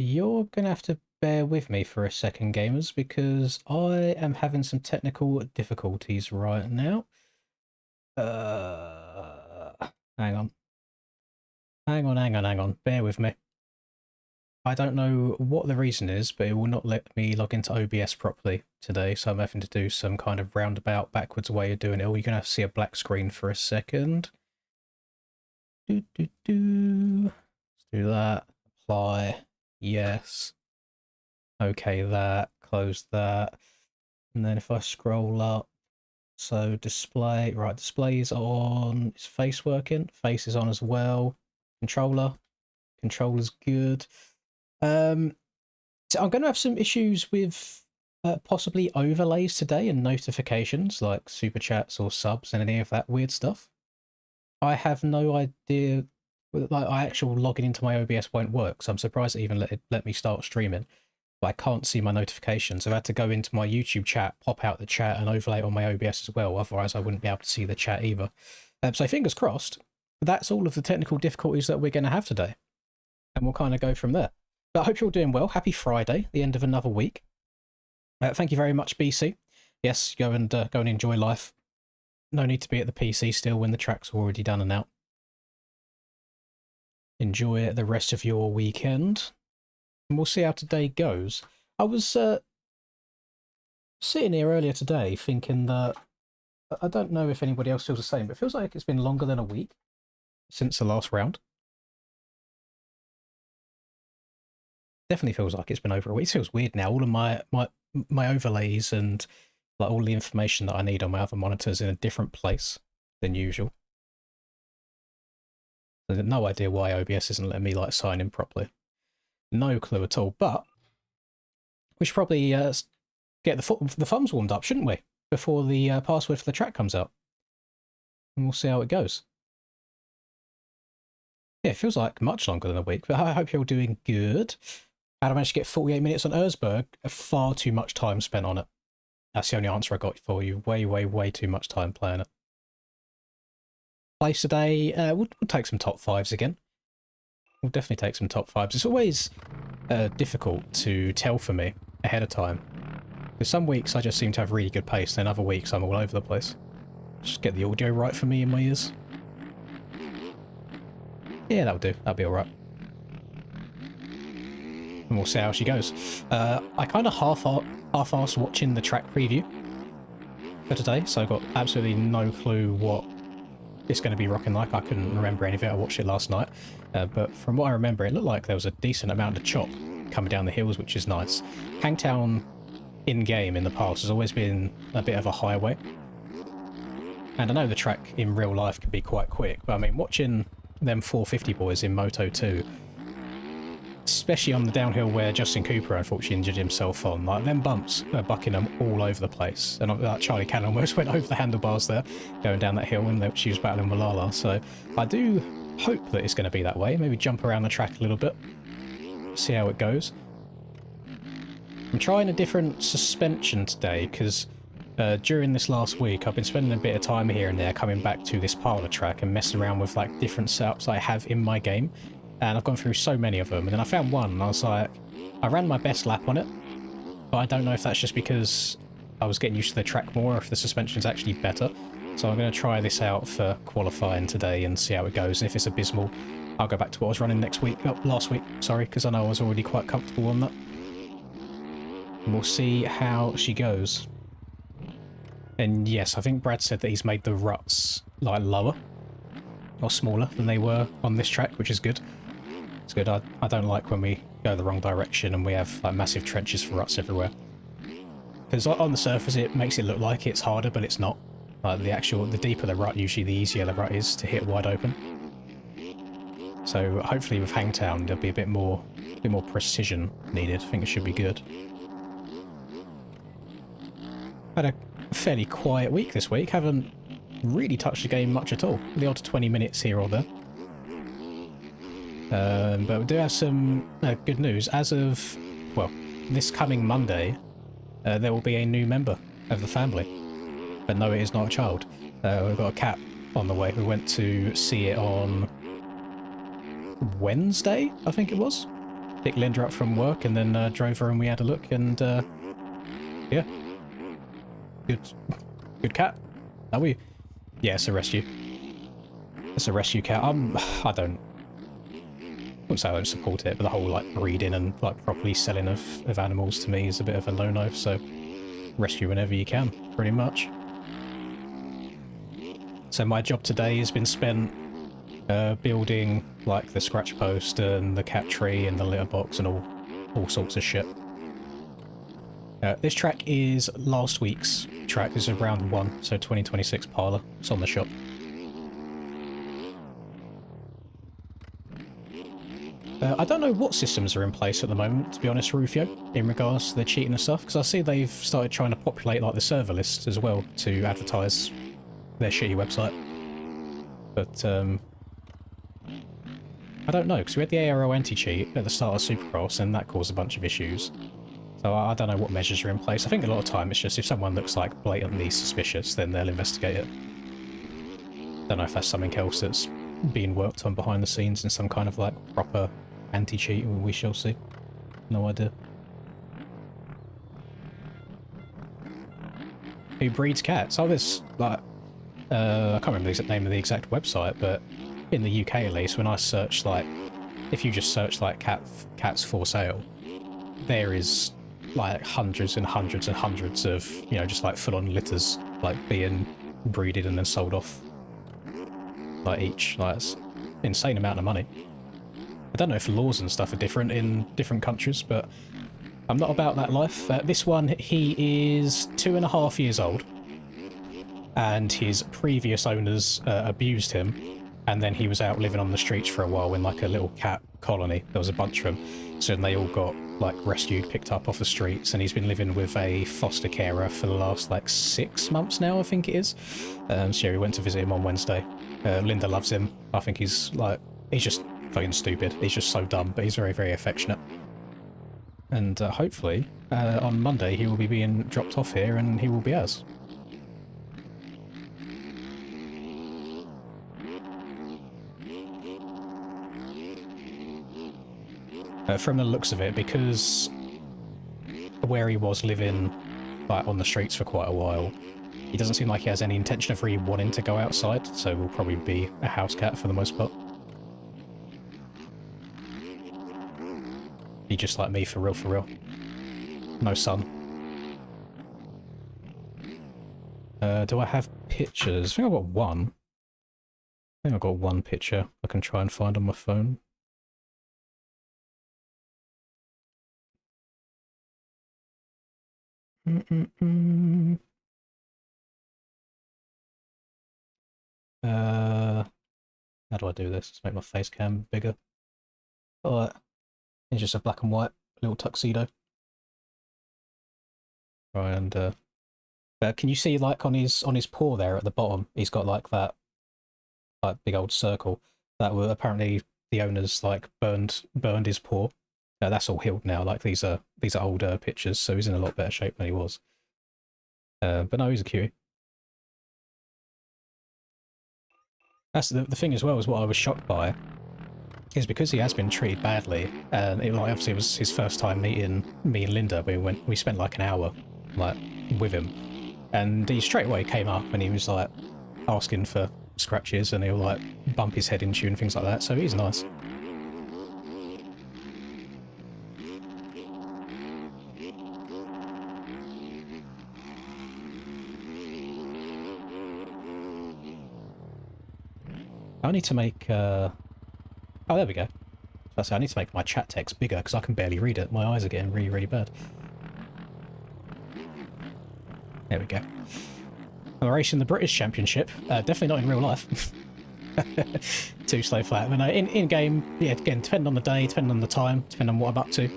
You're going to have to bear with me for a second, gamers, because I am having some technical difficulties right now. Hang on. Hang on. Bear with me. I don't know what the reason is, but it will not let me log into OBS properly today, so I'm having to do some kind of roundabout, backwards way of doing it. You're going to have to see a black screen for a second. Let's do that. Apply. Yes. Okay, that. Close that. And then if I scroll up, so display, right, display is on. Is face working? Face is on as well. Controller's good. So I'm going to have some issues with possibly overlays today and notifications like super chats or subs and any of that weird stuff. I have no idea. Like, actual logging into my OBS won't work, so I'm surprised it even let me start streaming. But I can't see my notifications. I've had to go into my YouTube chat, pop out the chat, and overlay it on my OBS as well. Otherwise, I wouldn't be able to see the chat either. So fingers crossed. That's all of the technical difficulties that we're going to have today, and we'll kind of go from there. But I hope you're all doing well. Happy Friday, the end of another week. Thank you very much, BC. Yes, go and enjoy life. No need to be at the PC still when the track's already done and out. Enjoy the rest of your weekend, and we'll see how today goes. I was sitting here earlier today thinking that, I don't know if anybody else feels the same, but it feels like it's been longer than a week since the last round. Definitely feels like it's been over a week. It feels weird now. All of my overlays and like all the information that I need on my other monitors in a different place than usual. I have no idea why OBS isn't letting me like sign in properly. No clue at all. But we should probably get the thumbs warmed up, shouldn't we? Before the password for the track comes out. And we'll see how it goes. Yeah, it feels like much longer than a week, but I hope you're all doing good. How did I manage to get 48 minutes on Erzberg? Far too much time spent on it. That's the only answer I got for you. Way too much time playing it. Place today, we'll take some top fives again. We'll definitely take some top fives. It's always difficult to tell for me ahead of time. Because some weeks I just seem to have really good pace, then other weeks I'm all over the place. Just get the audio right for me in my ears. Yeah, that'll do. That'll be alright. And we'll see how she goes. I kind of half-assed watching the track preview for today, so I got absolutely no clue what it's going to be rocking like. I couldn't remember any of it. I watched it last night. But from what I remember, it looked like there was a decent amount of chop coming down the hills, which is nice. HANGTOWN in-game in the past has always been a bit of a highway. And I know the track in real life can be quite quick, but I mean, watching them 450 boys in Moto 2, especially on the downhill where Justin Cooper unfortunately injured himself on, like them bumps are bucking them all over the place. And like Charlie Cannon almost went over the handlebars there, going down that hill when she was battling Malala. So I do hope that it's going to be that way. Maybe jump around the track a little bit, see how it goes. I'm trying a different suspension today because during this last week I've been spending a bit of time here and there coming back to this part of the track and messing around with like different setups I have in my game. And I've gone through so many of them, and then I found one and I was like, I ran my best lap on it, but I don't know if that's just because I was getting used to the track more or if the suspension's actually better. So I'm going to try this out for qualifying today and see how it goes. And if it's abysmal, I'll go back to what I was running last week, sorry, because I know I was already quite comfortable on that. And we'll see how she goes. And yes, I think Brad said that he's made the ruts like lower or smaller than they were on this track, which is good. It's good. I don't like when we go the wrong direction and we have like massive trenches for ruts everywhere. Because on the surface it makes it look like it's harder, but it's not. Like the deeper the rut, usually the easier the rut is to hit wide open. So hopefully with HANGTOWN there'll be a bit more precision needed. I think it should be good. Had a fairly quiet week this week. Haven't really touched the game much at all. The odd 20 minutes here or there. But we do have some good news. As of, well, this coming Monday, there will be a new member of the family. But no, it is not a child. We've got a cat on the way. We went to see it on Wednesday, I think it was. picked Linda up from work and then drove her and we had a look and yeah, good cat. Are we? Yeah, it's a rescue. It's a rescue cat. I wouldn't say I don't support it, but the whole like breeding and like properly selling of animals to me is a bit of a no-no. So rescue whenever you can, pretty much. So my job today has been spent building like the scratch post and the cat tree and the litter box and all sorts of shit. This track is last week's track. This is round 1, so 2026 Parlour. It's on the shop. I don't know what systems are in place at the moment, to be honest, Rufio, in regards to the cheating and stuff, because I see they've started trying to populate like the server list as well to advertise their shitty website. But I don't know, because we had the ARL anti-cheat at the start of Supercross and that caused a bunch of issues. So I don't know what measures are in place. I think a lot of time it's just if someone looks like blatantly suspicious, then they'll investigate it. Don't know if that's something else that's being worked on behind the scenes in some kind of like proper anti-cheat, we shall see. No idea. Who breeds cats? Oh, there's like I can't remember the name of the exact website, but in the UK at least, when I search like, if you just search like cats for sale, there is like hundreds and hundreds and hundreds of, you know, just like full-on litters like being breeded and then sold off like each. Like it's insane amount of money. I don't know if laws and stuff are different in different countries, but I'm not about that life. This one, he is 2.5 years old and his previous owners abused him, and then he was out living on the streets for a while in like a little cat colony. There was a bunch of them, so then they all got like rescued, picked up off the streets, and he's been living with a foster carer for the last like 6 months now, I think it is. So we went to visit him on Wednesday. Linda loves him. I think he's just fucking stupid. He's just so dumb, but he's very, very affectionate. And hopefully on Monday he will be being dropped off here and he will be ours. From the looks of it, because where he was living like on the streets for quite a while, he doesn't seem like he has any intention of really wanting to go outside, so will probably be a house cat for the most part. He just like me, for real, for real. No sun. Do I have pictures? I think I've got one. I think I've got one picture I can try and find on my phone. How do I do this? Let's make my face cam bigger. Alright. It's just a black and white little tuxedo. Right, and can you see like on his paw there at the bottom, he's got like that like big old circle that were apparently the owners like burned his paw. That's all healed now. Like these are older pictures, so he's in a lot better shape than he was. But no, he's a cutie. That's the thing as well, is what I was shocked by, is because he has been treated badly, and it like obviously it was his first time meeting me and Linda. We spent like an hour like with him, and he straight away came up and he was like asking for scratches, and he'll like bump his head into you and things like that. So he's nice. I need to make, oh, there we go. I need to make my chat text bigger because I can barely read it. My eyes are getting really, really bad. There we go. I'm racing the British Championship. Definitely not in real life. Too slow flat. But no, in game, yeah, again, depending on the day, depending on the time, depending on what I'm up to.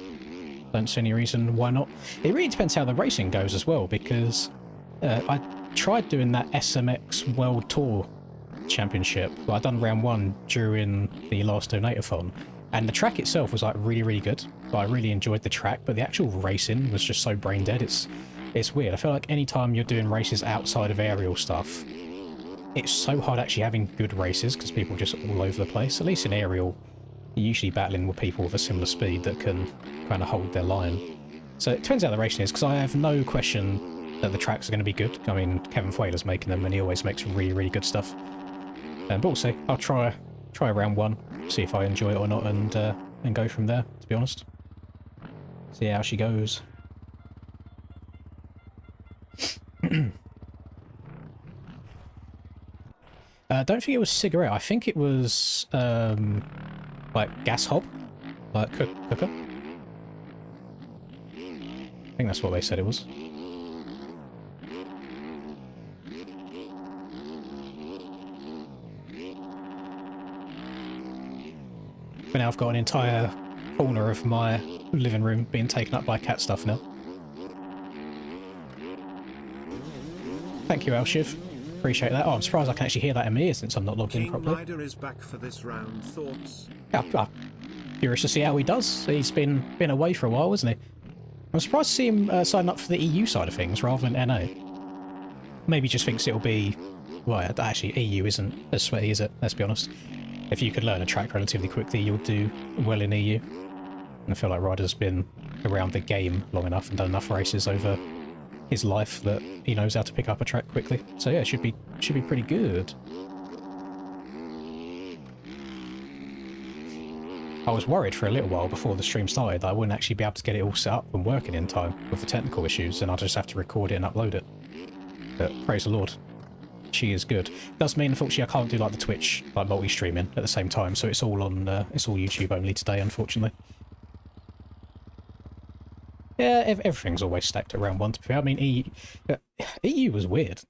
Don't see any reason why not. It really depends how the racing goes as well, because I tried doing that SMX World Tour Championship. I'd done round 1 during the last Donator-thon, and the track itself was like really, really good. I really enjoyed the track, but the actual racing was just so brain dead. It's weird. I feel like anytime you're doing races outside of aerial stuff, it's so hard actually having good races because people are just all over the place. At least in aerial, you're usually battling with people with a similar speed that can kind of hold their line. So it depends how the racing is, because I have no question that the tracks are going to be good. I mean, Kevin Fuela's making them, and he always makes really, really good stuff. But we'll see. I'll try round one, see if I enjoy it or not, and go from there, to be honest. See how she goes. I don't think it was cigarette. I think it was like gas hob, like cooker. I think that's what they said it was. But now I've got an entire corner of my living room being taken up by cat stuff now. Thank you, Alshiv. Appreciate that. Oh, I'm surprised I can actually hear that in my ear since I'm not logged in properly. Rider is back for this round. Thoughts? Yeah, I'm curious to see how he does. He's been away for a while, isn't he? I'm surprised to see him sign up for the EU side of things rather than NA. Maybe he just thinks it'll be... Well, actually, EU isn't as sweaty, is it? Let's be honest. If you could learn a track relatively quickly, you'll do well in EU. And I feel like Ryder's been around the game long enough and done enough races over his life that he knows how to pick up a track quickly. So yeah, it should be pretty good. I was worried for a little while before the stream started that I wouldn't actually be able to get it all set up and working in time with the technical issues, and I'd just have to record it and upload it. But praise the Lord, she is good. It does mean, unfortunately, I can't do like the Twitch like multi-streaming at the same time, so it's all on it's all YouTube only today, unfortunately. Yeah, everything's always stacked at round one. To be fair, I mean, EU was weird.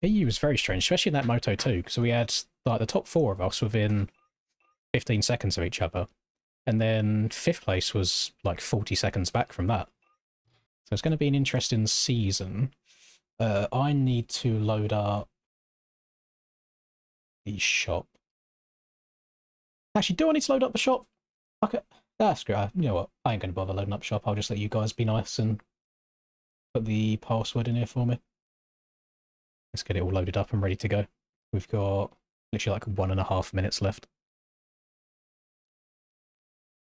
EU was very strange, especially in that Moto 2, because we had like the top 4 of us within 15 seconds of each other. And then 5th place was like 40 seconds back from that. So it's going to be an interesting season. I need to load up the shop. Actually, do I need to load up the shop? Okay, that's great. You know what? I ain't going to bother loading up shop. I'll just let you guys be nice and put the password in here for me. Let's get it all loaded up and ready to go. We've got literally like 1.5 minutes left.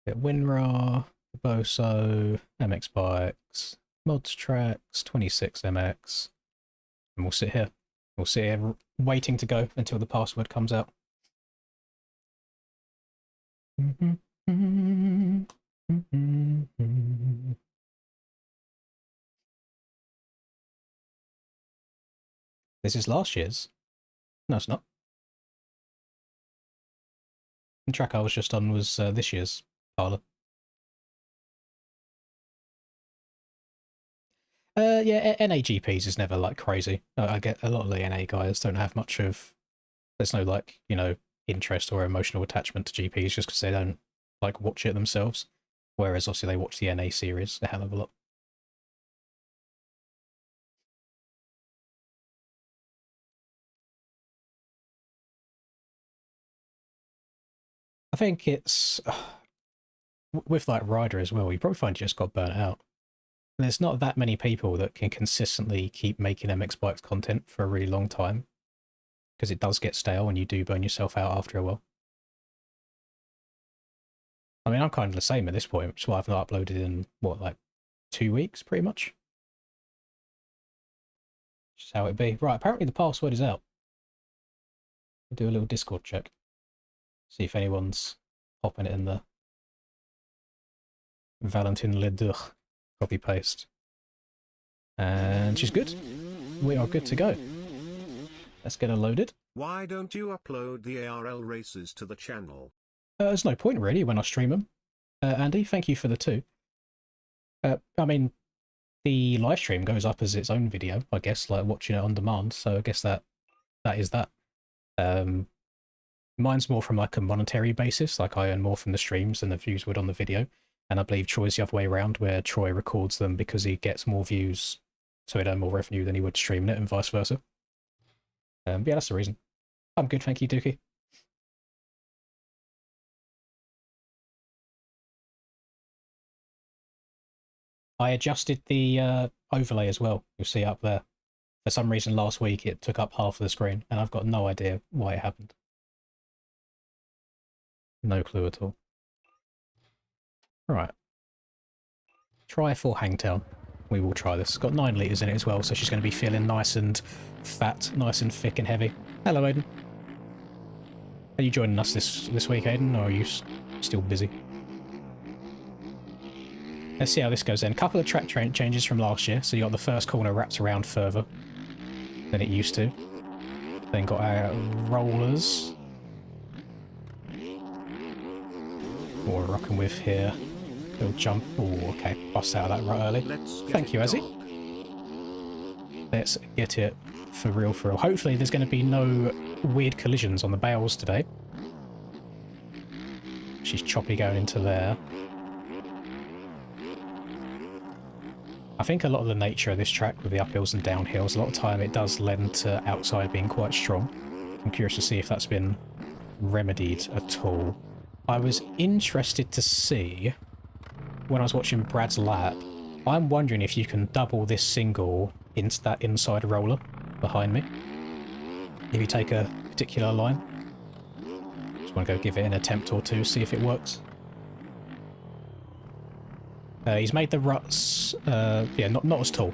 Get WinRAR, Boso, MX Bikes, Mods Tracks, 26MX, and we'll sit here. We'll sit here waiting to go until the password comes out. This is last year's. No, it's not. The track I was just on was this year's parlour. Yeah, NA GPs is never like crazy. I get a lot of the NA guys don't have much of... There's no like, you know, interest or emotional attachment to GPs just because they don't like watch it themselves. Whereas obviously they watch the NA series a hell of a lot. I think it's... with like Ryder as well, you probably find you just got burnt out. And there's not that many people that can consistently keep making MX Bikes content for a really long time, because it does get stale and you do burn yourself out after a while. I mean, I'm kind of the same at this point, which is why I've not uploaded in, what, like 2 weeks, pretty much? Just how it'd be. Right, apparently the password is out. I'll do a little Discord check. See if anyone's popping it in there. Valentin Ledoux. Copy paste. And she's good. We are good to go. Let's get her loaded. Why don't you upload the ARL races to the channel? There's no point really when I stream them. Andy, thank you for the 2. I mean, the live stream goes up as its own video, I guess, like watching it on demand. So I guess that is that. Mine's more from like a monetary basis, like I earn more from the streams than the views would on the video. And I believe Troy's the other way around, where Troy records them because he gets more views, so he'd earn more revenue than he would streaming it, and vice versa. Yeah, that's the reason. I'm good, thank you, Dookie. I adjusted the overlay as well, you'll see up there. For some reason last week it took up half of the screen, and I've got no idea why it happened. No clue at all. Right. Try for Hangtown. We will try this. It's got 9 litres in it as well, so she's going to be feeling nice and fat, nice and thick and heavy. Hello, Aiden. Are you joining us this week, Aiden, or are you still busy? Let's see how this goes then. Couple of track changes from last year. So you got the first corner wrapped around further than it used to. Then got our rollers. What we're rocking with here. Little jump. Oh, okay. Bust out of that right early. Thank you, Azzy. Let's get it for real, for real. Hopefully there's going to be no weird collisions on the bales today. She's choppy going into there. I think a lot of the nature of this track with the uphills and downhills, a lot of time it does lend to outside being quite strong. I'm curious to see if that's been remedied at all. I was interested to see, when I was watching Brad's lap, I'm wondering if you can double this single into that inside roller behind me. If you take a particular line. Just want to go give it an attempt or two, see if it works. He's made the ruts, yeah, not as tall,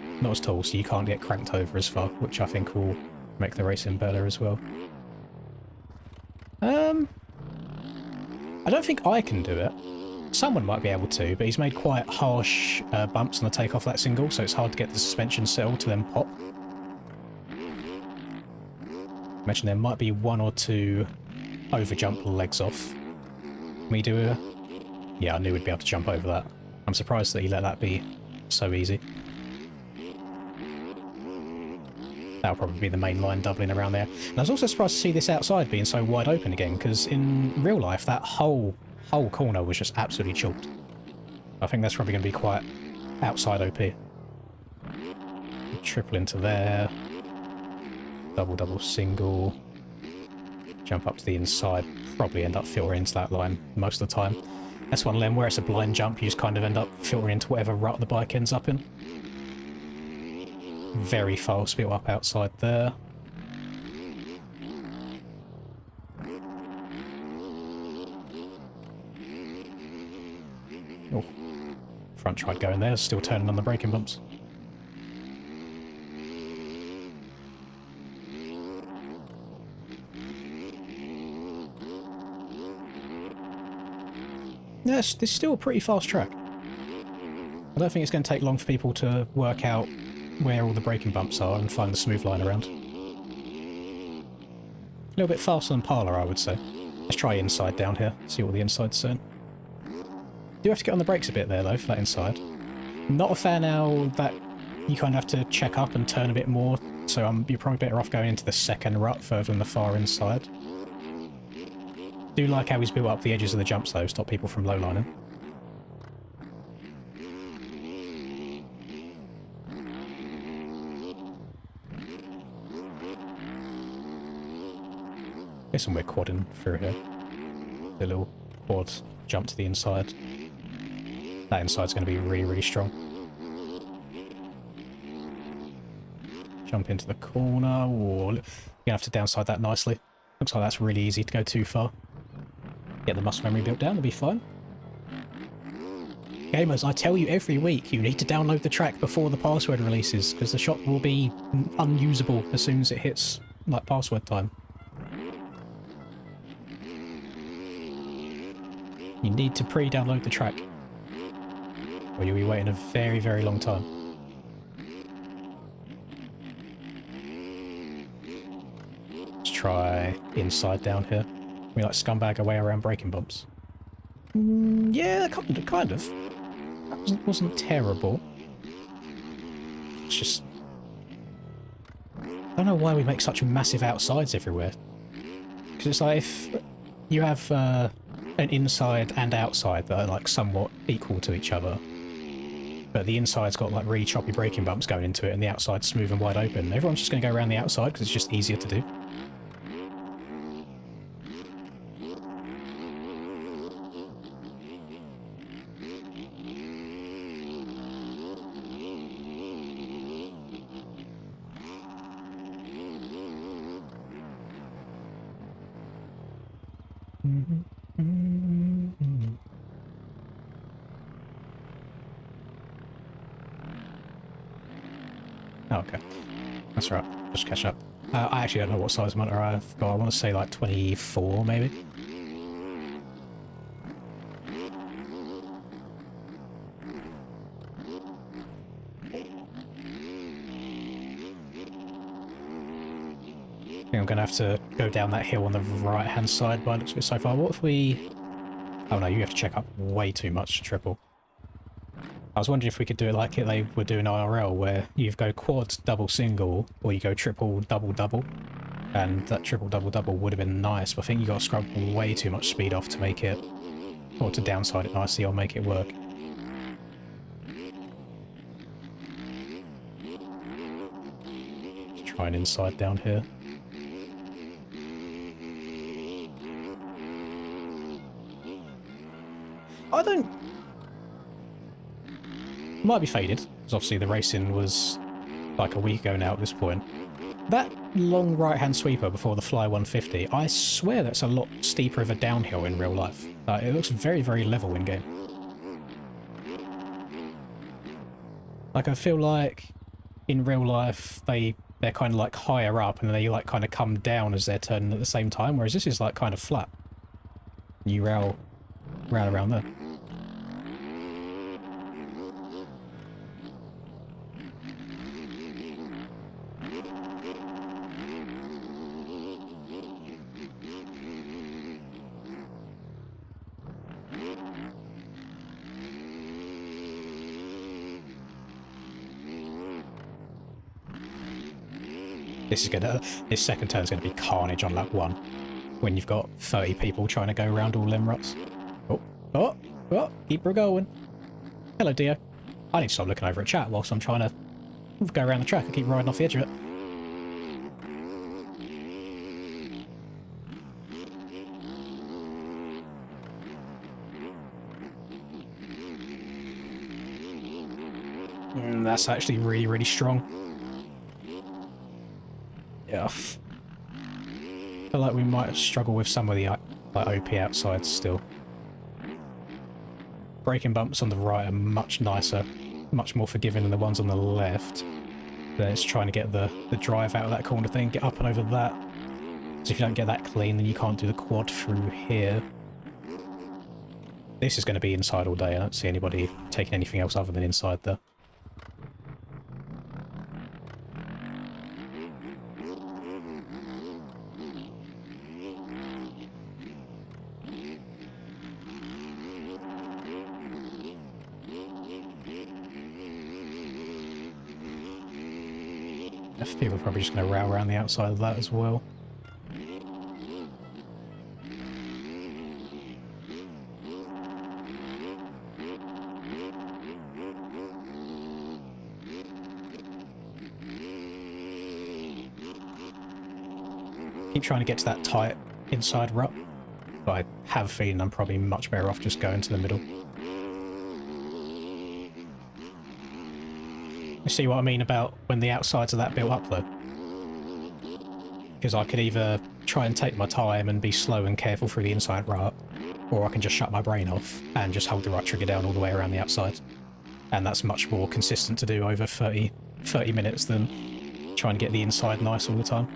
so you can't get cranked over as far, which I think will make the racing better as well. I don't think I can do it. Someone might be able to, but he's made quite harsh bumps on the takeoff that single, so it's hard to get the suspension settled to then pop. Imagine there might be 1 or 2 over-jump legs off. Can we do a... Yeah, I knew we'd be able to jump over that. I'm surprised that he let that be so easy. That'll probably be the main line doubling around there. And I was also surprised to see this outside being so wide open again, because in real life that whole corner was just absolutely chalked. I think that's probably going to be quite outside OP. Triple into there. Double, single. Jump up to the inside. Probably end up filtering into that line most of the time. That's one of them where it's a blind jump, you just kind of end up filtering into whatever rut the bike ends up in. Very fast built up outside there. Oh, front tried going there, still turning on the braking bumps. Yes, this is still a pretty fast track. I don't think it's going to take long for people to work out where all the braking bumps are and find the smooth line around. A little bit faster than Parlour, I would say. Let's try inside down here, see what the inside's saying. Do have to get on the brakes a bit there though for that inside. Not a fan now that you kind of have to check up and turn a bit more, so you're probably better off going into the second rut further than the far inside. Do like how he's built up the edges of the jumps though, stop people from low-lining. Guess we're quadding through here. The little quad jump to the inside. That inside's going to be really, really strong. Jump into the corner, or you're going to have to downside that nicely. Looks like that's really easy to go too far. Get the muscle memory built down, it'll be fine. Gamers, I tell you every week, you need to download the track before the password releases, because the shop will be unusable as soon as it hits, like, password time. You need to pre-download the track, or you'll be waiting a very, very long time. Let's try inside down here. We like scumbag away around braking bumps. Yeah, kind of. That wasn't terrible. It's just... I don't know why we make such massive outsides everywhere. Because it's like if you have an inside and outside that are like somewhat equal to each other, but the inside's got like really choppy braking bumps going into it and the outside's smooth and wide open, everyone's just going to go around the outside because it's just easier to do. Oh, okay. That's right. Just catch up. I actually don't know what size monitor I've got. I want to say like 24, maybe. I think I'm going to have to go down that hill on the right-hand side by the looks of it so far. What if we... Oh no, you have to check up way too much to triple. I was wondering if we could do it like they were doing IRL, where you go quad, double, single, or you go triple, double, double. And that triple, double, double would have been nice, but I think you got to scrub way too much speed off to make it... Or to downside it nicely or make it work. Let's try an inside down here. I don't... Might be faded, because obviously the racing was like a week ago now at this point. That long right-hand sweeper before the Fly 150, I swear that's a lot steeper of a downhill in real life. It looks very, very level in-game. Like, I feel like in real life they're kind of like higher up and they like kind of come down as they're turning at the same time, whereas this is like kind of flat. You rail around there. This second turn is gonna be carnage on lap 1 when you've got 30 people trying to go around all them ruts. Oh, keep her going. Hello, Dio. I need to stop looking over at chat whilst I'm trying to go around the track and keep riding off the edge of it. That's actually really, really strong. Yeah. I feel like we might struggle with some of the like, OP outsides still. Braking bumps on the right are much nicer, much more forgiving than the ones on the left. Then it's trying to get the drive out of that corner thing, get up and over that. So if you don't get that clean, then you can't do the quad through here. This is going to be inside all day. I don't see anybody taking anything else other than inside there. People are probably just going to row around the outside of that as well. Keep trying to get to that tight inside rut, but I have a feeling I'm probably much better off just going to the middle. You see what I mean about when the outsides of that built up though? Because I could either try and take my time and be slow and careful through the inside rut, or I can just shut my brain off and just hold the right trigger down all the way around the outside. And that's much more consistent to do over 30 minutes than trying to get the inside nice all the time.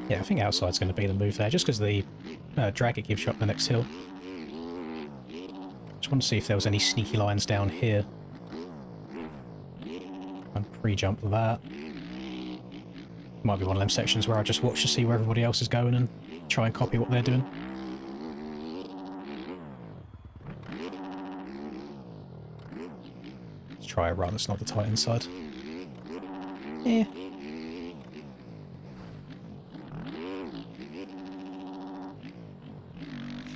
Yeah, I think outside's going to be the move there, just because the drag it gives you up the next hill. Just want to see if there was any sneaky lines down here. And pre-jump that. Might be one of them sections where I just watch to see where everybody else is going and try and copy what they're doing. Let's try a run that's not the tight inside. Yeah.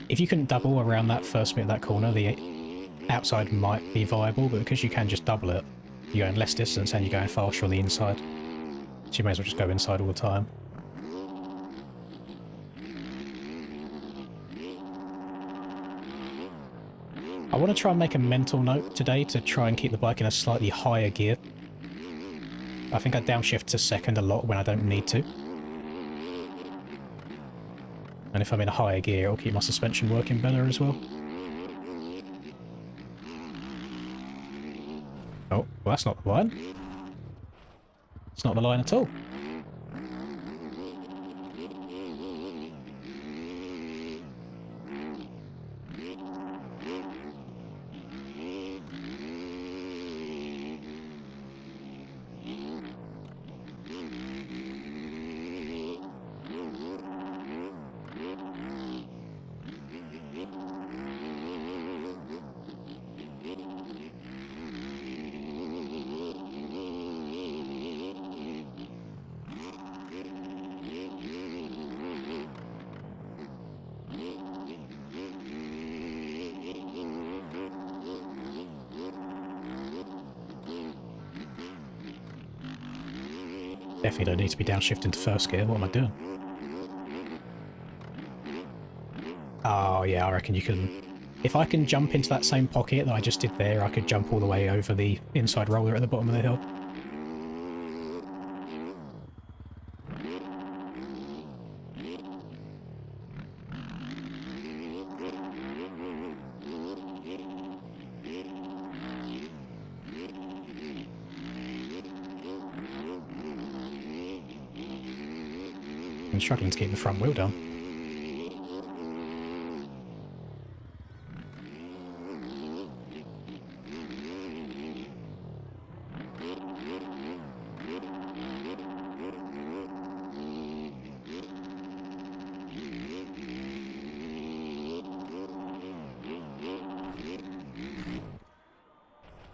If you can double around that first bit of that corner, the outside might be viable, but because you can just double it, you're going less distance and you're going faster on the inside. So you may as well just go inside all the time. I want to try and make a mental note today to try and keep the bike in a slightly higher gear. I think I downshift to second a lot when I don't need to. And if I'm in a higher gear, it'll keep my suspension working better as well. Oh, well, that's not the line. It's not the line at all. Definitely don't need to be downshifting to first gear. What am I doing? Oh yeah, I reckon you can... If I can jump into that same pocket that I just did there, I could jump all the way over the inside roller at the bottom of the hill. I'm struggling to keep the front wheel down.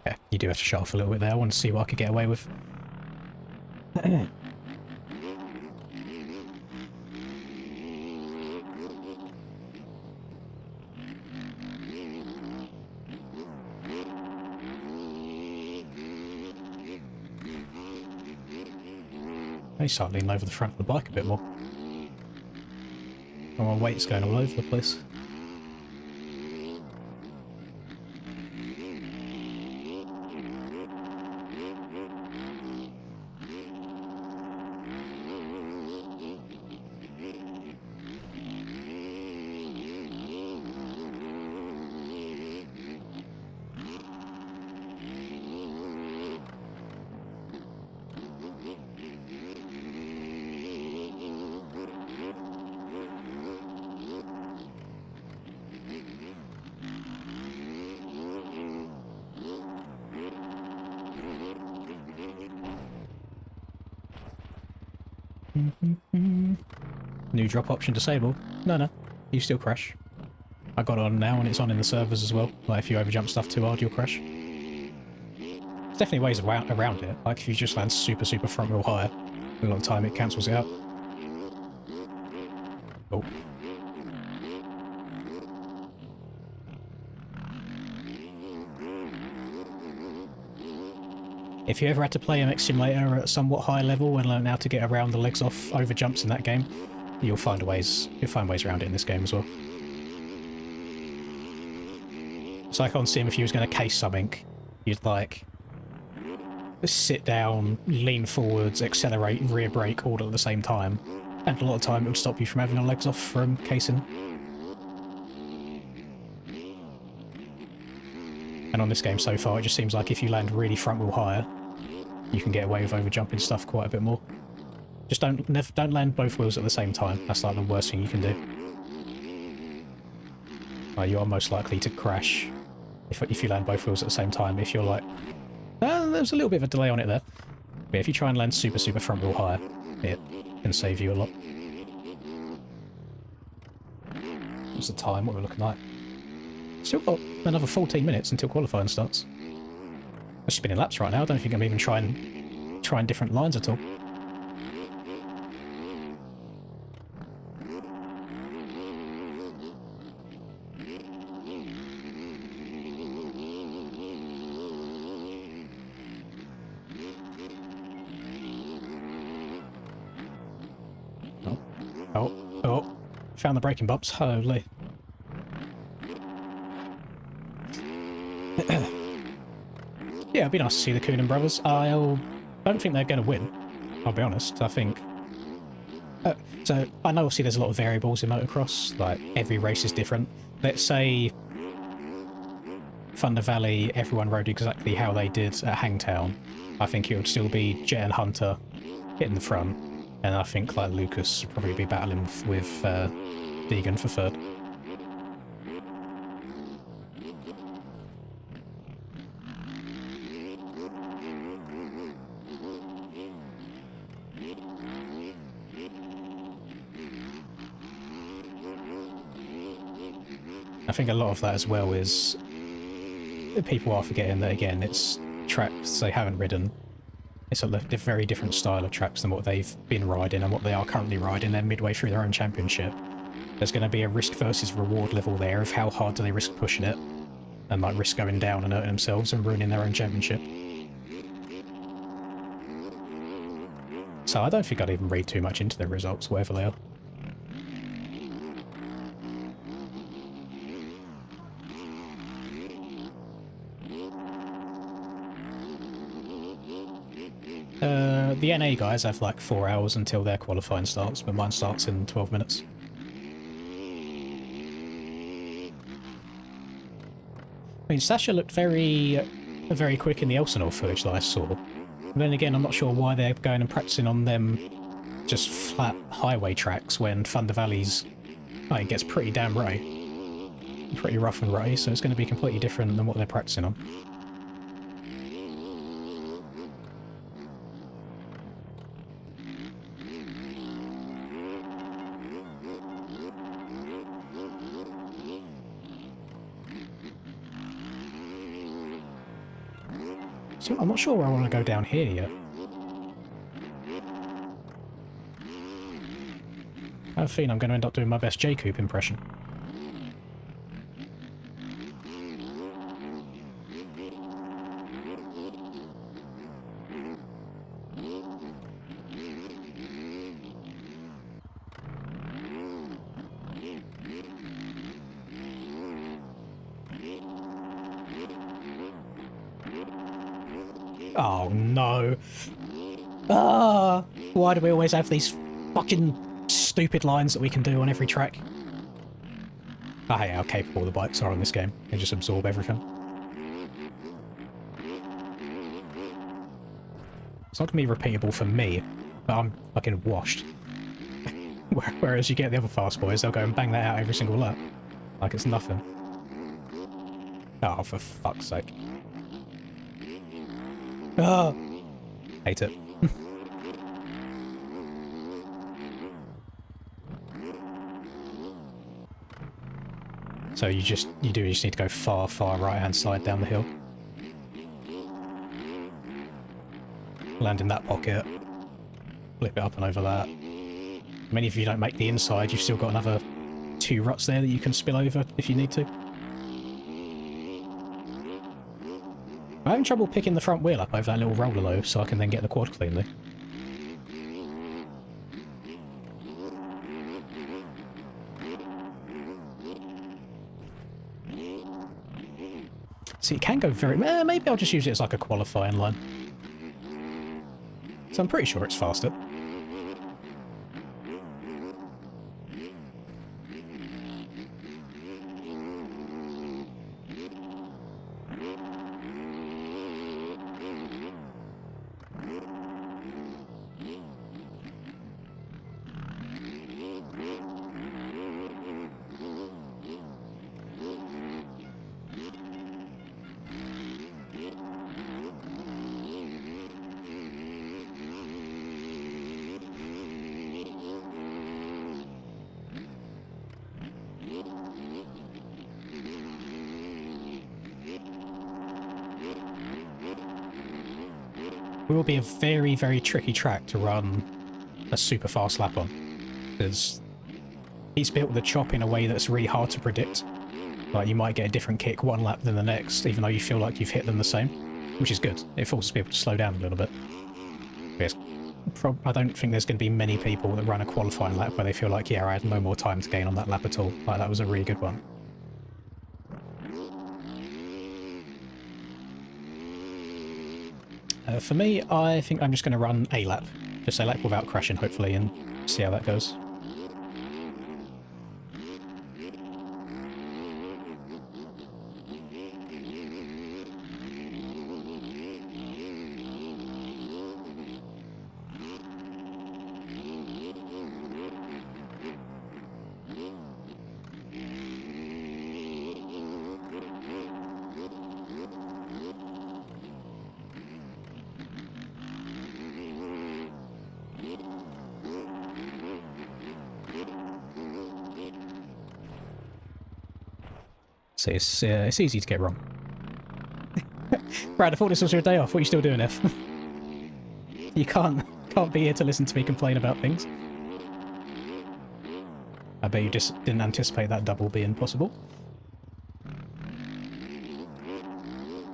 Yeah, you do have to shut off a little bit there. I want to see what I could get away with. I start leaning over the front of the bike a bit more. Oh, my weight's going all over the place. New drop option disabled. No, you still crash. I got it on now and it's on in the servers as well. Like if you overjump stuff too hard, you'll crash. There's definitely ways around it. Like if you just land super front wheel higher, in a long time it cancels it out. Oh. If you ever had to play MX Simulator at a somewhat high level and learn how to get around the legs off over jumps in that game, you'll find ways around it in this game as well. It's like on Sim, if you was going to case something, you'd like sit down, lean forwards, accelerate, rear brake all at the same time, and a lot of time it would stop you from having the legs off from casing. And on this game so far, it just seems like if you land really front wheel higher, you can get away with overjumping stuff quite a bit more. Just don't land both wheels at the same time. That's like the worst thing you can do. You are most likely to crash if you land both wheels at the same time. If you're like, there's a little bit of a delay on it there. But if you try and land super front wheel higher, it can save you a lot. What's the time? What we're looking like? Still got another 14 minutes until qualifying starts. I'm spinning laps right now. I don't think I'm even trying different lines at all. Oh, found the braking bumps. Holy. Yeah, it'd be nice to see the Coonan brothers. I don't think they're going to win, I'll be honest. I think... so, I know obviously there's a lot of variables in motocross, like every race is different. Let's say Thunder Valley, everyone rode exactly how they did at Hangtown. I think it would still be Jet and Hunter hitting the front, and I think like Lucas would probably be battling with Deegan for third. I think a lot of that as well is people are forgetting that, again, it's tracks they haven't ridden. It's a very different style of tracks than what they've been riding and what they are currently riding. They're midway through their own championship. There's going to be a risk versus reward level there of how hard do they risk pushing it and like risk going down and hurting themselves and ruining their own championship. So I don't think I'd even read too much into their results, whatever they are. The NA guys have like 4 hours until their qualifying starts, but mine starts in 12 minutes. I mean, Sasha looked very quick in the Elsinore footage that I saw. But then again, I'm not sure why they're going and practicing on them just flat highway tracks when Thunder Valley's, it gets pretty damn right. Pretty rough and rutty, so it's going to be completely different than what they're practicing on. So I'm not sure where I want to go down here yet. I have a feeling I'm going to end up doing my best J-Coupe impression. Oh no. Ah, why do we always have these fucking stupid lines that we can do on every track? I hate how capable the bikes are in this game. They just absorb everything. It's not going to be repeatable for me, but I'm fucking washed. Whereas you get the other fast boys, they'll go and bang that out every single lap. Like it's nothing. Oh, for fuck's sake. Ah, hate it. So you just need to go far right hand side down the hill. Land in that pocket. Flip it up and over that. I mean, if you don't make the inside, you've still got another 2 ruts there that you can spill over if you need to. I'm having trouble picking the front wheel up over that little roller though, so I can then get the quad cleanly. See, it can go very... maybe I'll just use it as like a qualifying line. So I'm pretty sure it's faster. It will be a very tricky track to run a super fast lap on, because he's built the chop in a way that's really hard to predict. Like, you might get a different kick one lap than the next, even though you feel like you've hit them the same, which is good. It forces people to slow down a little bit. I don't think there's going to be many people that run a qualifying lap where they feel like, yeah, I had no more time to gain on that lap at all. Like, that was a really good one. For me, I think I'm just going to run a lap. Just a lap without crashing, hopefully, and see how that goes. So it's easy to get wrong. Brad, I thought this was your day off. What are you still doing, F? You can't be here to listen to me complain about things. I bet you just didn't anticipate that double being possible.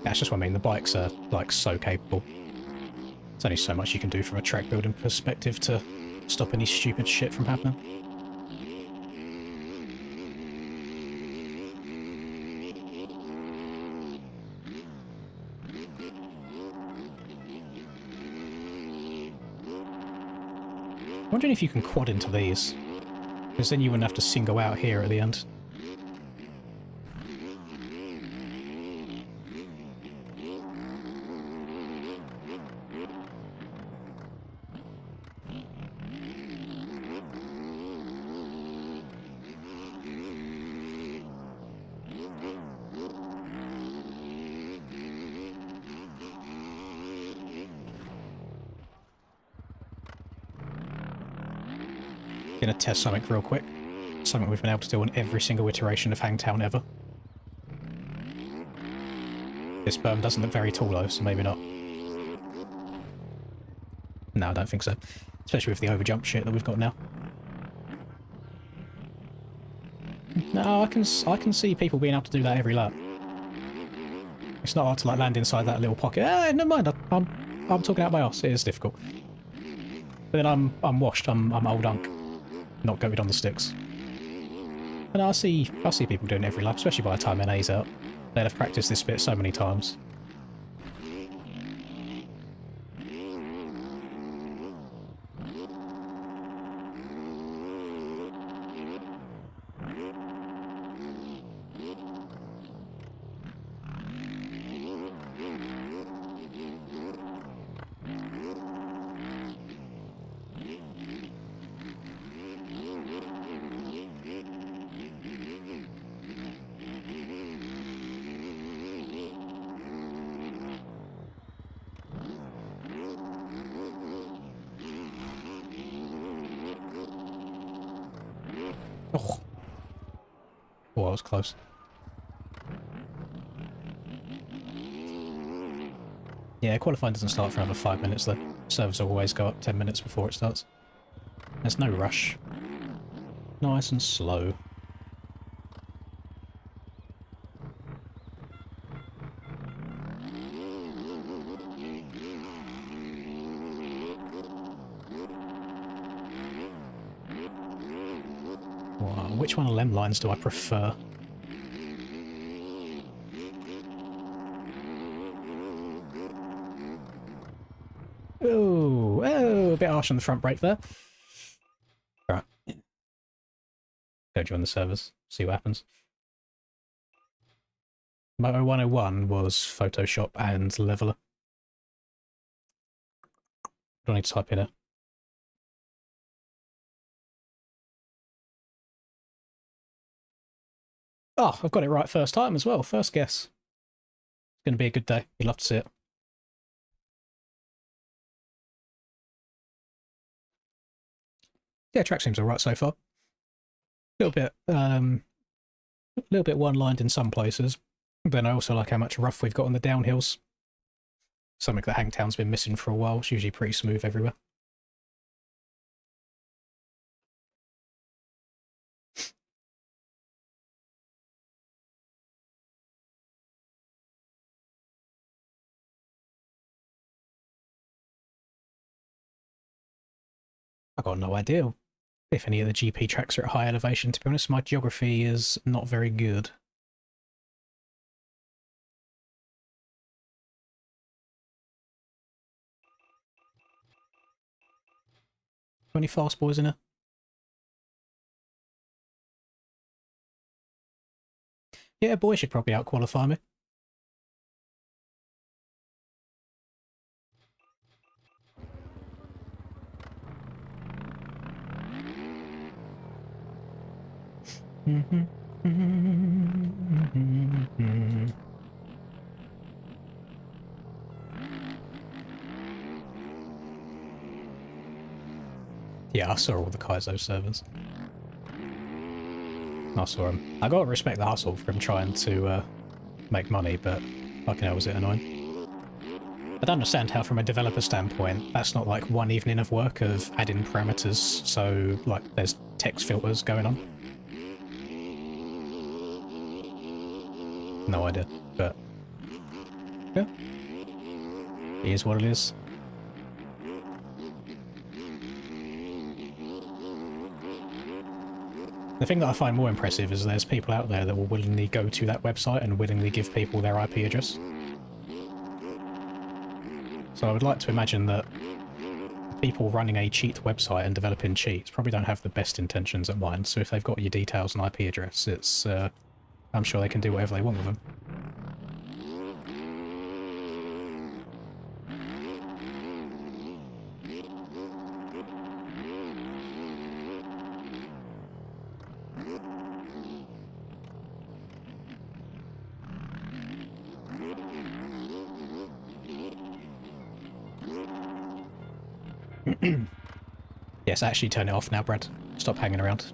That's just what I mean. The bikes are, like, so capable. There's only so much you can do from a track building perspective to stop any stupid shit from happening. I'm wondering if you can quad into these, because then you wouldn't have to single out here at the end. Gonna test something real quick. Something we've been able to do on every single iteration of HANGTOWN ever. This berm doesn't look very tall though, so maybe not. No, I don't think so. Especially with the overjump shit that we've got now. No, I can see people being able to do that every lap. It's not hard to like land inside that little pocket. Never mind. I'm talking out my arse. It is difficult. But then I'm washed. I'm old unk. Not goated on the sticks. And I see people doing it every lap, especially by the time NA's out. They'd have practiced this bit so many times. Oh, that was close. Yeah, qualifying doesn't start for another 5 minutes though. Servers always go up 10 minutes before it starts. There's no rush. Nice and slow. Wow, which one of them lines do I prefer? Oh, a bit harsh on the front brake there. Right. Go join the servers, see what happens. Moto 101 was Photoshop and Leveler. Do I need to type in a... Oh, I've got it right first time as well. First guess. It's going to be a good day. You'd love to see it. Yeah, track seems alright so far. A little bit one-lined in some places. Then I also like how much rough we've got on the downhills. Something that HANGTOWN's been missing for a while. It's usually pretty smooth everywhere. I've got no idea if any of the GP tracks are at high elevation. To be honest, my geography is not very good. Any fast boys in here? Yeah, boy should probably out-qualify me. Yeah, I saw all the Kaizo servers. I saw him. I gotta respect the hustle for him trying to make money, but fucking hell was it annoying. I don't understand how, from a developer standpoint, that's not like one evening of work of adding parameters, so like there's text filters going on. No idea, but yeah, it is what it is. The thing that I find more impressive is there's people out there that will willingly go to that website and willingly give people their IP address. So I would like to imagine that people running a cheat website and developing cheats probably don't have the best intentions at mind, so if they've got your details and IP address, it's I'm sure they can do whatever they want with them. Yes, actually turn it off now, Brad. Stop hanging around.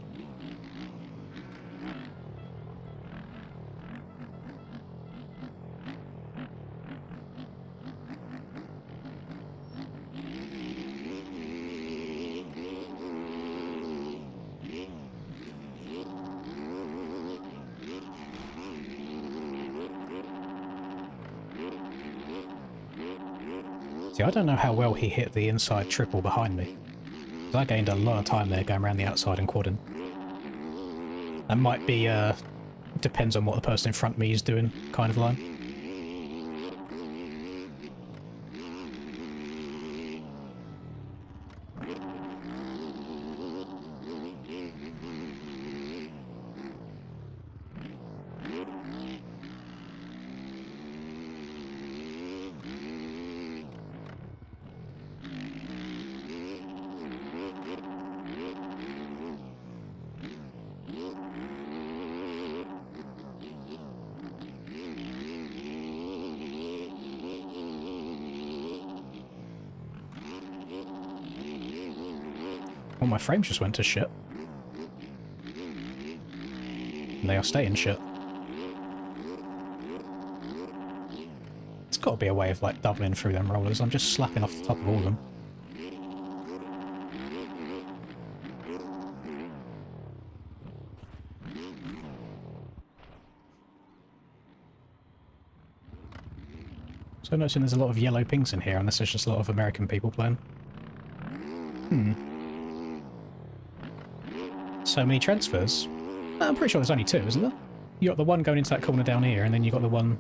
See, I don't know how well he hit the inside triple behind me. I gained a lot of time there going around the outside and quadding. That might be, depends on what the person in front of me is doing, kind of line. Well, my frames just went to shit. And they are staying shit. It's got to be a way of, like, doubling through them rollers. I'm just slapping off the top of all of them. So I'm noticing there's a lot of yellow pinks in here, unless there's just a lot of American people playing. So many transfers. I'm pretty sure there's only two, isn't there? You got the one going into that corner down here, and then you got the one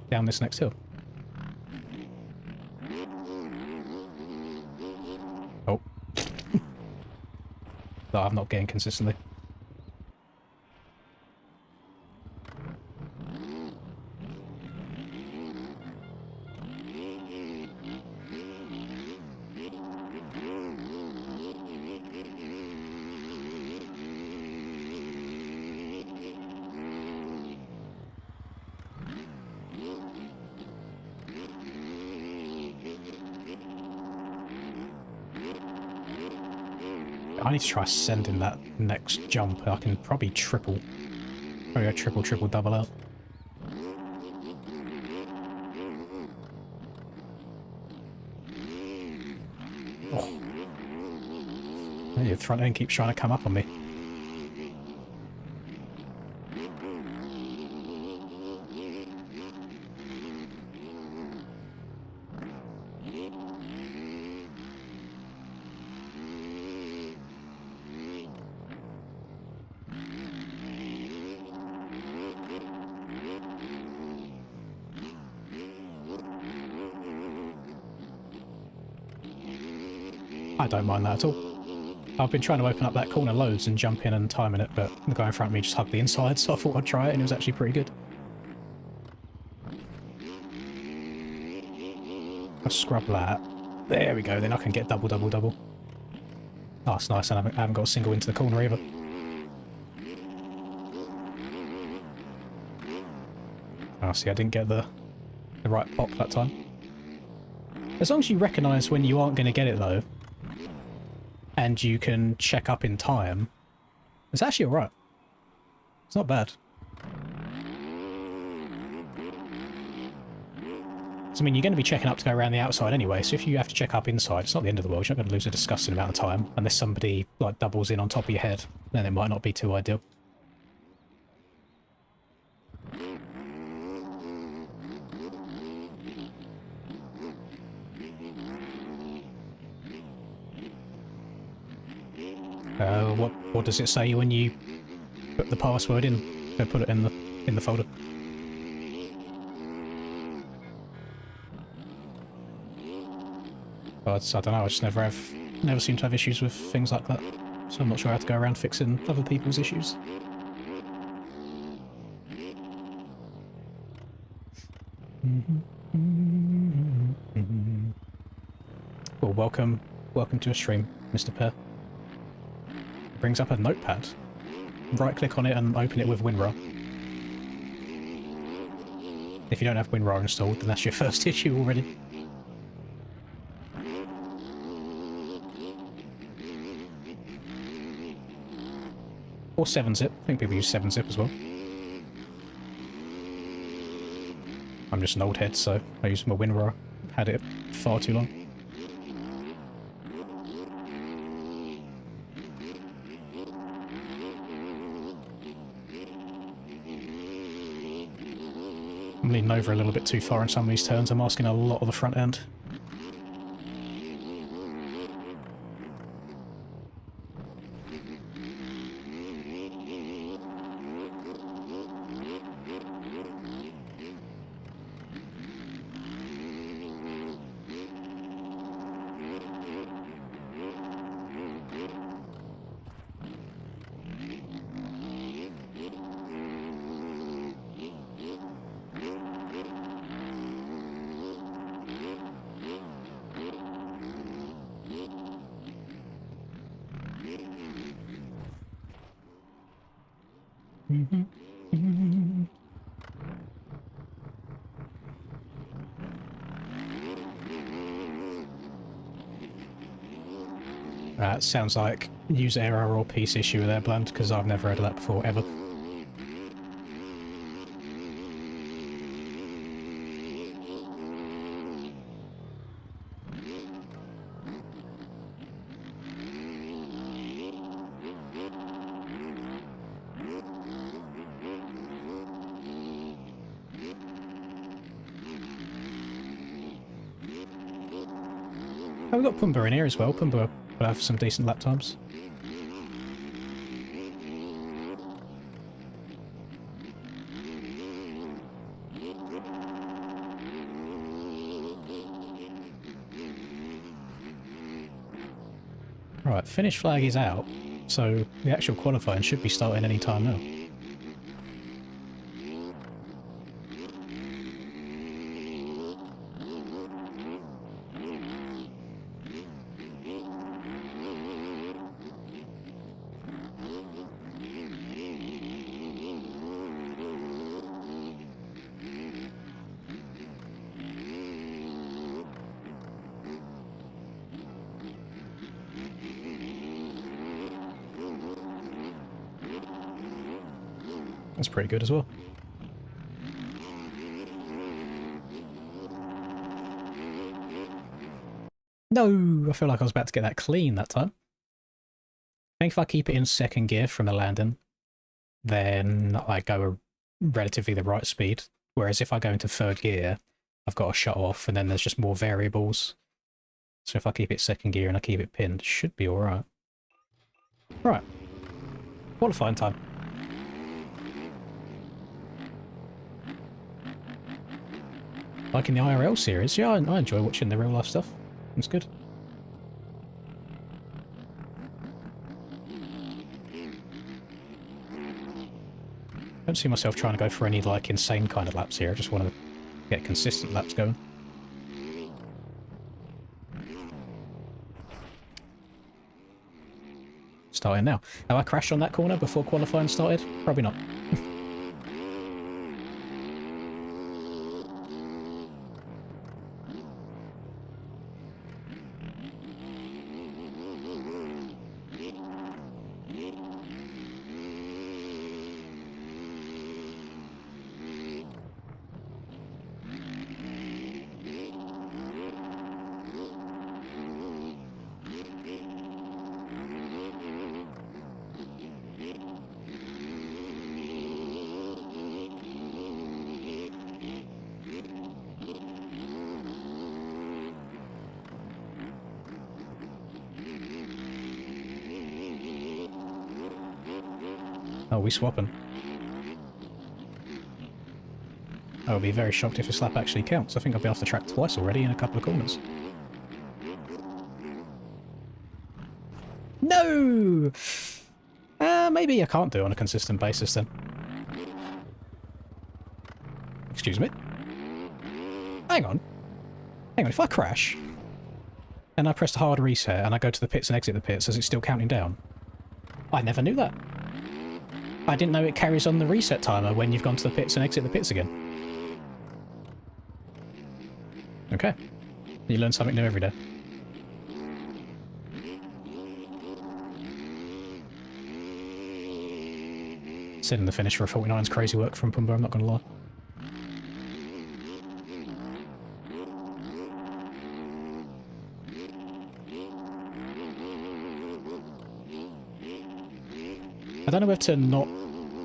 down this next hill. Oh. No, I'm not getting consistently. I need to try sending that next jump. I can probably triple. Probably go triple, triple, double out. Oh. Your front end keeps trying to come up on me. I don't mind that at all. I've been trying to open up that corner loads and jump in and time in it, but the guy in front of me just hugged the inside, so I thought I'd try it, and it was actually pretty good. I'll scrub that. There we go, then I can get double, double, double. Oh, that's nice, and I haven't got a single into the corner either. Oh, see, I didn't get the right pop that time. As long as you recognise when you aren't going to get it, though, and you can check up in time, it's actually alright. It's not bad. So, I mean, you're going to be checking up to go around the outside anyway, so if you have to check up inside, it's not the end of the world. You're not going to lose a disgusting amount of time, unless somebody, like, doubles in on top of your head. Then it might not be too ideal. What does it say when you put the password in? Go put it in the folder. But I don't know. I just never seem to have issues with things like that. So I'm not sure how to go around fixing other people's issues. Well, welcome to a stream, Mr. Pear. Brings up a notepad. Right click on it and open it with WinRAR. If you don't have WinRAR installed, then that's your first issue already. Or 7-zip. I think people use 7-zip as well. I'm just an old head, so I use my WinRAR. Had it far too long. I'm leaning over a little bit too far in some of these turns. I'm asking a lot of the front end. That sounds like user error or piece issue there, Bland, because I've never heard of that before, ever. Oh, we've got Pumbaa in here as well. Pumbaa will have some decent lap times. Right, finish flag is out, so the actual qualifying should be starting any time now. That's pretty good as well. No, I feel like I was about to get that clean that time. I think if I keep it in second gear from the landing, then I go relatively the right speed. Whereas if I go into third gear, I've got to shut off and then there's just more variables. So if I keep it second gear and I keep it pinned, it should be alright. Right. Qualifying time. Like in the IRL series, yeah, I enjoy watching the real life stuff. It's good. don't see myself trying to go for any, like, insane kind of laps here. I just want to get consistent laps going. Starting now. Have I crashed on that corner before qualifying started? Probably not. Oh, we swapping. I would be very shocked if this lap actually counts. I think I'll be off the track twice already in a couple of corners. No! Maybe I can't do it on a consistent basis then. Excuse me? Hang on. Hang on, if I crash, and I press the hard reset, and I go to the pits and exit the pits, is it still counting down? I never knew that. I didn't know it carries on the reset timer when you've gone to the pits and exit the pits again. Okay. You learn something new every day. Sitting the finish for a 49's crazy work from Pumbaa, I'm not going to lie. I don't know whether to not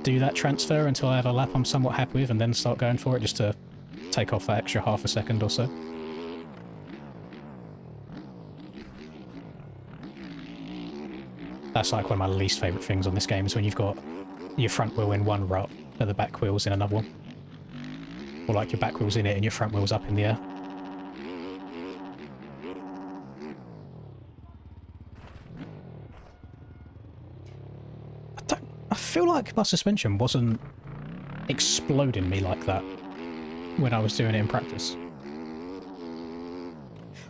do that transfer until I have a lap I'm somewhat happy with and then start going for it just to take off that extra half a second or so. That's like one of my least favourite things on this game is when you've got your front wheel in one rut and the back wheel's in another one. Or like your back wheel's in it and your front wheel's up in the air. I feel like my suspension wasn't exploding me like that when I was doing it in practice.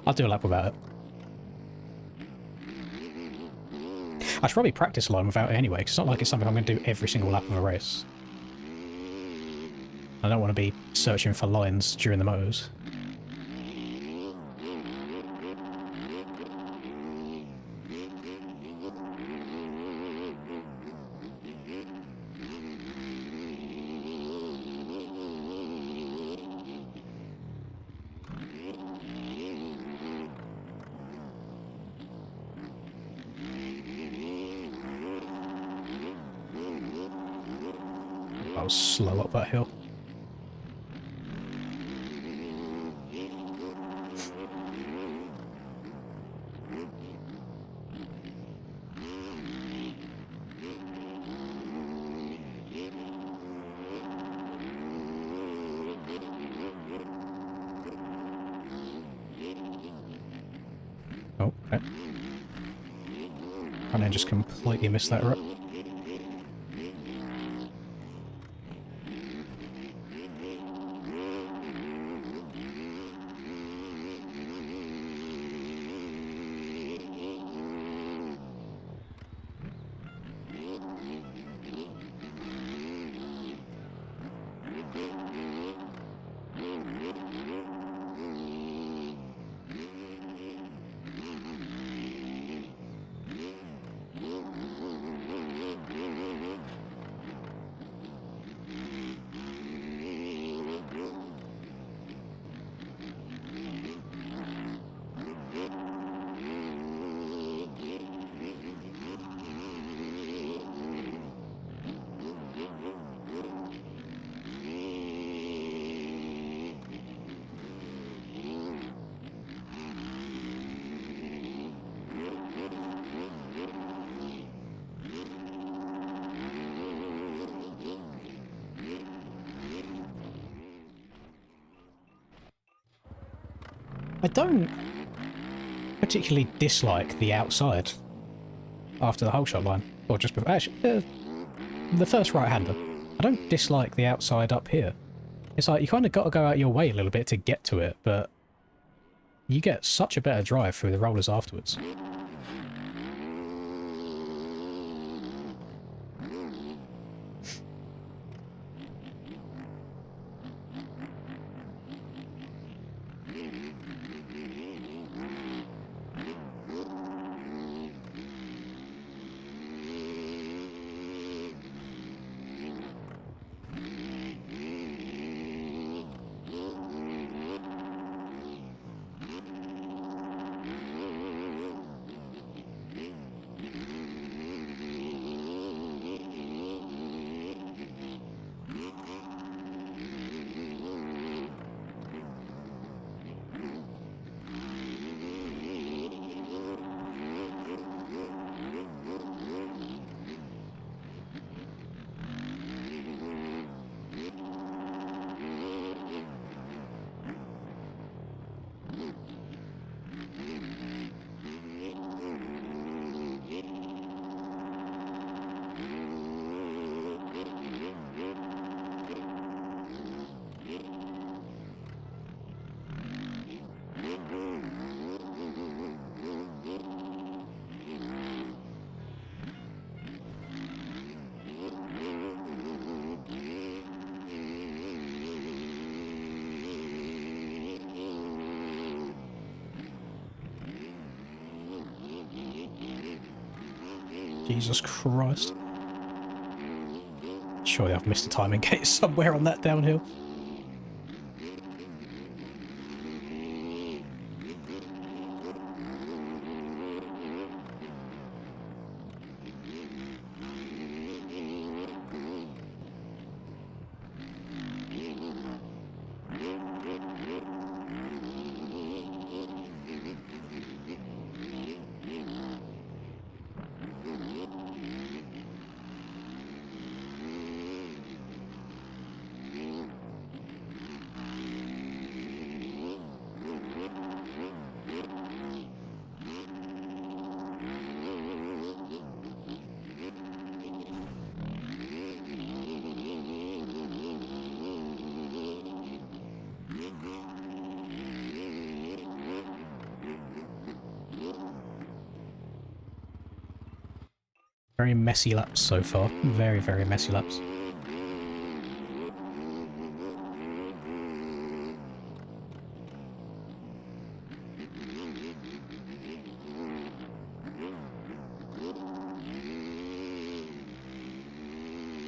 I'll do a lap without it. I should probably practice a line without it anyway, because it's not like it's something I'm going to do every single lap of a race. I don't want to be searching for lines during the motos. I was slow up that hill. Oh, okay. And I just completely missed that rut. I don't particularly dislike the outside after the whole shot line. Or just before. Actually, the first right-hander. I don't dislike the outside up here. It's like you kind of got to go out your way a little bit to get to it, but you get such a better drive through the rollers afterwards. Jesus Christ. Surely I've missed a timing gate somewhere on that downhill. Very messy laps so far. Very, very messy laps.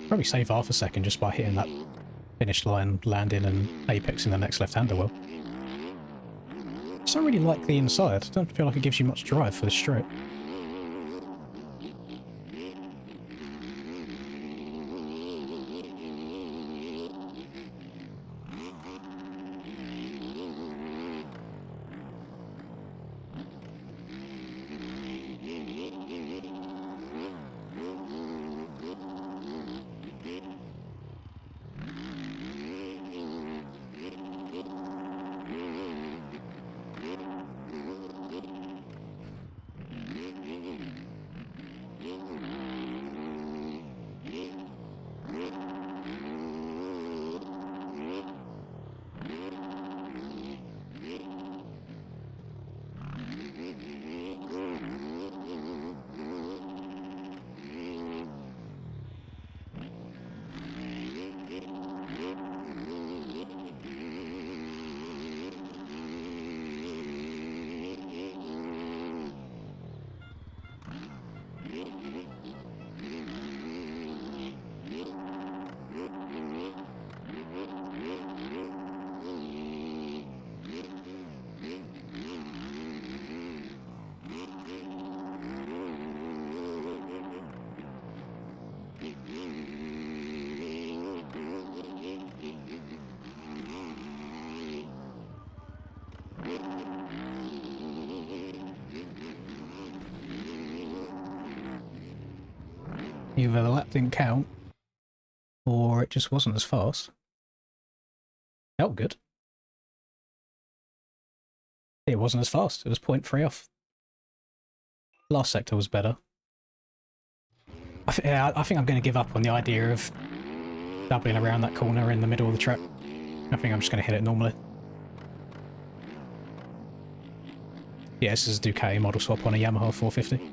Probably save half a second just by hitting that finish line, landing and apexing the next left-hander well. I don't really like the inside. I don't feel like it gives you much drive for the straight. Either the lap didn't count, or it just wasn't as fast. Felt good. It wasn't as fast. It was 0.3 off. Last sector was better. I think I'm going to give up on the idea of doubling around that corner in the middle of the track. I think I'm just going to hit it normally. Yeah, this is a Ducati model swap on a Yamaha 450.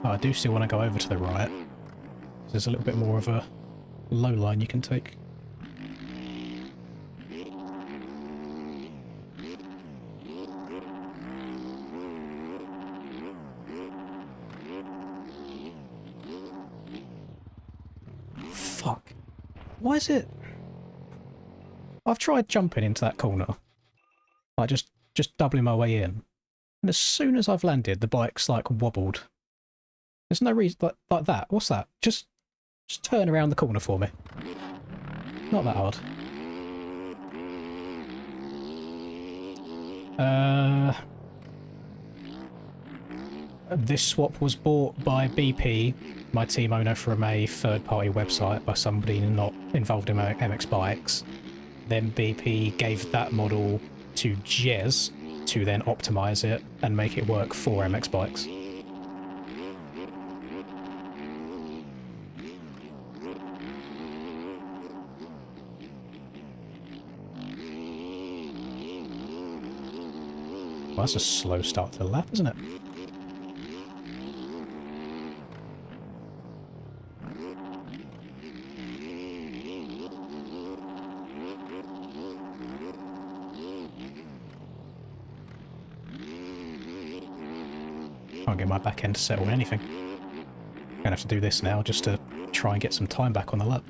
Oh, I do still want to go over to the right. There's a little bit more of a low line you can take. Fuck. Why is it... I've tried jumping into that corner. Like, just doubling my way in. And as soon as I've landed, the bike's, like, wobbled. There's no reason... Like that. What's that? Just turn around the corner for me. Not that hard. This swap was bought by BP, my team owner, from a third-party website by somebody not involved in MX Bikes. Then BP gave that model to Jez to then optimise it and make it work for MX Bikes. Well, that's a slow start to the lap, isn't it? Can't get my back end to settle anything. Gonna have to do this now just to try and get some time back on the lap.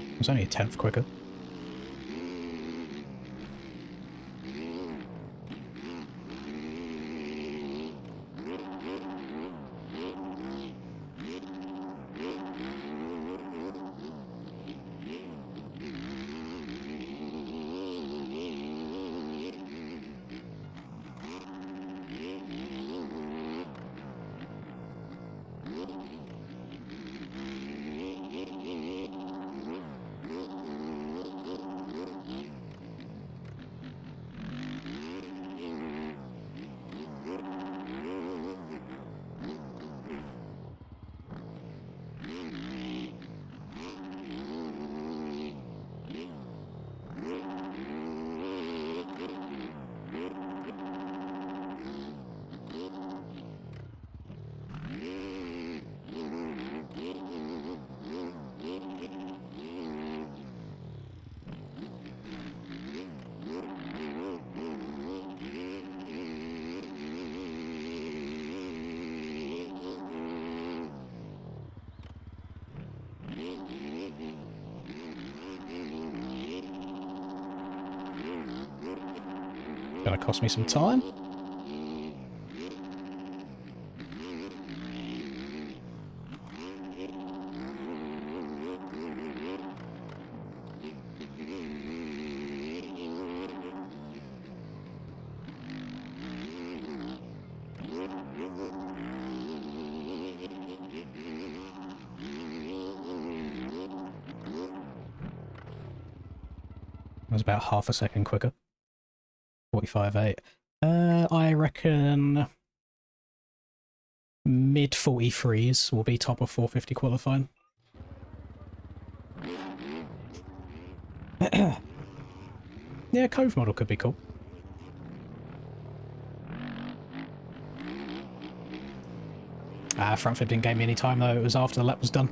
It was only a tenth quicker. Gonna cost me some time. was about half a second quicker. 45.8. I reckon mid 43s will be top of 450 qualifying. Yeah, Cove model could be cool. Front flip didn't gain me any time though, it was after the lap was done.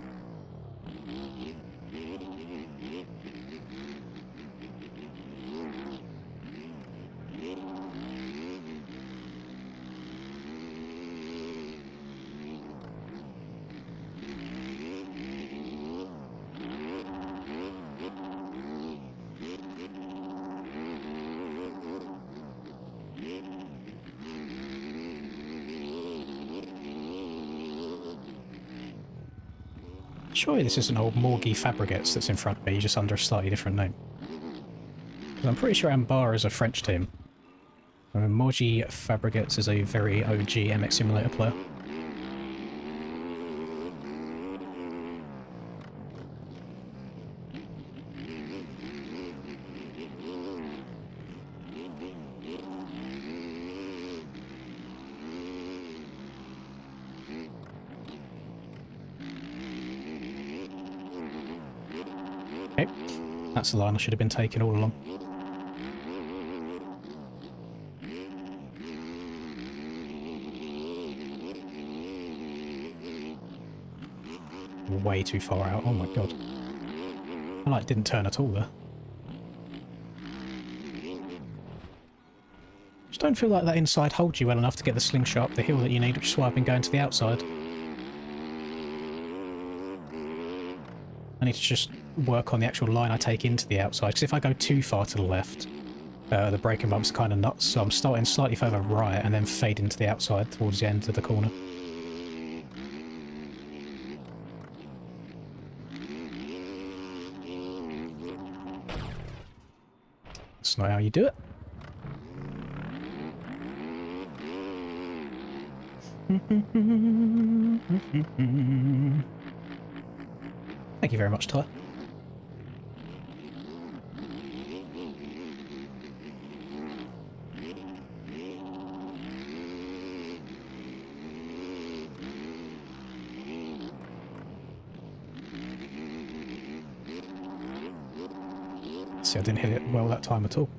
Surely this is an old Morgie Fabricates that's in front of me, just under a slightly different name. Because I'm pretty sure Ambar is a French team. Morgie Fabricates is a very OG MX Simulator player. Okay, that's the line I should have been taking all along. Way too far out, oh my god. I like didn't turn at all there. Just don't feel like that inside holds you well enough to get the slingshot up the hill that you need, which is why I've been going to the outside. I need to just work on the actual line I take into the outside, because if I go too far to the left, the braking bump's kind of nuts, so I'm starting slightly further right and then fade into the outside towards the end of the corner. That's not how you do it. Thank you very much, Tyler. See, I didn't hit it well that time at all.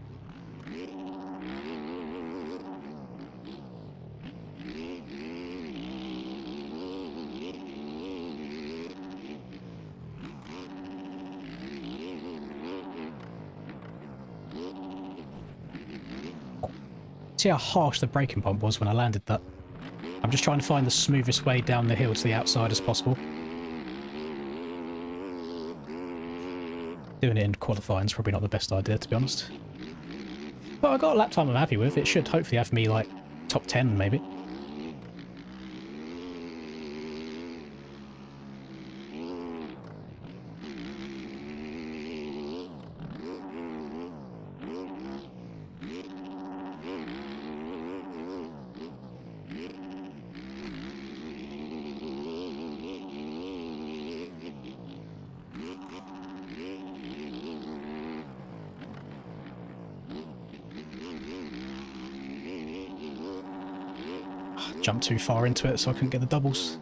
See how harsh the braking bump was when I landed that? I'm just trying to find the smoothest way down the hill to the outside as possible. Doing it in qualifying is probably not the best idea, to be honest. But I got a lap time I'm happy with. It should hopefully have me, like, top 10, maybe. Jumped too far into it so I couldn't get the doubles.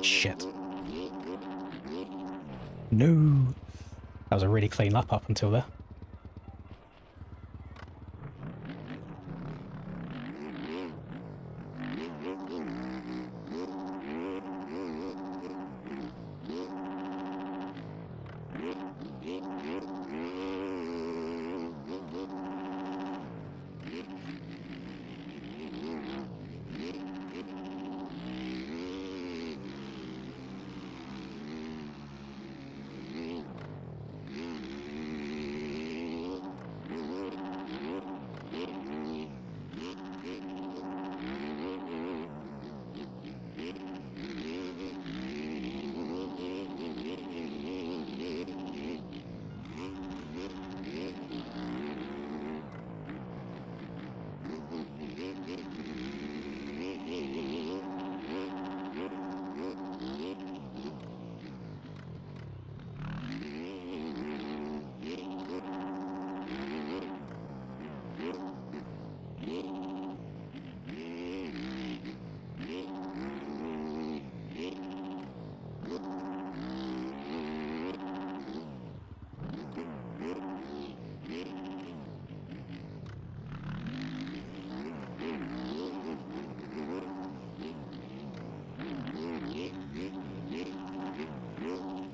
Shit. No. That was a really clean lap up until there.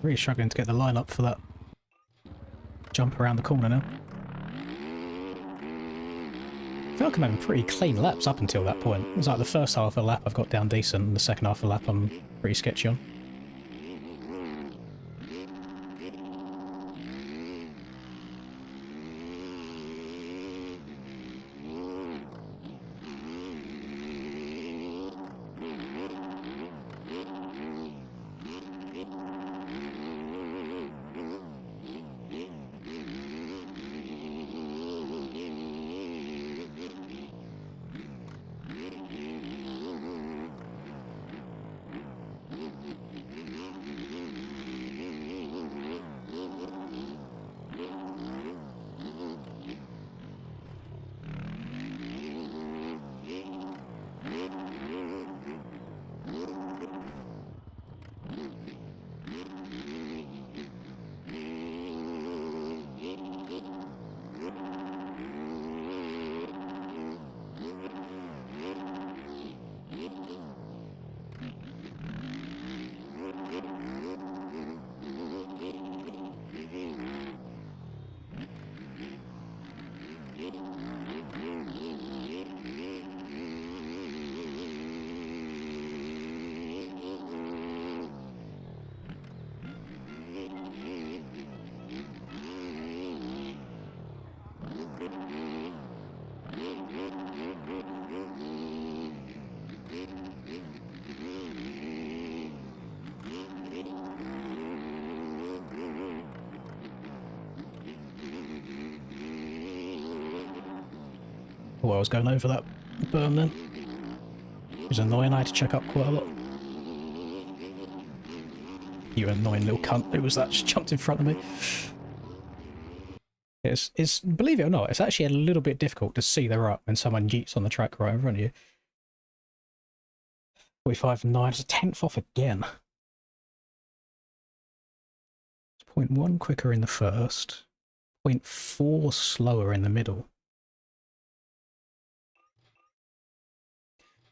Really struggling to get the line up for that jump around the corner now. I feel like I'm having pretty clean laps up until that point. It's like the first half of the lap I've got down decent, and the second half of the lap I'm pretty sketchy on. Oh, I was going over that berm then. It was annoying, I had to check up quite a lot. You annoying little cunt, it was that just jumped in front of me. It's believe it or not, it's actually a little bit difficult to see they're up when someone yeets on the track right in front of you. 45.9, it's a 10th off again. It's 0.1 quicker in the first, 0.4 slower in the middle.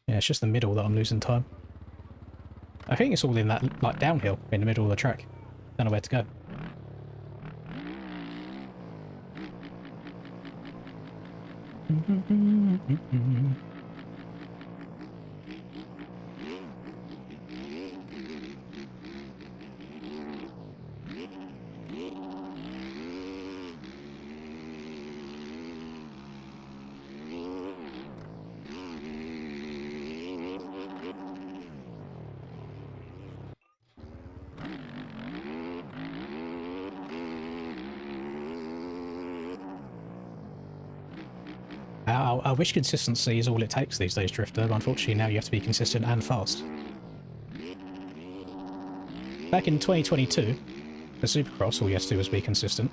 Yeah, it's just the middle that I'm losing time. I think it's all in that, like, downhill in the middle of the track. Don't know where to go. I wish consistency is all it takes these days, Drifter, but unfortunately now you have to be consistent and fast. Back in 2022, the Supercross, all you had to do was be consistent,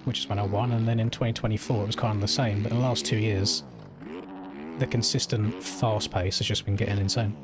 which is when I won, and then in 2024 it was kind of the same, but in the last 2 years, the consistent fast pace has just been getting insane.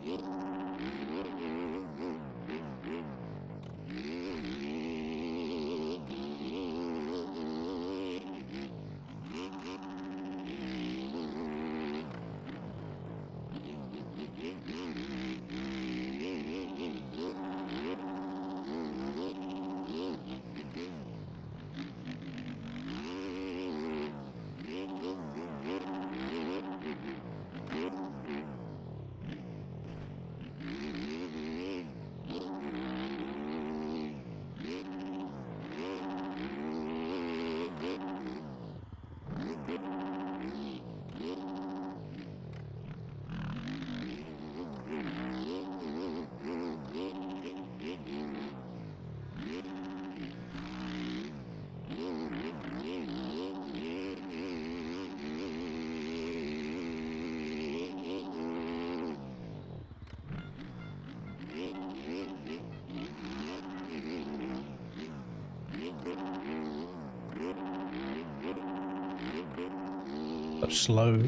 Slow.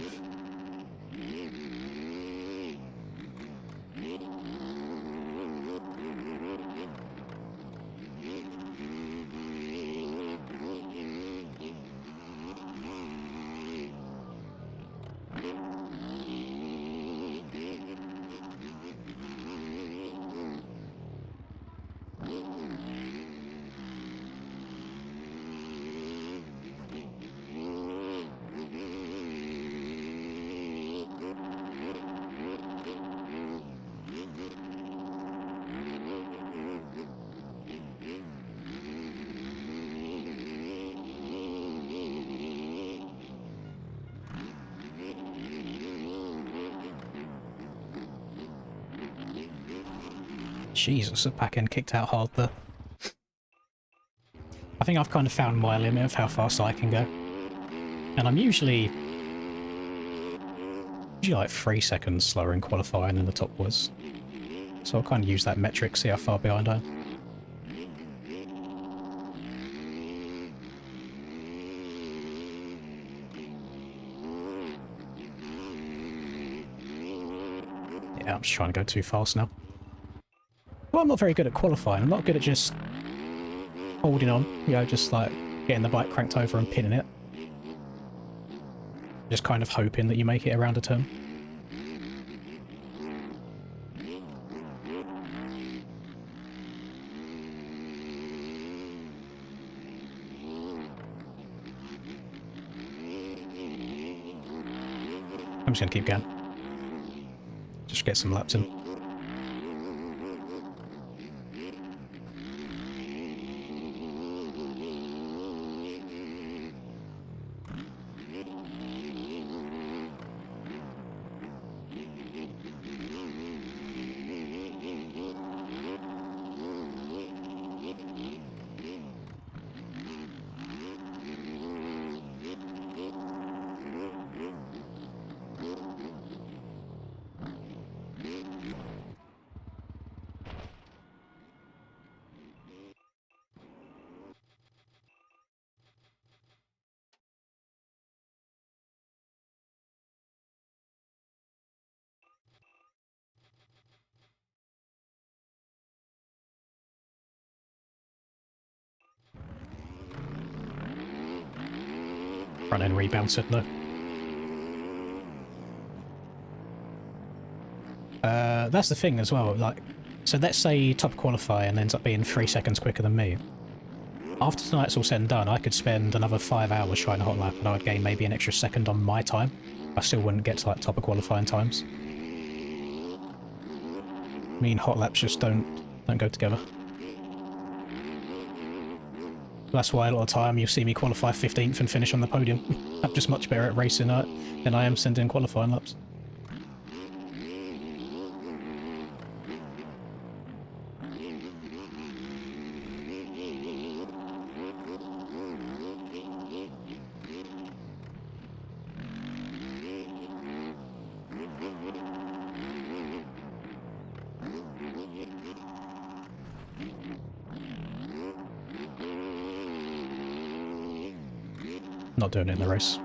Jesus, the back end kicked out hard there. I think I've kind of found my limit of how fast I can go. And I'm usually like 3 seconds slower in qualifying than the top was. So I'll kind of use that metric, see how far behind I am. Yeah, I'm just trying to go too fast now. Well, I'm not very good at qualifying. I'm not good at just holding on, you know, just like getting the bike cranked over and pinning it. Just kind of hoping that you make it around a turn. I'm just going to keep going. Just get some laps in. Front end rebound said no. That's the thing as well, like, so let's say top qualify and ends up being 3 seconds quicker than me. After tonight's all said and done, I could spend another 5 hours trying to hot lap and I would gain maybe an extra second on my time. I still wouldn't get to like top of qualifying times. Me and hot laps just don't go together. That's why a lot of time you'll see me qualify 15th and finish on the podium. I'm just much better at racing than I am sending qualifying laps. Not doing it in the race.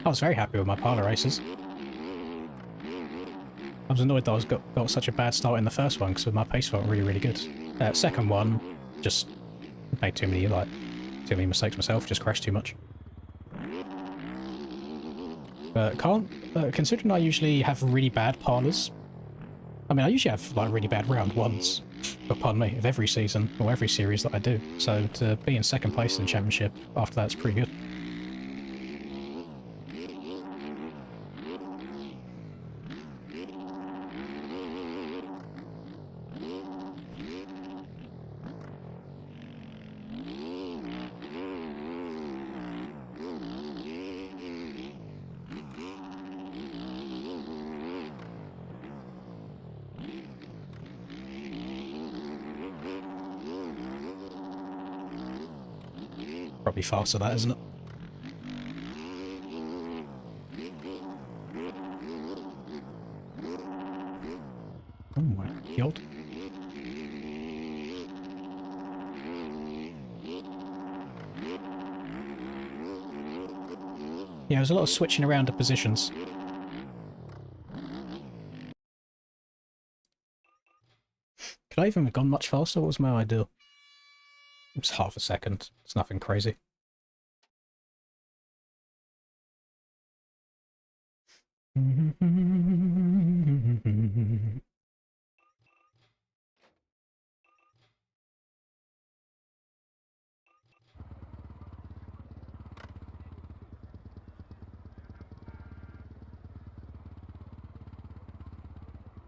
I was very happy with my parlour races. I was annoyed that I got such a bad start in the first one because my pace felt really, really good. Second one, just made too many mistakes myself, just crashed too much. But considering I usually have really bad parlours, I mean, I usually have like really bad round ones, but pardon me, of every season or every series that I do. So to be in second place in the championship after that's pretty good. Probably faster that, isn't it? Oh my god. Yeah, there's a lot of switching around of positions. I even gone much faster? What was my ideal? It was half a second. It's nothing crazy.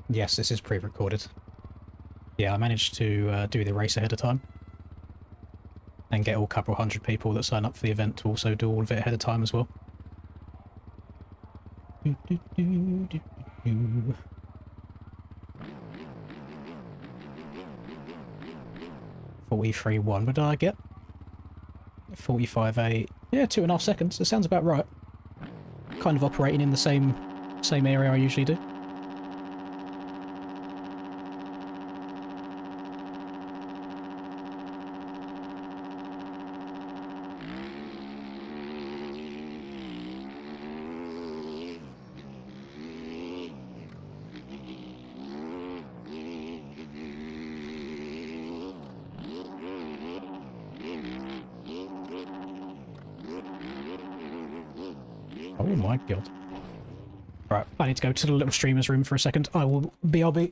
Yes, this is pre-recorded. Yeah, I managed to do the race ahead of time. And get all couple hundred people that sign up for the event to also do all of it ahead of time as well. 43.1, what did I get? 45.8. Yeah, 2.5 seconds. That sounds about right. Kind of operating in the same area I usually do. Oh my god. Right, I need to go to the little streamer's room for a second. I will BRB.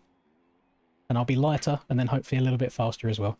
And I'll be lighter, and then hopefully a little bit faster as well.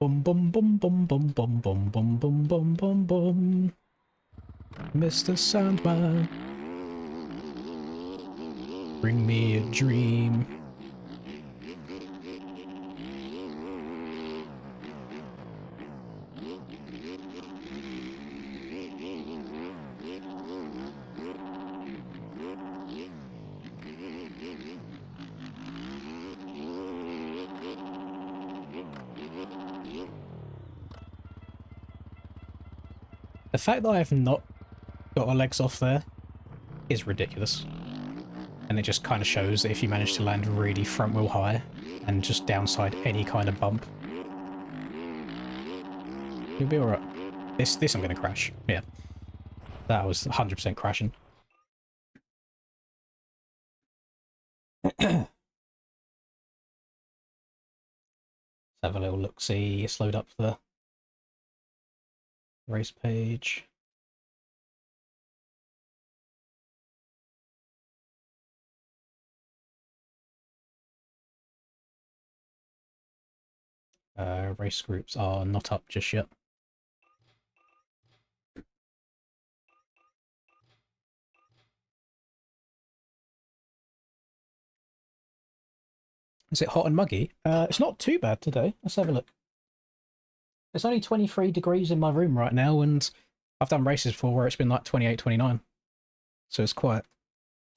Boom, boom, boom, boom, boom, boom, boom, boom, boom, boom, boom, boom. Mr. Sandman, bring me a dream. The fact that I have not got my legs off there is ridiculous. And it just kind of shows that if you manage to land really front wheel high and just downside any kind of bump, you'll be alright. This I'm going to crash. Yeah. That was 100% crashing. Let's have a little look-see. It's load up the race page. Race groups are not up just yet. Is it hot and muggy? It's not too bad today. Let's have a look. It's only 23 degrees in my room right now, and I've done races before where it's been like 28, 29. So it's quite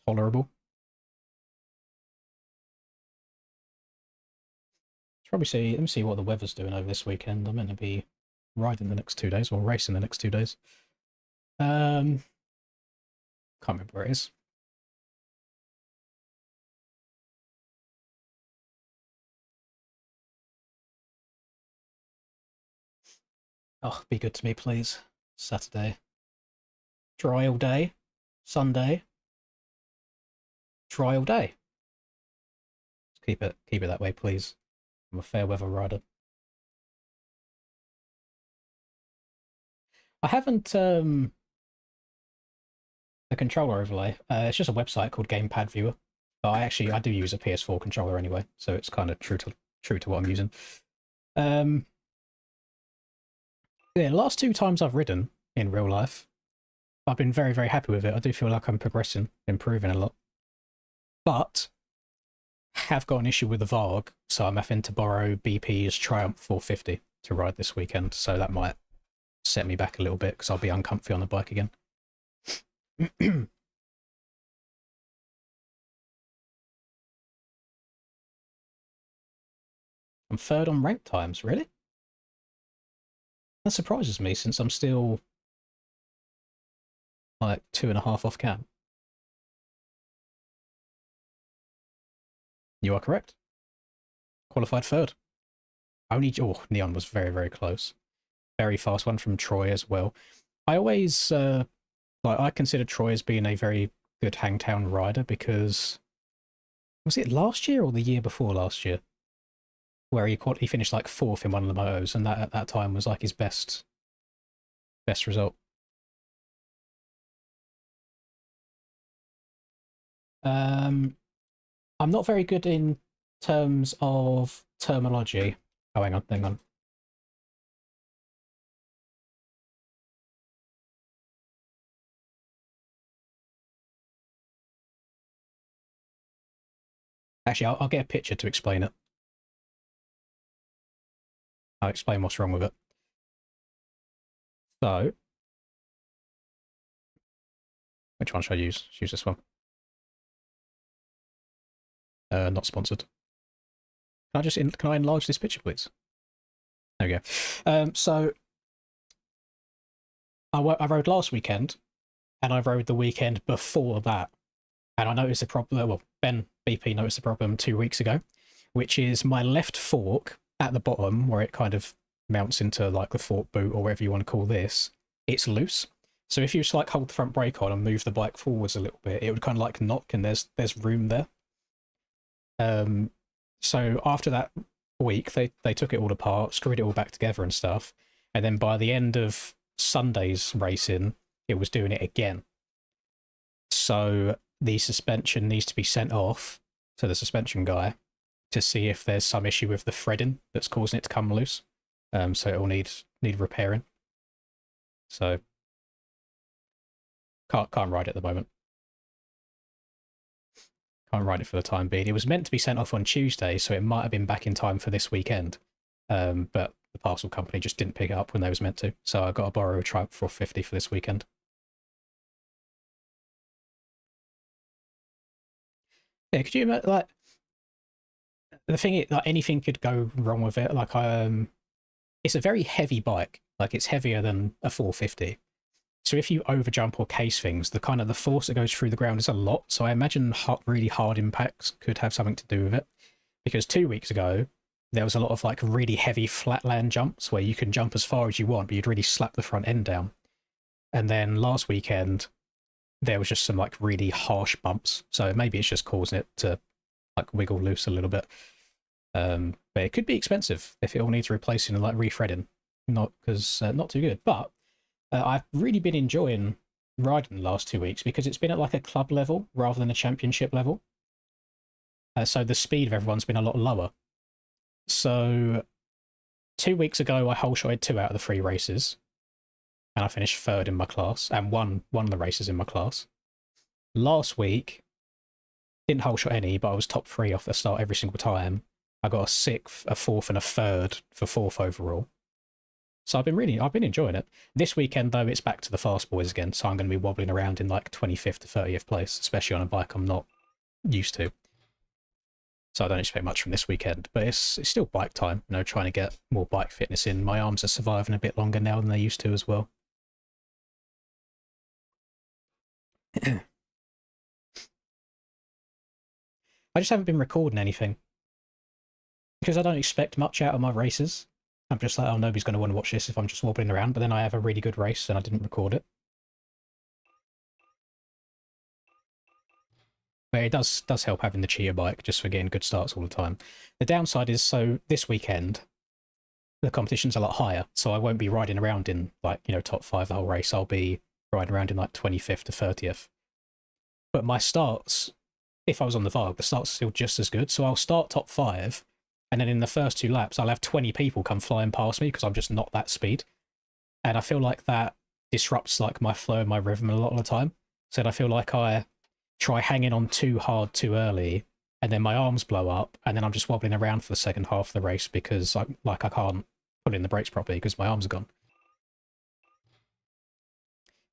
tolerable. Let's probably see, let me see what the weather's doing over this weekend. I'm meant to be riding the next 2 days, or racing the next 2 days. Can't remember where it is. Oh, be good to me, please. Saturday. Dry all day. Sunday. Dry all day. Just keep it that way, please. I'm a fair weather rider. I haven't the controller overlay. It's just a website called Gamepad Viewer. But I do use a PS4 controller anyway, so it's kind of true to what I'm using. Yeah, the last 2 times I've ridden in real life, I've been very, very happy with it. I do feel like I'm progressing, improving a lot. But have got an issue with the Varg, so I'm having to borrow BP's Triumph 450 to ride this weekend, so that might set me back a little bit because I'll be uncomfy on the bike again. I'm third on rank times, really? That surprises me since I'm still like 2.5 off cam. You are correct. Qualified third. Only, oh, Neon was very, very close. Very fast one from Troy as well. I always, I consider Troy as being a very good HANGTOWN rider because, was it last year or the year before last year? Where he finished like 4th in one of the motos, and that at that time was like his best result. I'm not very good in terms of terminology. Oh, hang on. Actually, I'll get a picture to explain it. I'll explain what's wrong with it. So, which one should I use? Use this one. Not sponsored. Can I enlarge this picture, please? There we go. So I rode last weekend, and I rode the weekend before that, and I noticed a problem. Well, Ben BP noticed a problem 2 weeks ago, which is my left fork at the bottom, where it kind of mounts into like the fork boot or whatever you want to call this. It's loose. So if you just like hold the front brake on and move the bike forwards a little bit, it would kind of like knock, and there's room there. So after that week, they took it all apart, screwed it all back together and stuff, and then by the end of Sunday's racing, it was doing it again. So the suspension needs to be sent off to the suspension guy to see if there's some issue with the threading that's causing it to come loose. So it will need repairing. So can't ride it at the moment. Can't ride it for the time being. It was meant to be sent off on Tuesday, so it might have been back in time for this weekend. But the parcel company just didn't pick it up when they was meant to. So I got to borrow a Triumph 450 for this weekend. Yeah, could you imagine, like, the thing is, like, anything could go wrong with it. Like, it's a very heavy bike. Like, it's heavier than a 450. So if you overjump or case things, the force that goes through the ground is a lot. So I imagine really hard impacts could have something to do with it. Because 2 weeks ago, there was a lot of like really heavy flatland jumps where you can jump as far as you want, but you'd really slap the front end down. And then last weekend, there was just some like really harsh bumps. So maybe it's just causing it to like wiggle loose a little bit. But it could be expensive if it all needs replacing and like rethreading. Not too good. But I've really been enjoying riding the last 2 weeks because it's been at like a club level rather than a championship level. So the speed of everyone's been a lot lower. So 2 weeks ago, I whole shotted 2 out of the 3 races, and I finished third in my class and won one of the races in my class. Last week, didn't whole shot any, but I was top 3 off the start every single time. I got a 6th, a 4th, and a 3rd for 4th overall. So I've been enjoying it. This weekend though, it's back to the fast boys again, so I'm going to be wobbling around in like 25th to 30th place, especially on a bike I'm not used to. So I don't expect much from this weekend, but it's still bike time, you know, trying to get more bike fitness in. My arms are surviving a bit longer now than they used to as well. I just haven't been recording anything because I don't expect much out of my races. I'm just like, oh, nobody's going to want to watch this if I'm just wobbling around, but then I have a really good race and I didn't record it. But it does help having the cheater bike just for getting good starts all the time. The downside is, so this weekend, the competition's a lot higher, so I won't be riding around in, like, you know, top 5 the whole race. I'll be riding around in, like, 25th to 30th. But my starts, if I was on the Varg, the starts are still just as good, so I'll start top 5, and then in the first 2 laps, I'll have 20 people come flying past me because I'm just not that speed. And I feel like that disrupts, like, my flow and my rhythm a lot of the time. So I feel like I try hanging on too hard too early, and then my arms blow up, and then I'm just wobbling around for the second half of the race because I can't put in the brakes properly because my arms are gone.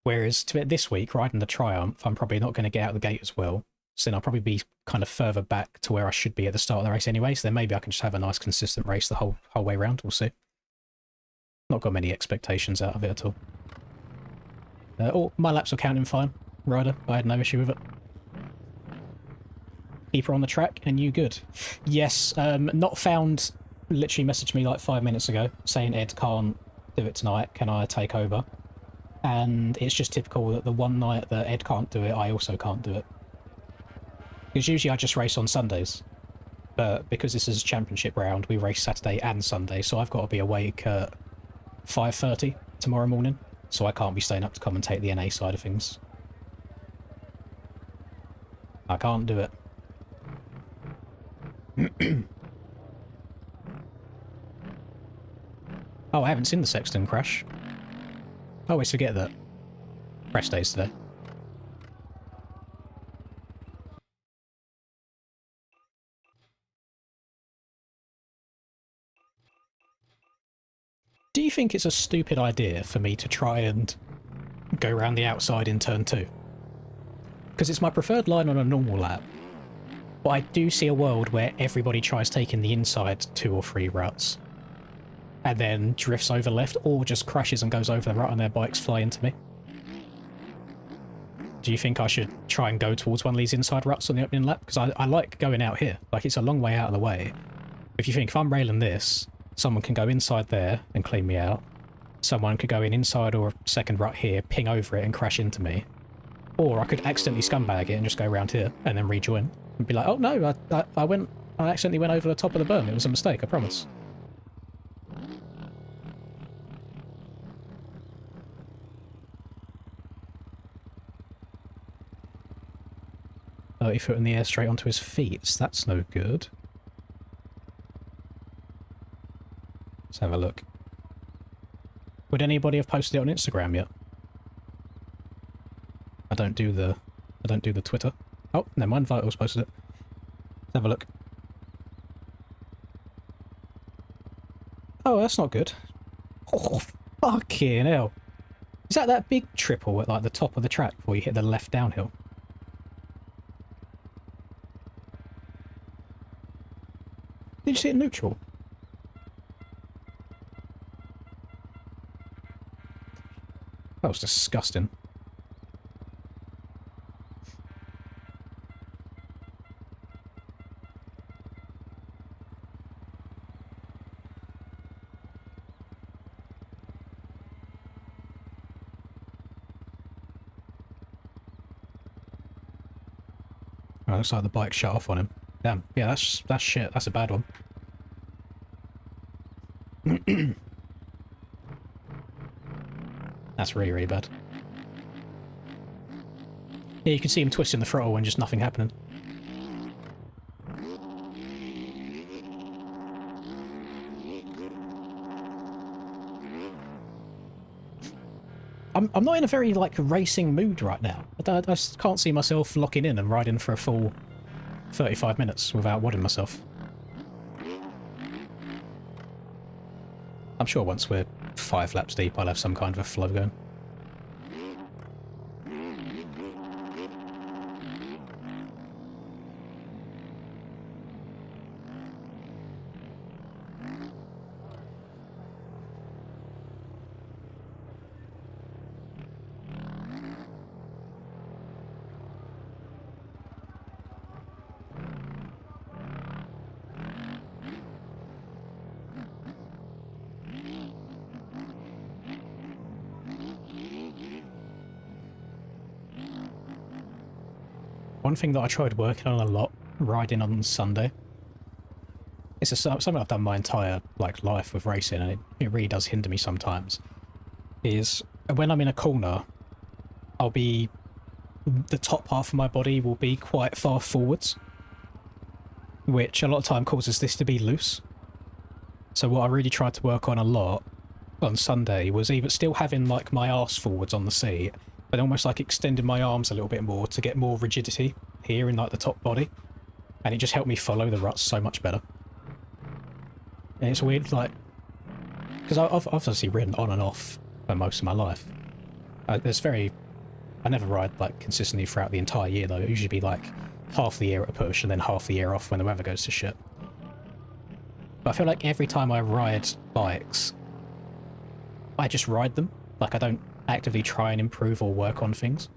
Whereas this week, riding the Triumph, I'm probably not going to get out of the gate as well. So then I'll probably be kind of further back to where I should be at the start of the race anyway. So then maybe I can just have a nice consistent race the whole way around. We'll see. Not got many expectations out of it at all. Oh, my laps are counting fine, Ryder. I had no issue with it. Keep her on the track and you good. Yes, not found literally messaged me like 5 minutes ago saying Ed can't do it tonight. Can I take over? And it's just typical that the one night that Ed can't do it, I also can't do it. Because usually I just race on Sundays. But because this is a championship round, we race Saturday and Sunday, so I've got to be awake at 5:30 tomorrow morning. So I can't be staying up to commentate the NA side of things. I can't do it. Oh, I haven't seen the Sexton crash. I always forget that. Crash days today. Do you think it's a stupid idea for me to try and go around the outside in turn 2? Because it's my preferred line on a normal lap. But I do see a world where everybody tries taking the inside 2 or 3 ruts and then drifts over left or just crashes and goes over the rut and their bikes fly into me. Do you think I should try and go towards one of these inside ruts on the opening lap? Because I like going out here. Like, it's a long way out of the way. If you think if I'm railing this, someone can go inside there and clean me out. Someone could go in inside or second rut here, ping over it and crash into me. Or I could accidentally scumbag it and just go around here and then rejoin. And be like, oh no, I accidentally went over the top of the berm. It was a mistake, I promise. "30 foot in the air straight onto his feet. That's no good." Let's have a look. Would anybody have posted it on Instagram yet? I don't do the Twitter. Oh, never mind, Vital's posted it. Let's have a look. Oh, that's not good. Oh, fucking hell. Is that big triple at like the top of the track before you hit the left downhill? Did you see it neutral? That was disgusting. Oh, looks like the bike shut off on him. Damn. Yeah, that's shit. That's a bad one. That's really, really bad. Yeah, you can see him twisting the throttle and just nothing happening. I'm not in a very, like, racing mood right now. I just can't see myself locking in and riding for a full 35 minutes without wadding myself. I'm sure once we're 5 laps deep, I'll have some kind of a flow going. One thing that I tried working on a lot, riding on Sunday, it's something I've done my entire life with racing, and it really does hinder me sometimes, is when I'm in a corner, the top half of my body will be quite far forwards, which a lot of time causes this to be loose. So what I really tried to work on a lot on Sunday was either still having my arse forwards on the seat, but almost extending my arms a little bit more to get more rigidity here in the top body, and it just helped me follow the ruts so much better. And it's weird, because I've obviously ridden on and off for most of my life. I never ride consistently throughout the entire year though. It usually be half the year at a push and then half the year off when the weather goes to shit. But I feel like every time I ride bikes, I just ride them. I don't actively try and improve or work on things.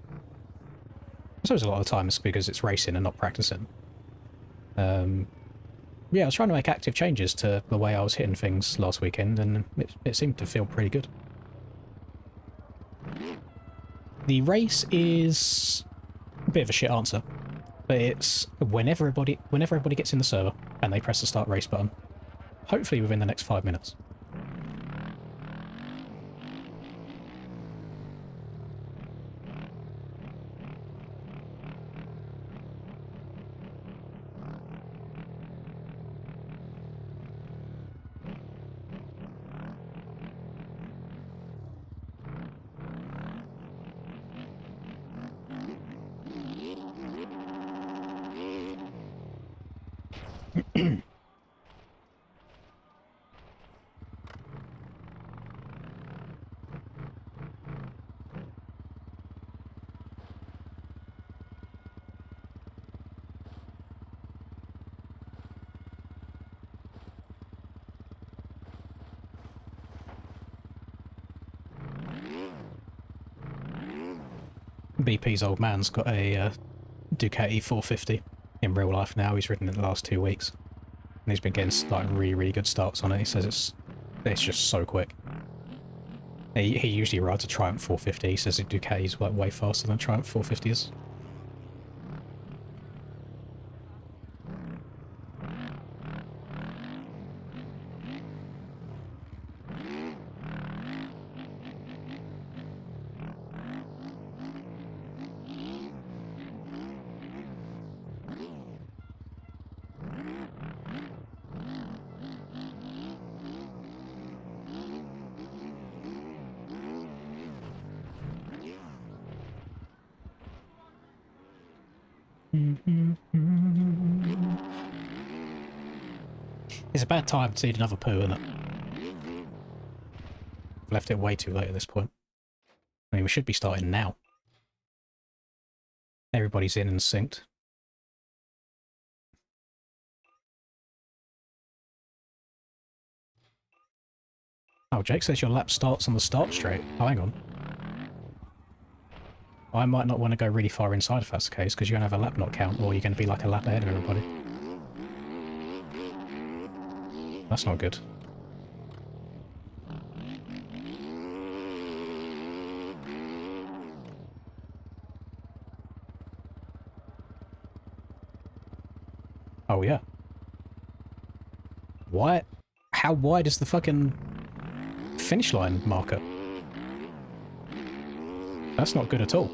I suppose a lot of the time it's because it's racing and not practicing. Yeah, I was trying to make active changes to the way I was hitting things last weekend, and it seemed to feel pretty good. The race is a bit of a shit answer, but it's whenever everybody gets in the server and they press the start race button, hopefully within the next 5 minutes. BP's old man's got a Ducati 450 in real life now. He's ridden it the last 2 weeks, and he's been getting really, really good starts on it. He says it's just so quick. He usually rides a Triumph 450. He says the Ducati's way faster than Triumph 450 is. It's a bad time to need another poo, isn't it? I've left it way too late at this point. I mean, we should be starting now. Everybody's in and synced. Oh, Jake says your lap starts on the start straight. Oh, hang on. I might not want to go really far inside if that's the case, because you're going to have a lap not count, or you're going to be a lap ahead of everybody. That's not good. Oh, yeah. Why? How wide is the fucking finish line marker? That's not good at all.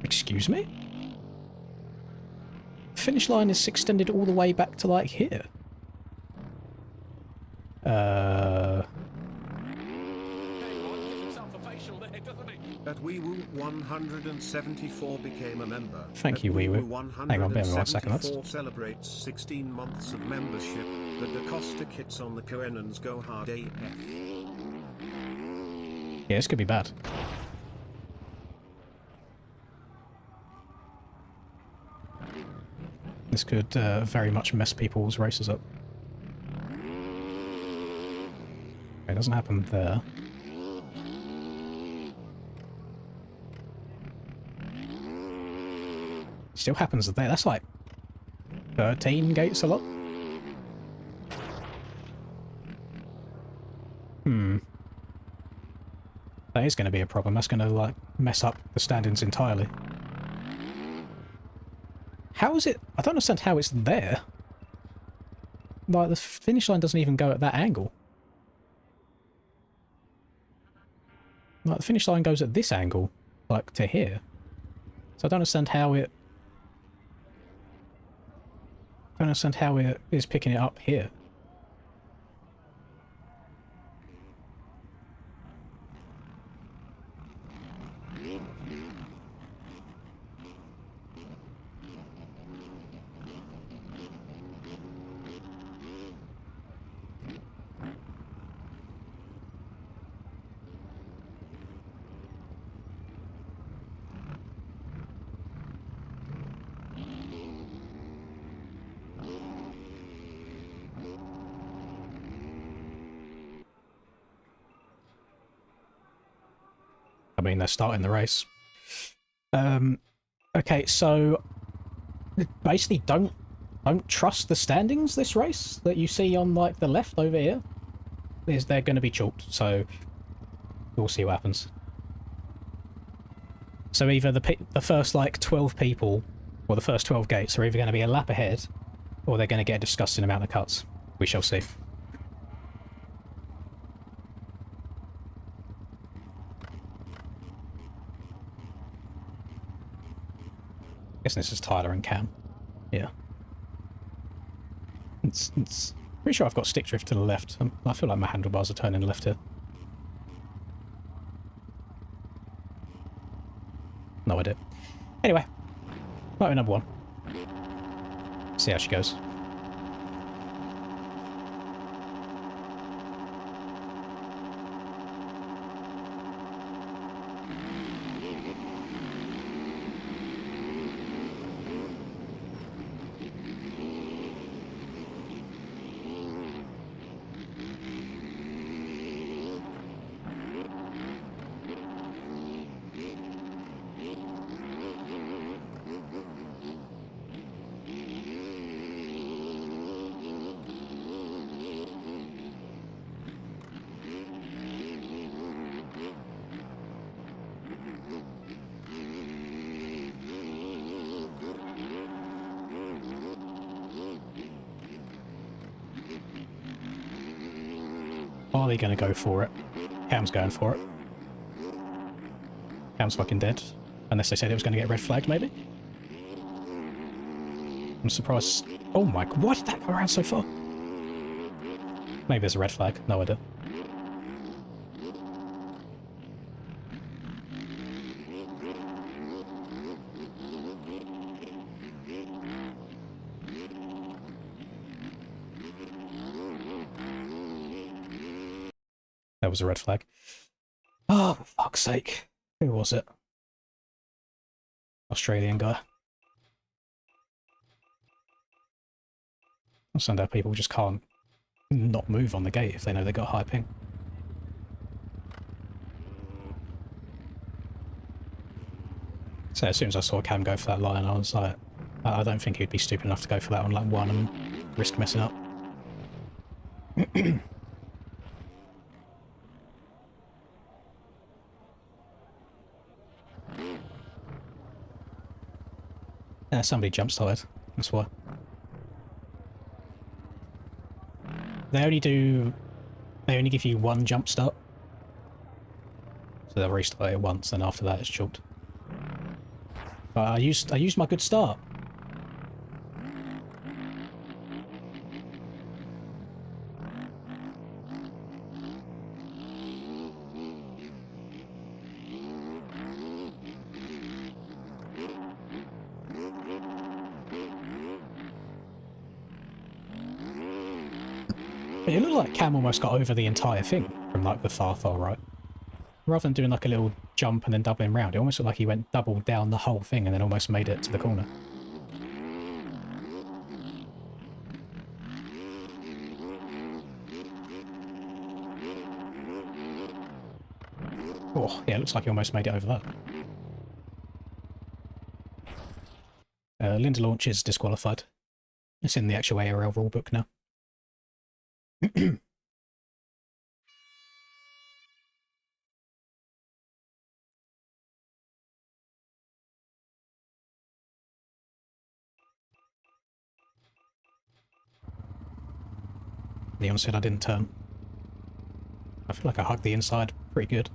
Excuse me? Finish line is extended all the way back to here. That wee woo 174 became a member. Thank you, Wee Woo. Hang on, bear with me 1 second. 174 celebrates 16 months of membership. The DaCosta kits on the Coenans go hard AF. Yeah, this could be bad. This could very much mess people's races up. It doesn't happen there. Still happens there. That's like 13 gates a lot. That is going to be a problem. That's going to like mess up the standings entirely. How is it? I don't understand how it's there. Like the finish line doesn't even go at that angle. Like the finish line goes at this angle, like to here. So I don't understand how it... I don't understand how it is picking it up here. I mean, they're starting the race. Okay, so basically don't trust the standings this race that you see on like the left over here. They're going to be chalked, so we'll see what happens. So either the first like 12 people or the first 12 gates are either going to be a lap ahead or they're going to get a disgusting amount of cuts. We shall see. Guessing this is Tyler and Cam. Yeah. It's pretty sure I've got stick drift to the left. I feel like my handlebars are turning left here. No idea. Anyway, motor number 1. See how she goes. Are they going to go for it? Cam's going for it. Cam's fucking dead. Unless they said it was going to get red flagged, maybe? I'm surprised... Oh my... Why did that go around so far? Maybe there's a red flag. No idea. That was a red flag. Oh, for fuck's sake. Who was it? Australian guy. Sometimes people just can't not move on the gate if they know they got high ping. So as soon as I saw Cam go for that line, I was like, I don't think he'd be stupid enough to go for that on lap 1 and risk messing up. Yeah, somebody jump started. That's why. They only give you 1 jump start. So they'll restart it once, and after that it's chalked. But I used my good start. But it looked like Cam almost got over the entire thing from like the far right. Rather than doing like a little jump and then doubling round, it almost looked like he went double down the whole thing and then almost made it to the corner. Oh, yeah, it looks like he almost made it over there. Linda launch is disqualified. It's in the actual ARL rulebook now. Leon said I didn't turn. I feel like I hugged the inside pretty good.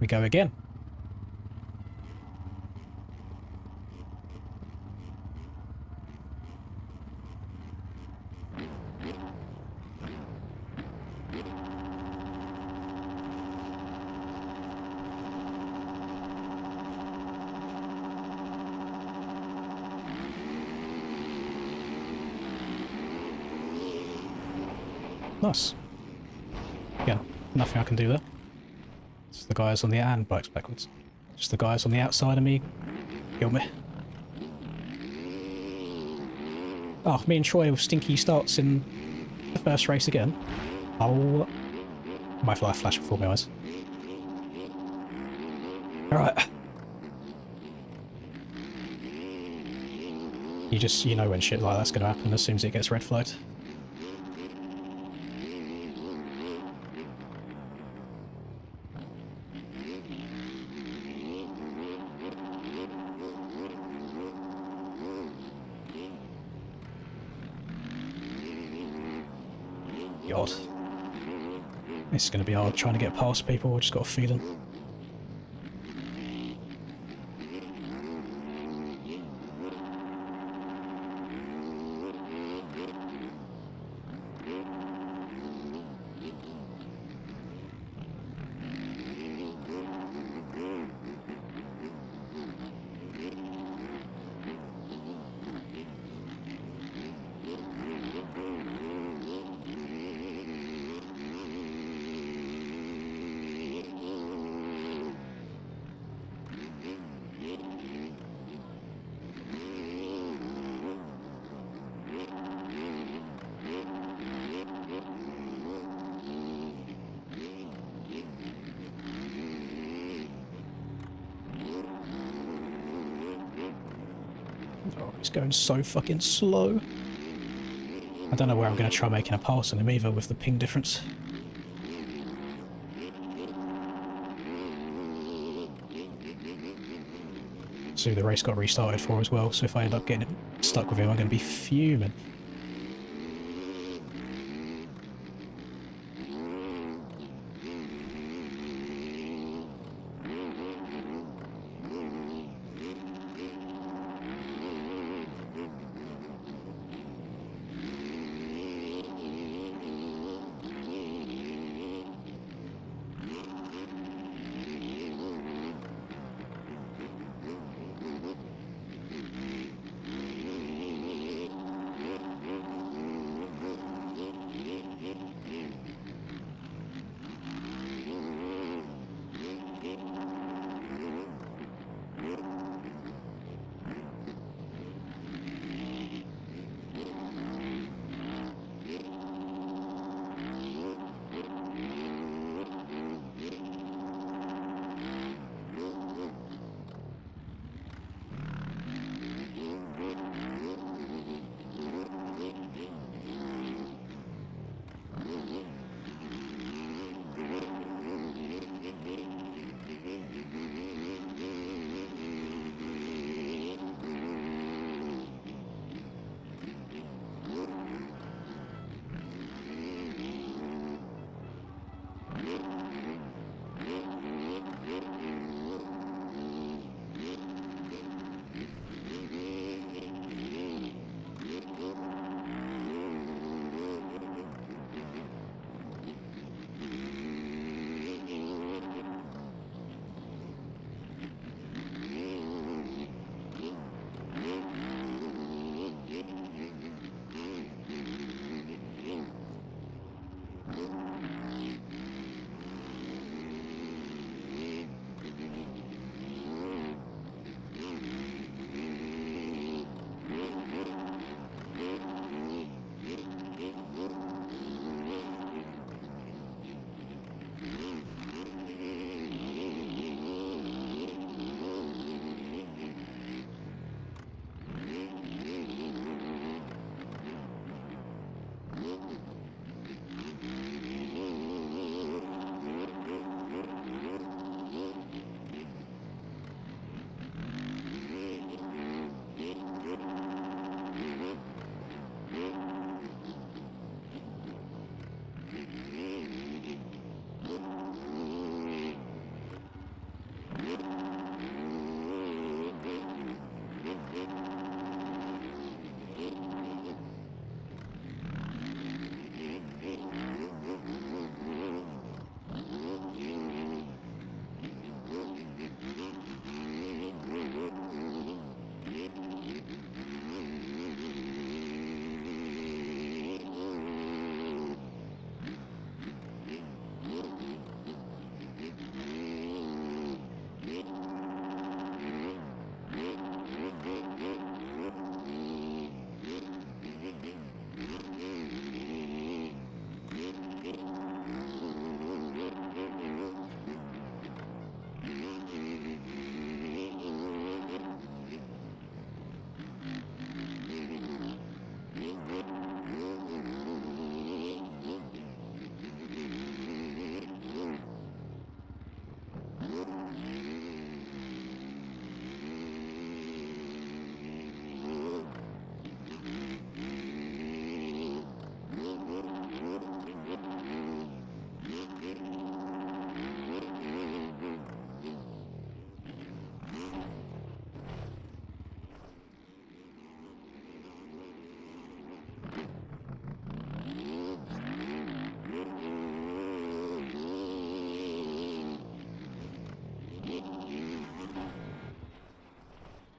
We go again. Nice. Again, nothing I can do there. It's the guys on the and bikes backwards. Just the guys on the outside of me killed me. Oh, me and Troy with stinky starts in the first race again. Oh, my life flashed before my eyes. Alright. You know when shit like that's gonna happen as soon as it gets red flagged. God. This is going to be hard trying to get past people, I just got a feeling. Oh, he's going so fucking slow. I don't know where I'm going to try making a pass on him either with the ping difference. So the race got restarted for as well, so if I end up getting stuck with him, I'm going to be fuming.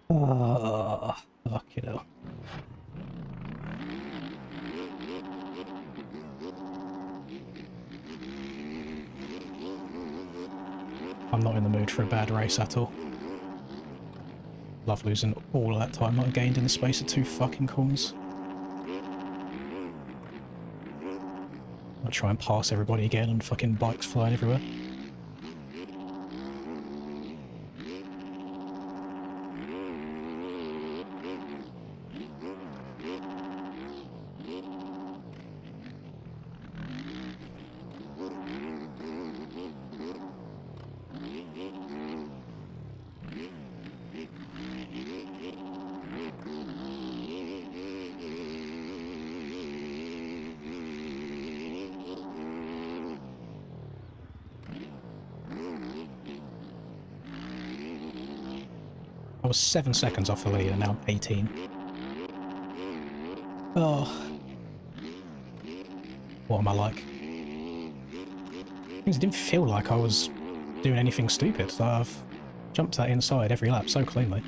Ah, fuck it hell. I'm not in the mood for a bad race at all. Love losing all of that time that I gained in the space of 2 fucking corners. I'll try and pass everybody again and fucking bikes flying everywhere. I was 7 seconds off the lead and now I'm 18. Oh. What am I like? It didn't feel like I was doing anything stupid. I've jumped that inside every lap so cleanly.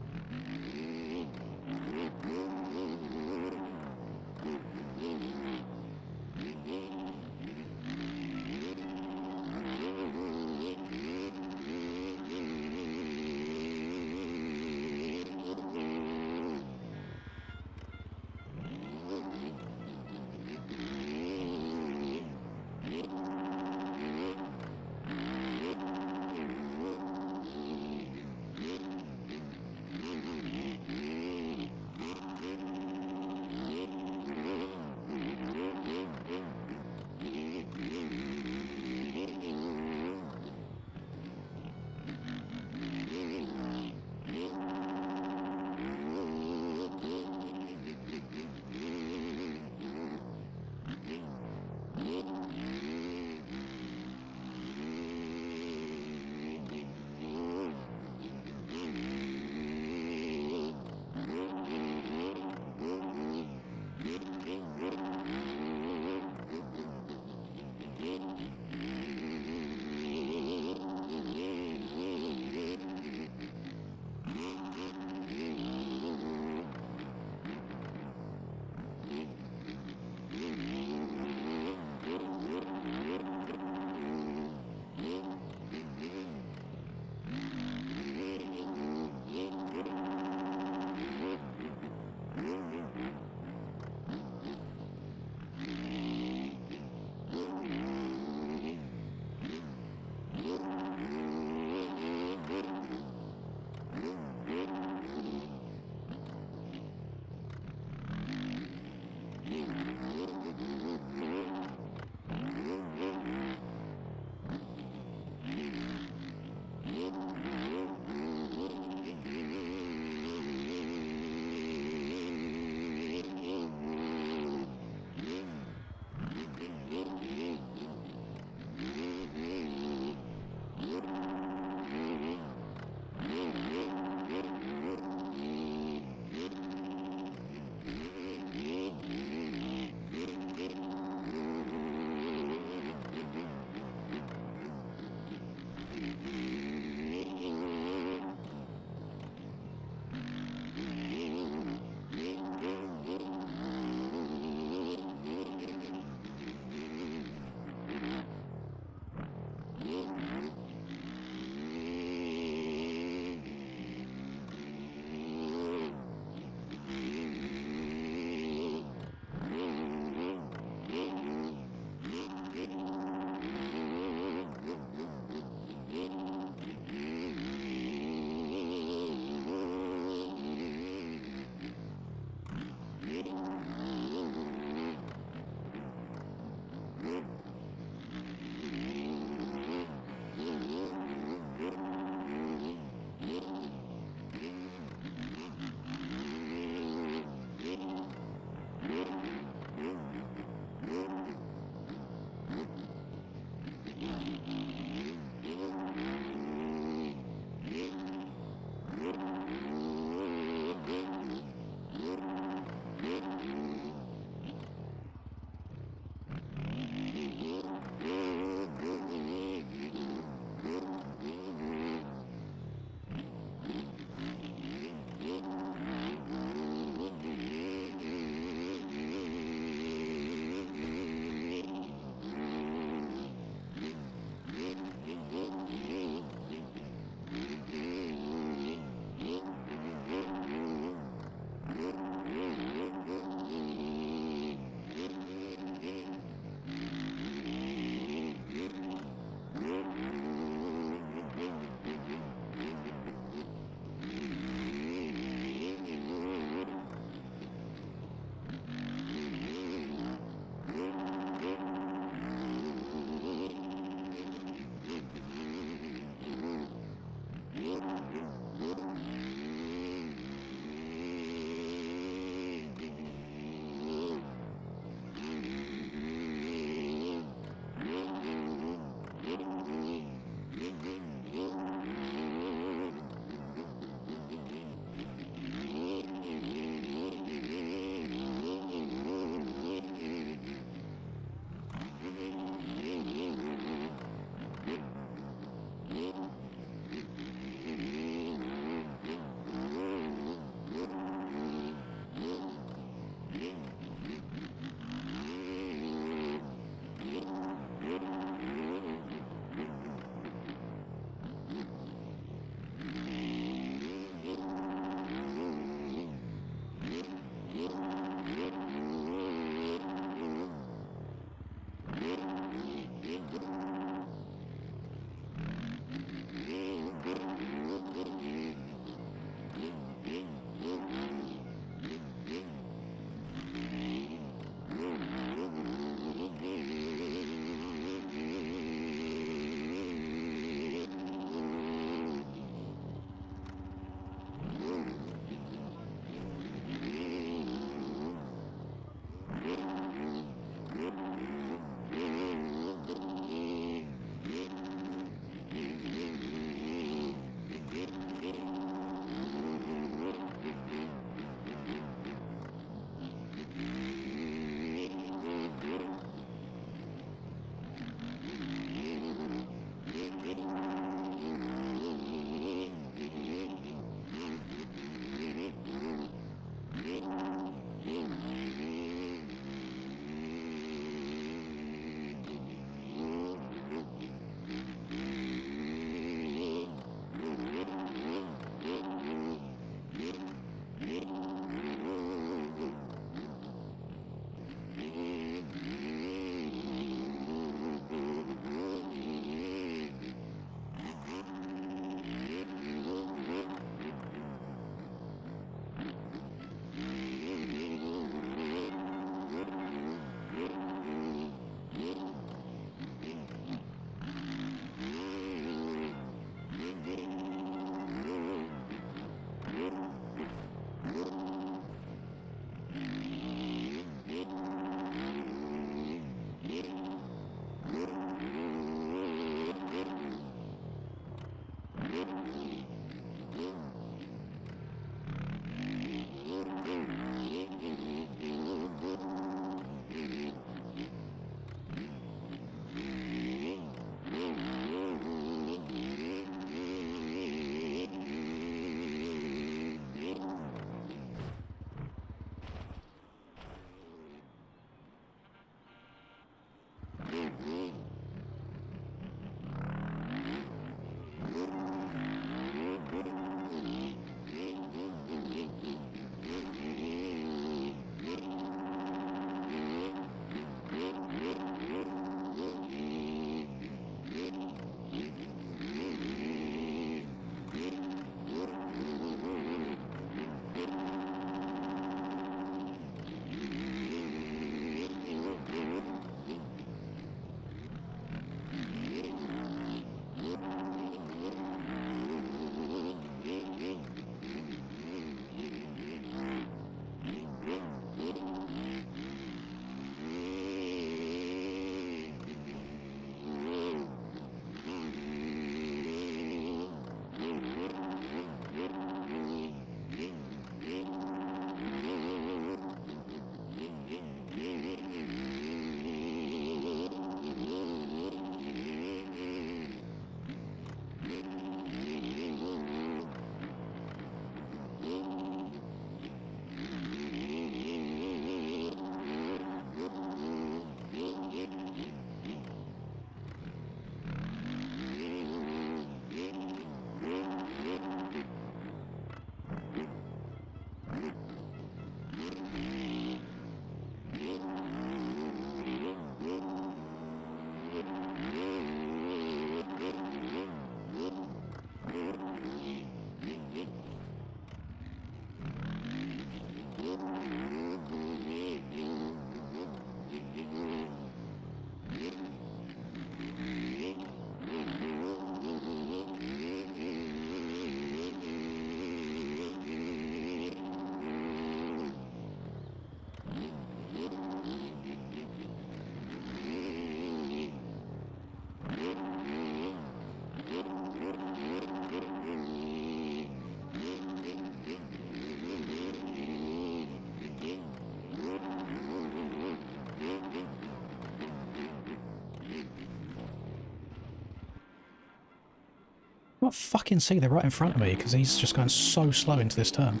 I can't fucking see they're right in front of me because he's just going so slow into this turn.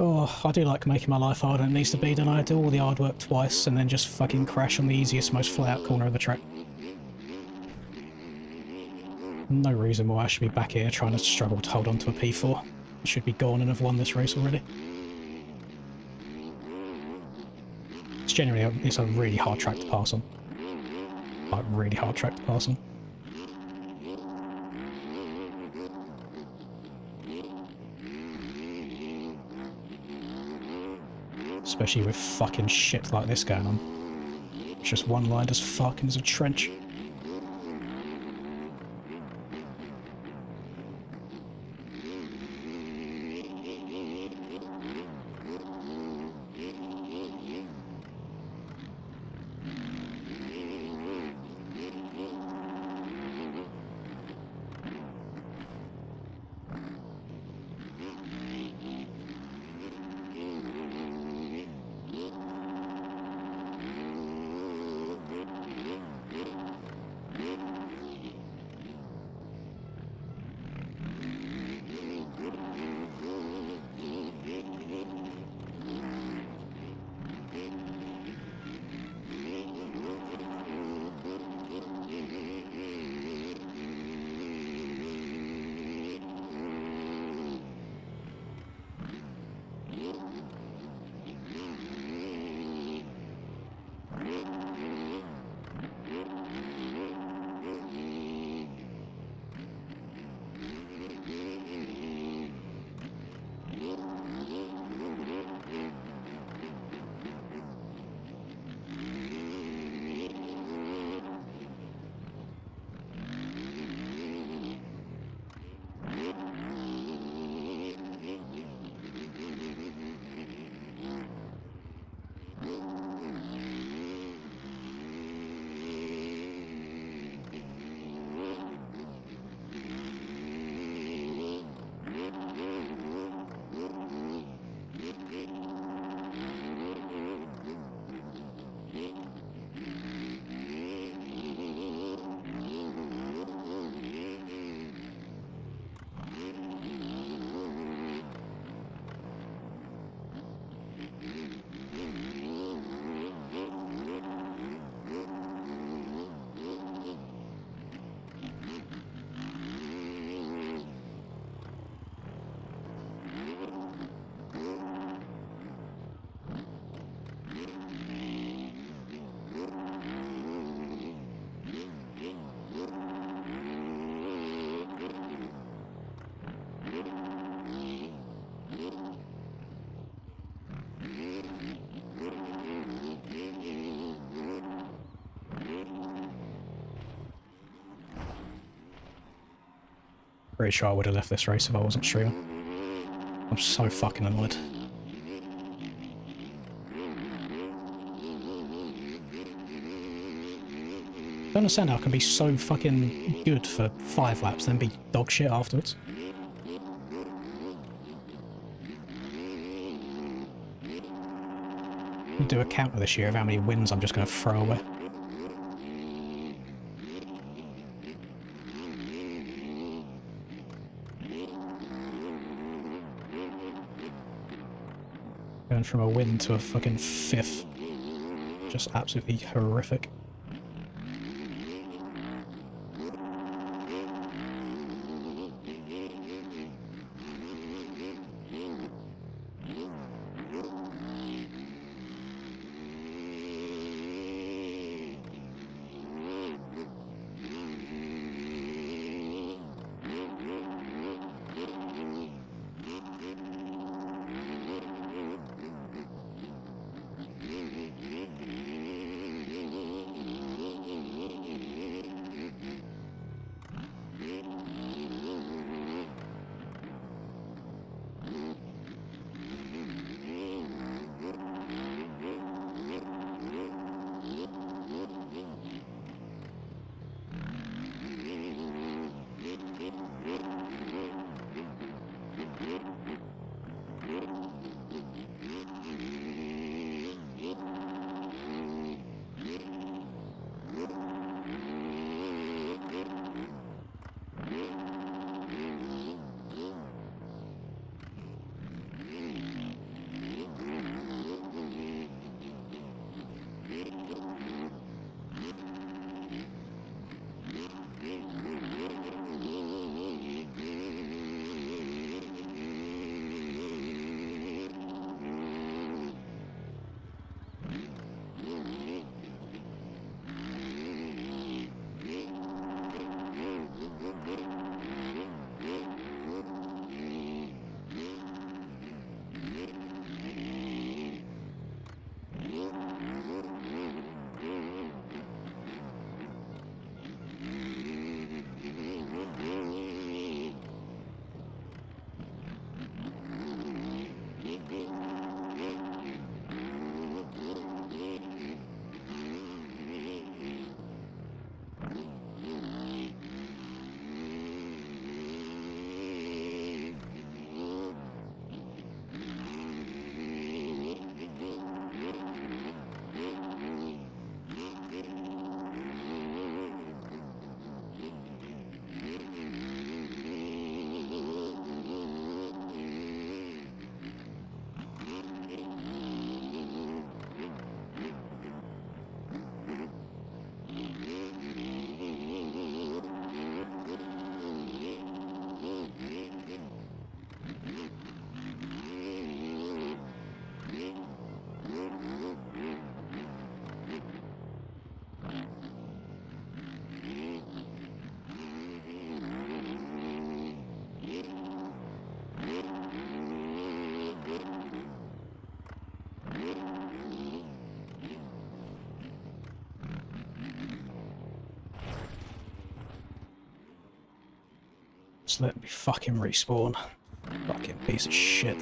Oh, I do like making my life harder than it needs to be, don't I? I do all the hard work twice and then just fucking crash on the easiest, most flat-out corner of the track. No reason why I should be back here trying to struggle to hold on to a P4. I should be gone and have won this race already. It's generally it's a really hard track to pass on. Like, really hard track to pass on. Especially with fucking shit like this going on. It's just one-lined as fuck and there's a trench. Pretty sure I would have left this race if I wasn't streaming. I'm so fucking annoyed. I don't understand how I can be so fucking good for 5 laps then be dog shit afterwards. I'll do a counter this year of how many wins I'm just going to throw away. Going from a win to a fucking 5th. Just absolutely horrific. Just let me fucking respawn. Fucking piece of shit.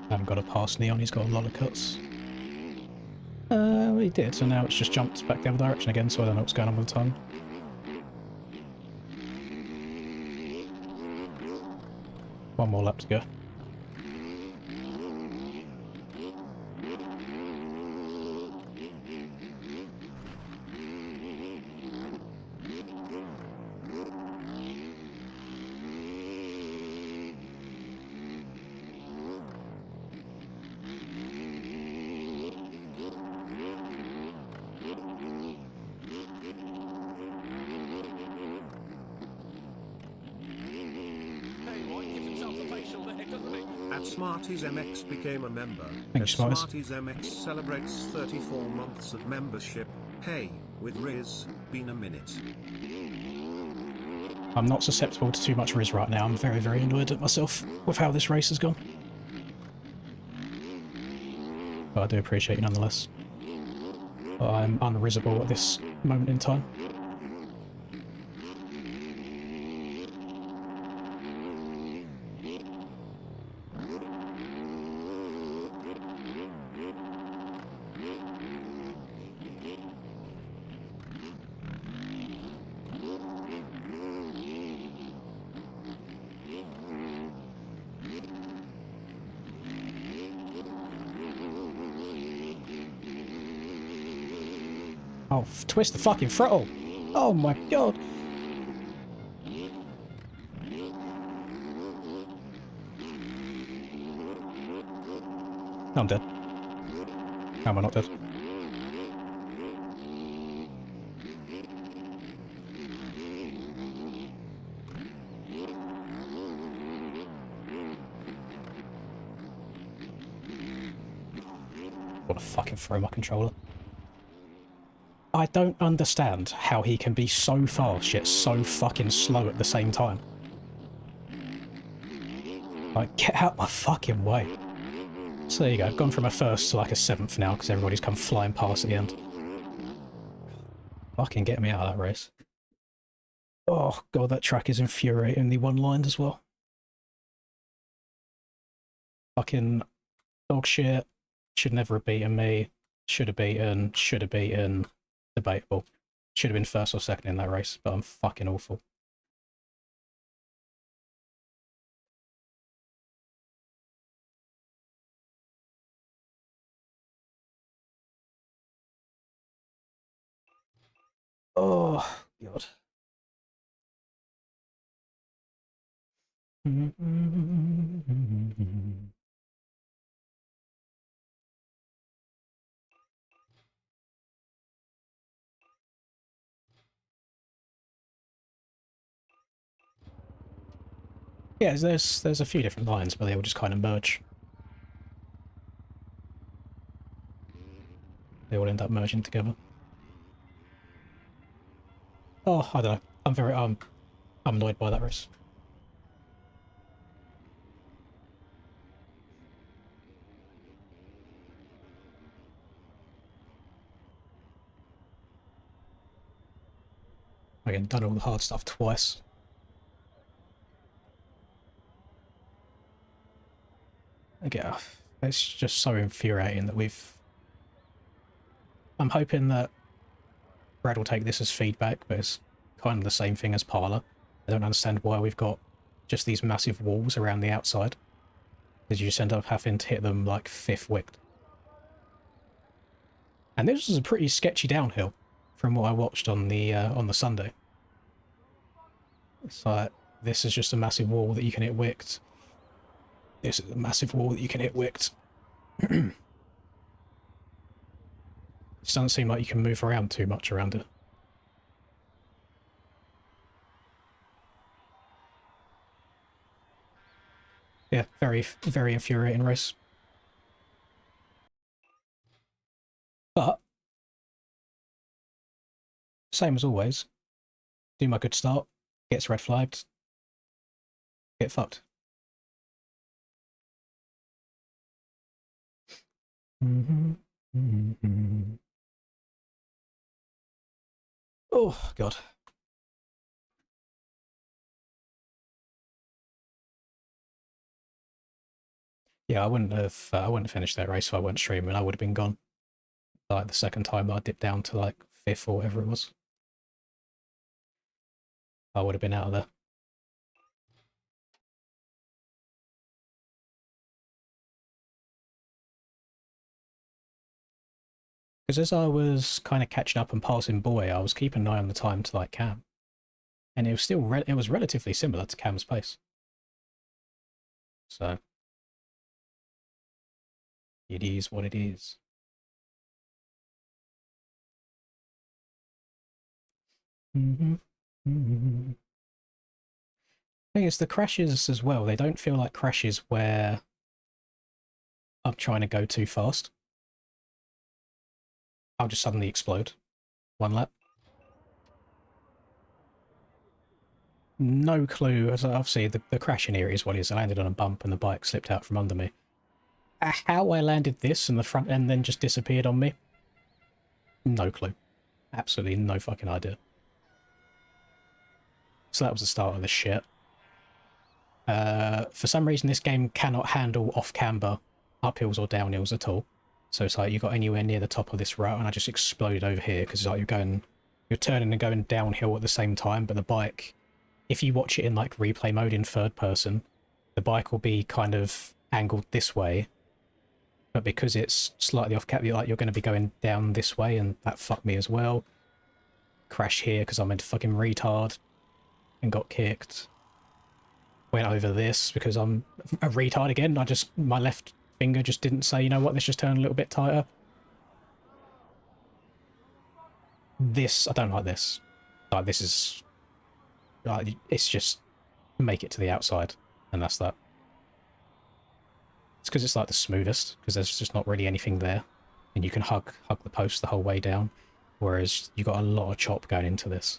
I haven't got a pass Neon, he's got a lot of cuts. Well, he did, so now it's just jumped back the other direction again, so I don't know what's going on with the time. One more lap to go. At Smarties MX became a member. Thank you, As Smarties. Smarties MX celebrates 34 months of membership. Hey, with Riz, been a minute. I'm not susceptible to too much Riz right now. I'm very, very annoyed at myself with how this race has gone. But I do appreciate you nonetheless. But I'm unrizzable at this moment in time. Oh, twist the fucking throttle! Oh my god! I'm dead. How am I not dead? I want to fucking throw my controller. I don't understand how he can be so fast yet so fucking slow at the same time. Like, get out my fucking way. So there you go, I've gone from a first to like a 7th now because everybody's come flying past at the end. Fucking get me out of that race. Oh god, that track is infuriatingly one-lined as well. Fucking dog shit. Should never have beaten me. Should have beaten. Should have beaten. Debatable. Should have been first or second in that race, but I'm fucking awful. Oh, God. Yeah, there's a few different lines, but they all just kind of merge. They all end up merging together. Oh, I don't know. I'm annoyed by that race. Again, done all the hard stuff twice. Again, it's just so infuriating that we've... I'm hoping that Brad will take this as feedback, but it's kind of the same thing as Parlour. I don't understand why we've got just these massive walls around the outside, because you just end up having to hit them like fifth wicked. And this was a pretty sketchy downhill from what I watched on the Sunday. It's like, this is just a massive wall that you can hit wicked. This is a massive wall that you can hit wicked. It doesn't seem like you can move around too much around it. Yeah, very, very infuriating race. But, same as always, do my good start, gets red flagged, get fucked. Oh, God. Yeah, I wouldn't have finished that race if I weren't streaming. I would have been gone. Like the second time I dipped down to like fifth or whatever it was. I would have been out of there. Because as I was kind of catching up and passing Boy, I was keeping an eye on the time to like Cam. And it was still it was relatively similar to Cam's pace. So it is what it is. Thing is, the crashes as well, they don't feel like crashes where I'm trying to go too fast. I'll just suddenly explode. One lap. No clue. As obviously, the crashing here is what it is. I landed on a bump and the bike slipped out from under me. How I landed this and the front end then just disappeared on me? No clue. Absolutely no fucking idea. So that was the start of this shit. For some reason, this game cannot handle off-camber uphills or downhills at all. So it's like you got anywhere near the top of this route and I just exploded over here because it's like you're turning and going downhill at the same time, but the bike, if you watch it in like replay mode in third person, the bike will be kind of angled this way, but because it's slightly off cap, you're going to be going down this way, and that fucked me as well. Crash here because I'm a fucking retard and got kicked. Went over this because I'm a retard again. My left finger just didn't say, you know what, let's just turn a little bit tighter. This, I don't like this. Like, this is... it's just make it to the outside, and that's that. It's because it's like the smoothest, because there's just not really anything there, and you can hug the post the whole way down, whereas you got a lot of chop going into this.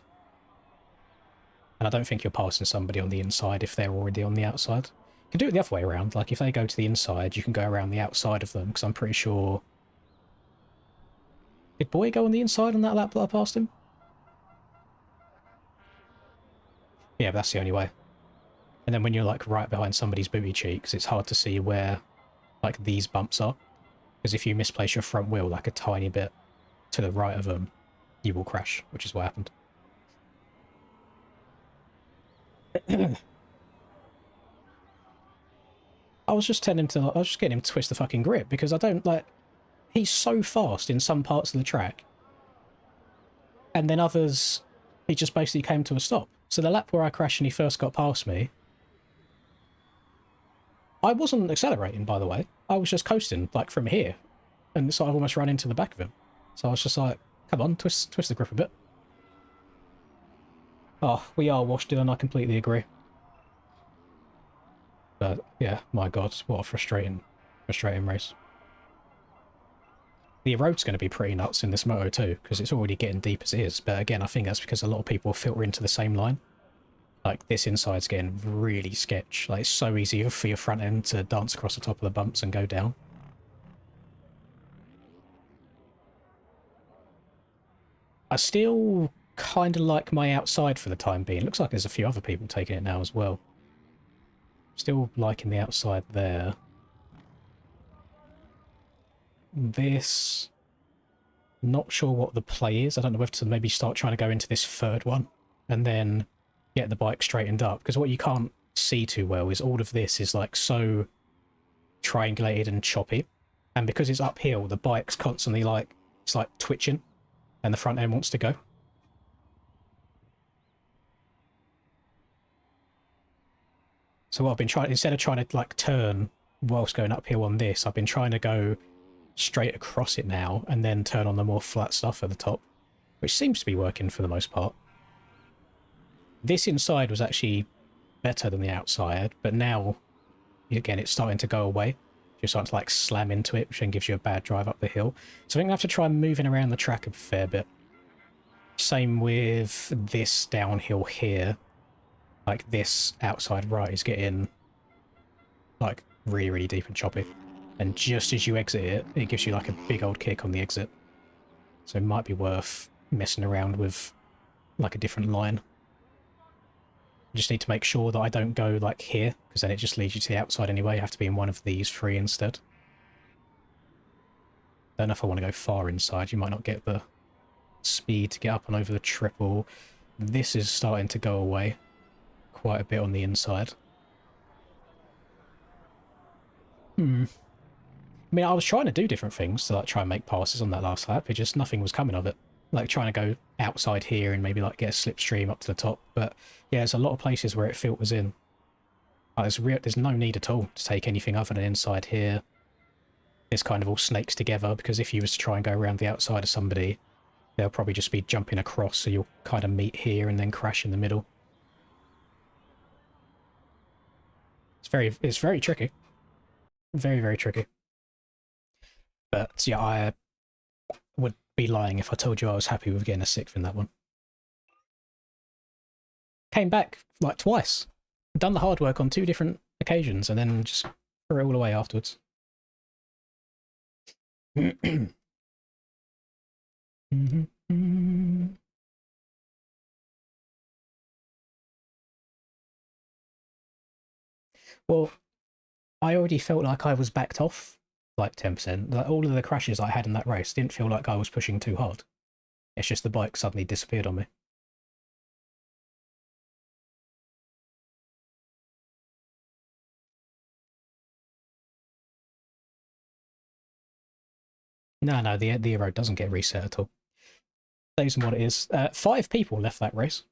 And I don't think you're passing somebody on the inside if they're already on the outside. You can do it the other way around. Like, if they go to the inside, you can go around the outside of them, because I'm pretty sure... Did Boy go on the inside on that lap that I passed him? Yeah, but that's the only way. And then when you're, like, right behind somebody's booty cheeks, it's hard to see where, like, these bumps are. Because if you misplace your front wheel, like, a tiny bit to the right of them, you will crash, which is what happened. I was just getting him to twist the fucking grip because I don't like. He's so fast in some parts of the track, and then others, he just basically came to a stop. So the lap where I crashed and he first got past me, I wasn't accelerating, by the way. I was just coasting, like, from here. And so I've almost run into the back of him. So I was just like, come on, twist the grip a bit. Oh, we are washed in, and I completely agree. But, yeah, my god, what a frustrating race. The road's going to be pretty nuts in this Moto 2, because it's already getting deep as it is. But again, I think that's because a lot of people filter into the same line. Like, this inside's getting really sketch. Like, it's so easy for your front end to dance across the top of the bumps and go down. I still kind of like my outside for the time being. Looks like there's a few other people taking it now as well. Still liking the outside there. This... Not sure what the play is. I don't know whether to maybe start trying to go into this third one and then get the bike straightened up. Because what you can't see too well is all of this is like so triangulated and choppy. And because it's uphill, the bike's constantly like, it's like twitching and the front end wants to go. So what I've been trying, instead of trying to like turn whilst going uphill on this, I've been trying to go straight across it now and then turn on the more flat stuff at the top, which seems to be working for the most part. This inside was actually better than the outside, but now, again, it's starting to go away. You're starting to like slam into it, which then gives you a bad drive up the hill. So I think I have to try moving around the track a fair bit. Same with this downhill here. Like this outside right is getting like really, really deep and choppy. And just as you exit it, it gives you like a big old kick on the exit. So it might be worth messing around with like a different line. I just need to make sure that I don't go like here, because then it just leads you to the outside anyway. You have to be in one of these three instead. Don't know if I want to go far inside. You might not get the speed to get up and over the triple. This is starting to go away quite a bit on the inside. I mean, I was trying to do different things to like try and make passes on that last lap. It just, nothing was coming of it. Like trying to go outside here and maybe like get a slipstream up to the top. But yeah, there's a lot of places where it filters in. Like, there's no need at all to take anything other than inside here. This kind of all snakes together, because if you was to try and go around the outside of somebody, they'll probably just be jumping across, so you'll kind of meet here and then crash in the middle. It's very tricky. Very, very tricky. But yeah, I would be lying if I told you I was happy with getting a 6th in that one. Came back like twice. Done the hard work on 2 different occasions and then just threw it all away afterwards. Well, I already felt like I was backed off like 10%. Like, all of the crashes I had in that race didn't feel like I was pushing too hard. It's just the bike suddenly disappeared on me. No, the road doesn't get reset at all. Stays in what it is. 5 people left that race.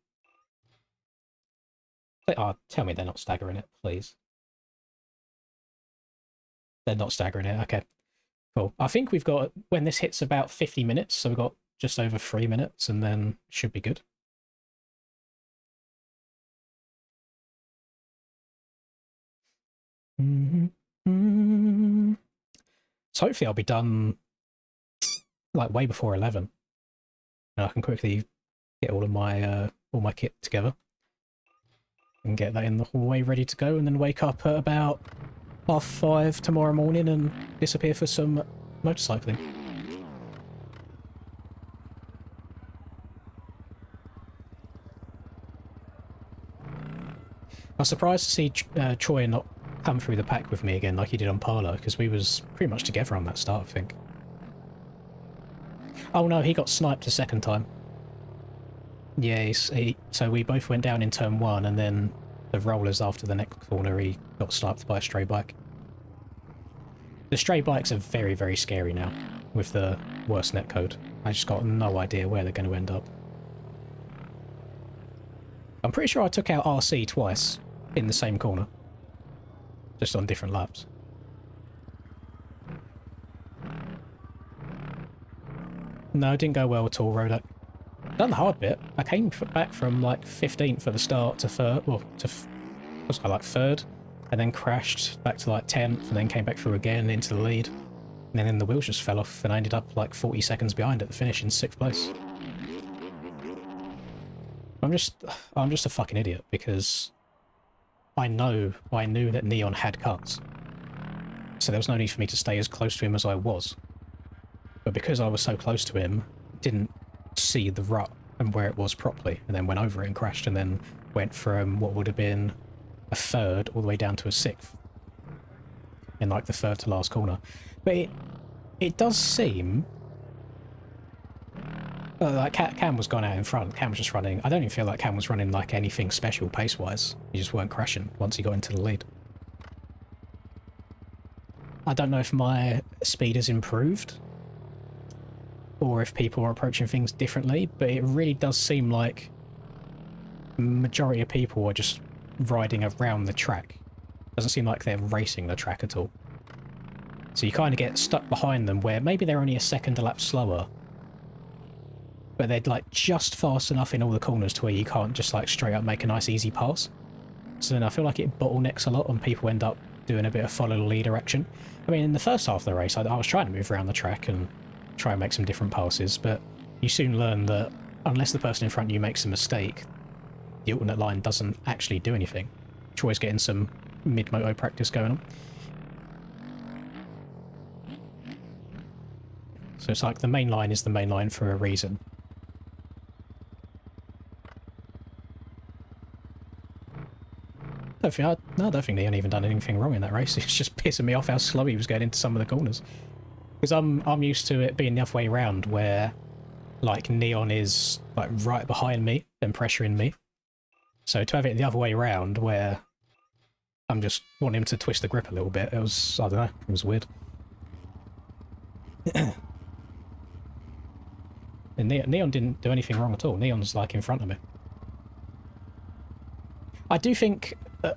Oh, tell me they're not staggering it, please. They're not staggering it, okay. Cool. I think we've got, when this hits about 50 minutes, so we've got just over 3 minutes, and then should be good. So hopefully I'll be done like way before 11. And I can quickly get all my kit together and get that in the hallway ready to go, and then wake up at about 5:30 tomorrow morning and disappear for some motorcycling. I was surprised to see Troy not come through the pack with me again like he did on Parlour, because we was pretty much together on that start, I think. Oh no, he got sniped a second time. Yeah, so we both went down in turn 1, and then the rollers after the next corner, he got slapped by a stray bike. The stray bikes are very, very scary now, with the worst netcode. I just got no idea where they're going to end up. I'm pretty sure I took out RC twice in the same corner, just on different laps. No, it didn't go well at all, Rodak. Done the hard bit. I came back from like 15th at the start to third, well, what's it like third, and then crashed back to like 10th, and then came back through again into the lead. And then the wheels just fell off, and I ended up like 40 seconds behind at the finish in 6th place. I'm just a fucking idiot, because I knew that Neon had cuts. So there was no need for me to stay as close to him as I was. But because I was so close to him, didn't see the rut and where it was properly, and then went over it and crashed, and then went from what would have been a third all the way down to a 6th in like the third to last corner. But it does seem like Cam was gone out in front. Cam was just running. I don't even feel like Cam was running like anything special pace wise. He just weren't crashing once he got into the lead. I don't know if my speed has improved or if people are approaching things differently, but it really does seem like majority of people are just riding around the track. Doesn't seem like they're racing the track at all. So you kind of get stuck behind them where maybe they're only a second a lap slower, but they're like just fast enough in all the corners to where you can't just like straight up make a nice easy pass. So then I feel like it bottlenecks a lot and people end up doing a bit of follow the leader action. I mean, in the first half of the race, I was trying to move around the track and try and make some different passes, but you soon learn that unless the person in front of you makes a mistake, the alternate line doesn't actually do anything. Troy's getting some mid-moto practice going on. So it's like the main line is the main line for a reason. I don't think Neon even done anything wrong in that race. It's just pissing me off how slow he was getting into some of the corners. Because I'm used to it being the other way around, where like Neon is like right behind me and pressuring me. So to have it the other way around, where I'm just wanting him to twist the grip a little bit, it was, I don't know, it was weird. And Neon didn't do anything wrong at all. Neon's like in front of me. I do think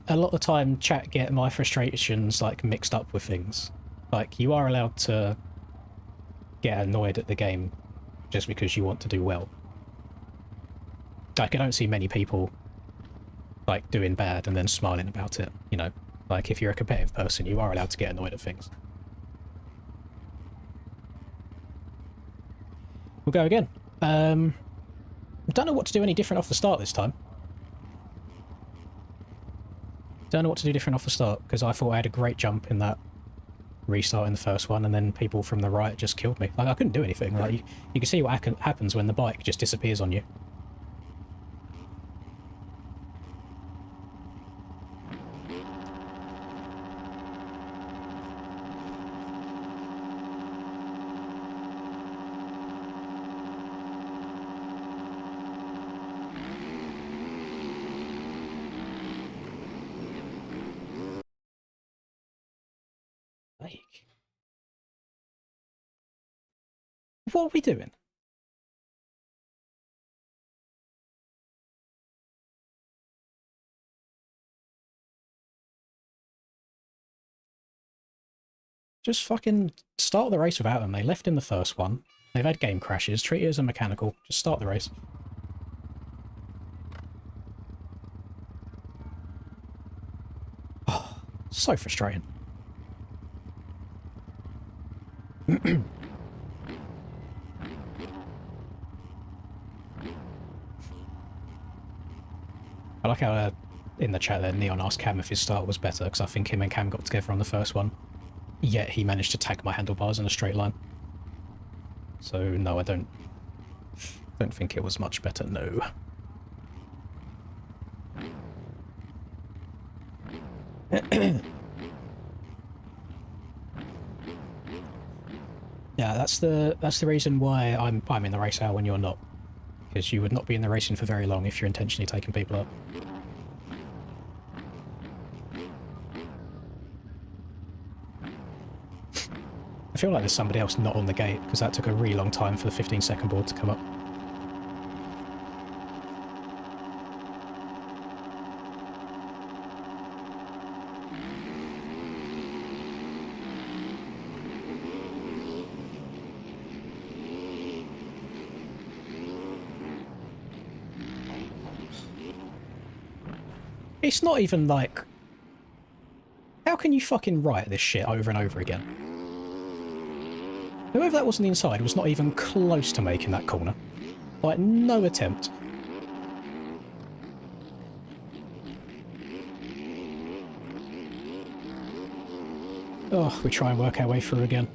a lot of the time chat get my frustrations like mixed up with things. Like, you are allowed to get annoyed at the game just because you want to do well. Like, I don't see many people like doing bad and then smiling about it, you know. Like, if you're a competitive person, you are allowed to get annoyed at things. We'll go again. Don't know what to do any different off the start this time. Don't know what to do different off the start, because I thought I had a great jump in that restart in the first one, and then people from the right just killed me. Like, I couldn't do anything. Like, you can see what happens when the bike just disappears on you. Like, what are we doing? Just fucking start the race without them. They left in the first one. They've had game crashes. Treat it as a mechanical. Just start the race. Oh, so frustrating. I like how in the chat there Neon asked Cam if his start was better, because I think him and Cam got together on the first one. Yet he managed to tag my handlebars in a straight line. So no, I don't think it was much better, no. Yeah, that's the reason why I'm in the race hour when you're not. because you would not be in the racing for very long if you're intentionally taking people up. I feel like there's somebody else not on the gate, because that took a really long time for the 15-second board to come up. It's not even like... How can you fucking write this shit over and over again? Whoever that was on the inside was not even close to making that corner. Like, no attempt. Oh, we try and work our way through again.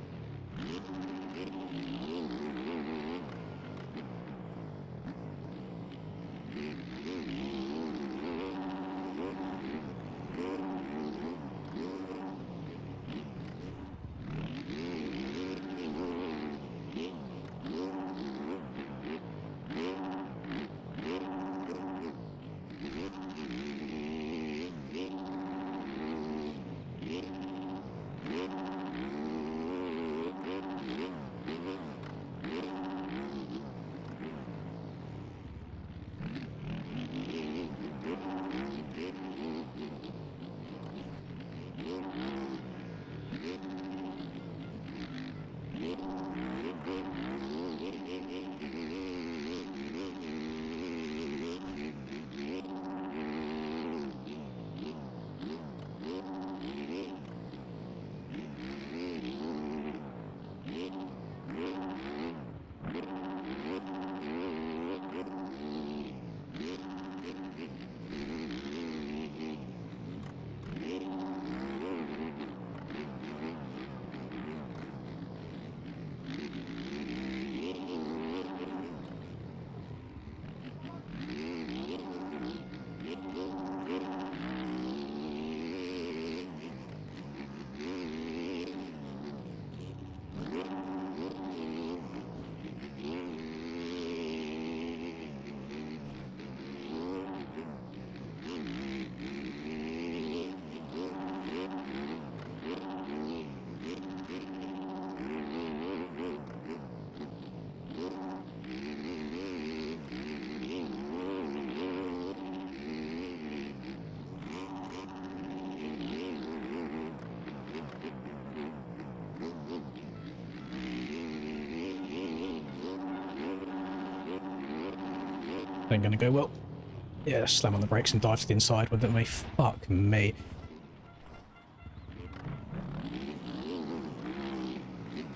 Ain't gonna go well. Yeah, slam on the brakes and dive to the inside with me. Fuck me.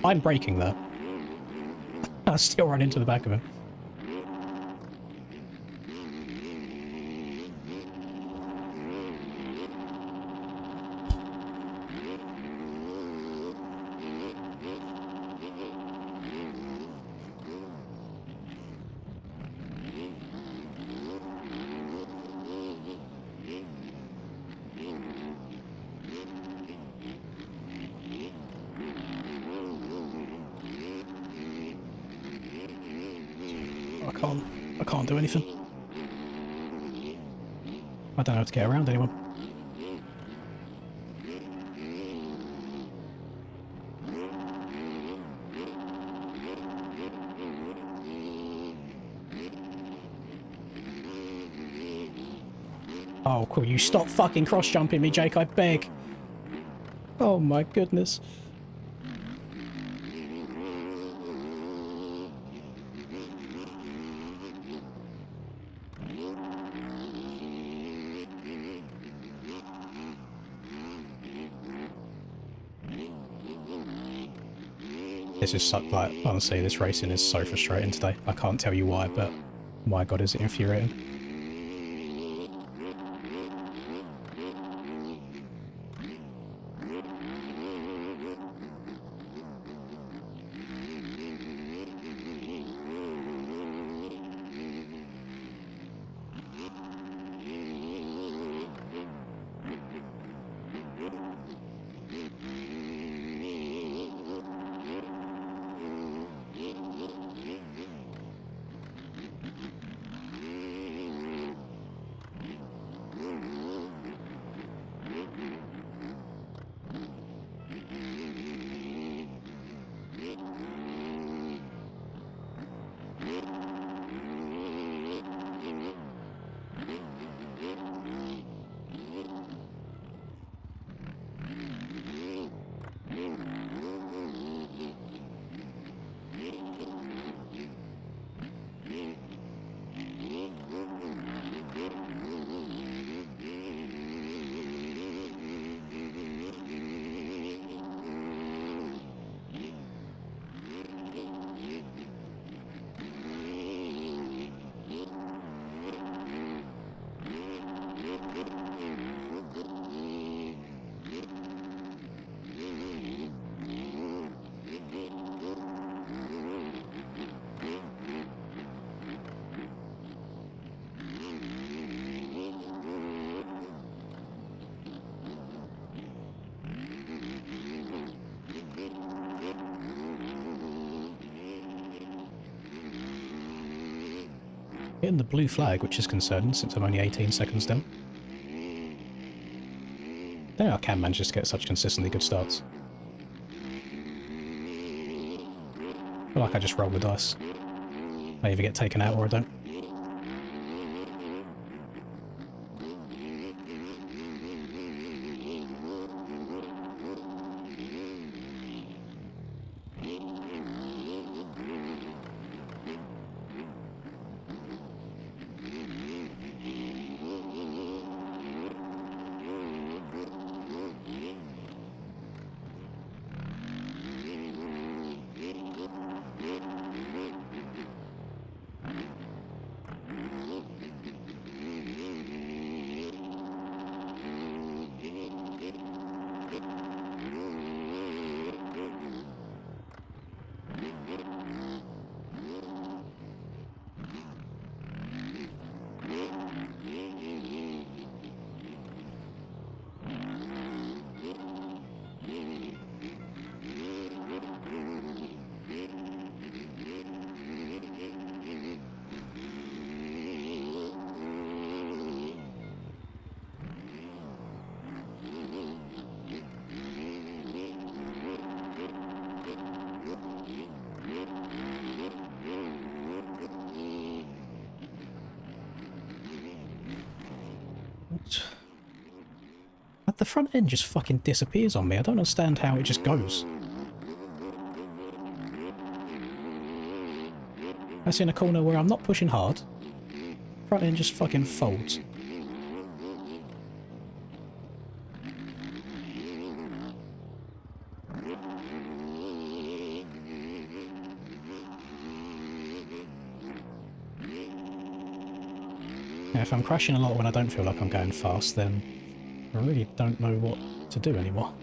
I'm braking there. I still run into the back of him. I can't do anything. I don't know how to get around anyone. Oh, cool. You stop fucking cross-jumping me, Jake, I beg. Oh my goodness. This is so, like, honestly, this racing is so frustrating today. I can't tell you why, but my god, is it infuriating. Hitting the blue flag, which is concerning since I'm only 18 seconds down. I don't know how Cam manages to get such consistently good starts. I feel like I just roll the dice. I either get taken out or I don't. Like, the front end just fucking disappears on me. I don't understand how it just goes. That's in a corner where I'm not pushing hard. Front end just fucking folds. Now, if I'm crashing a lot when I don't feel like I'm going fast, then I really don't know what to do anymore.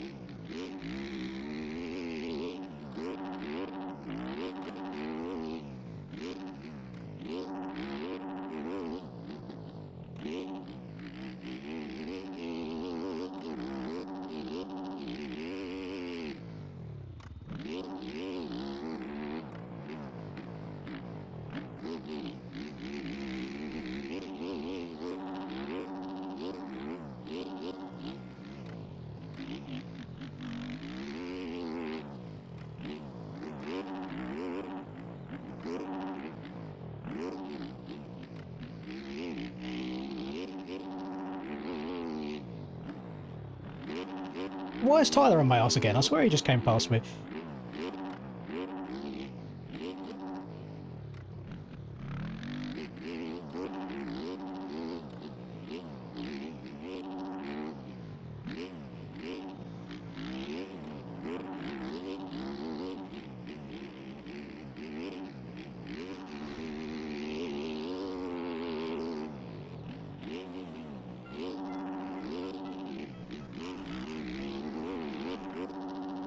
Why is Tyler on my ass again? I swear he just came past me.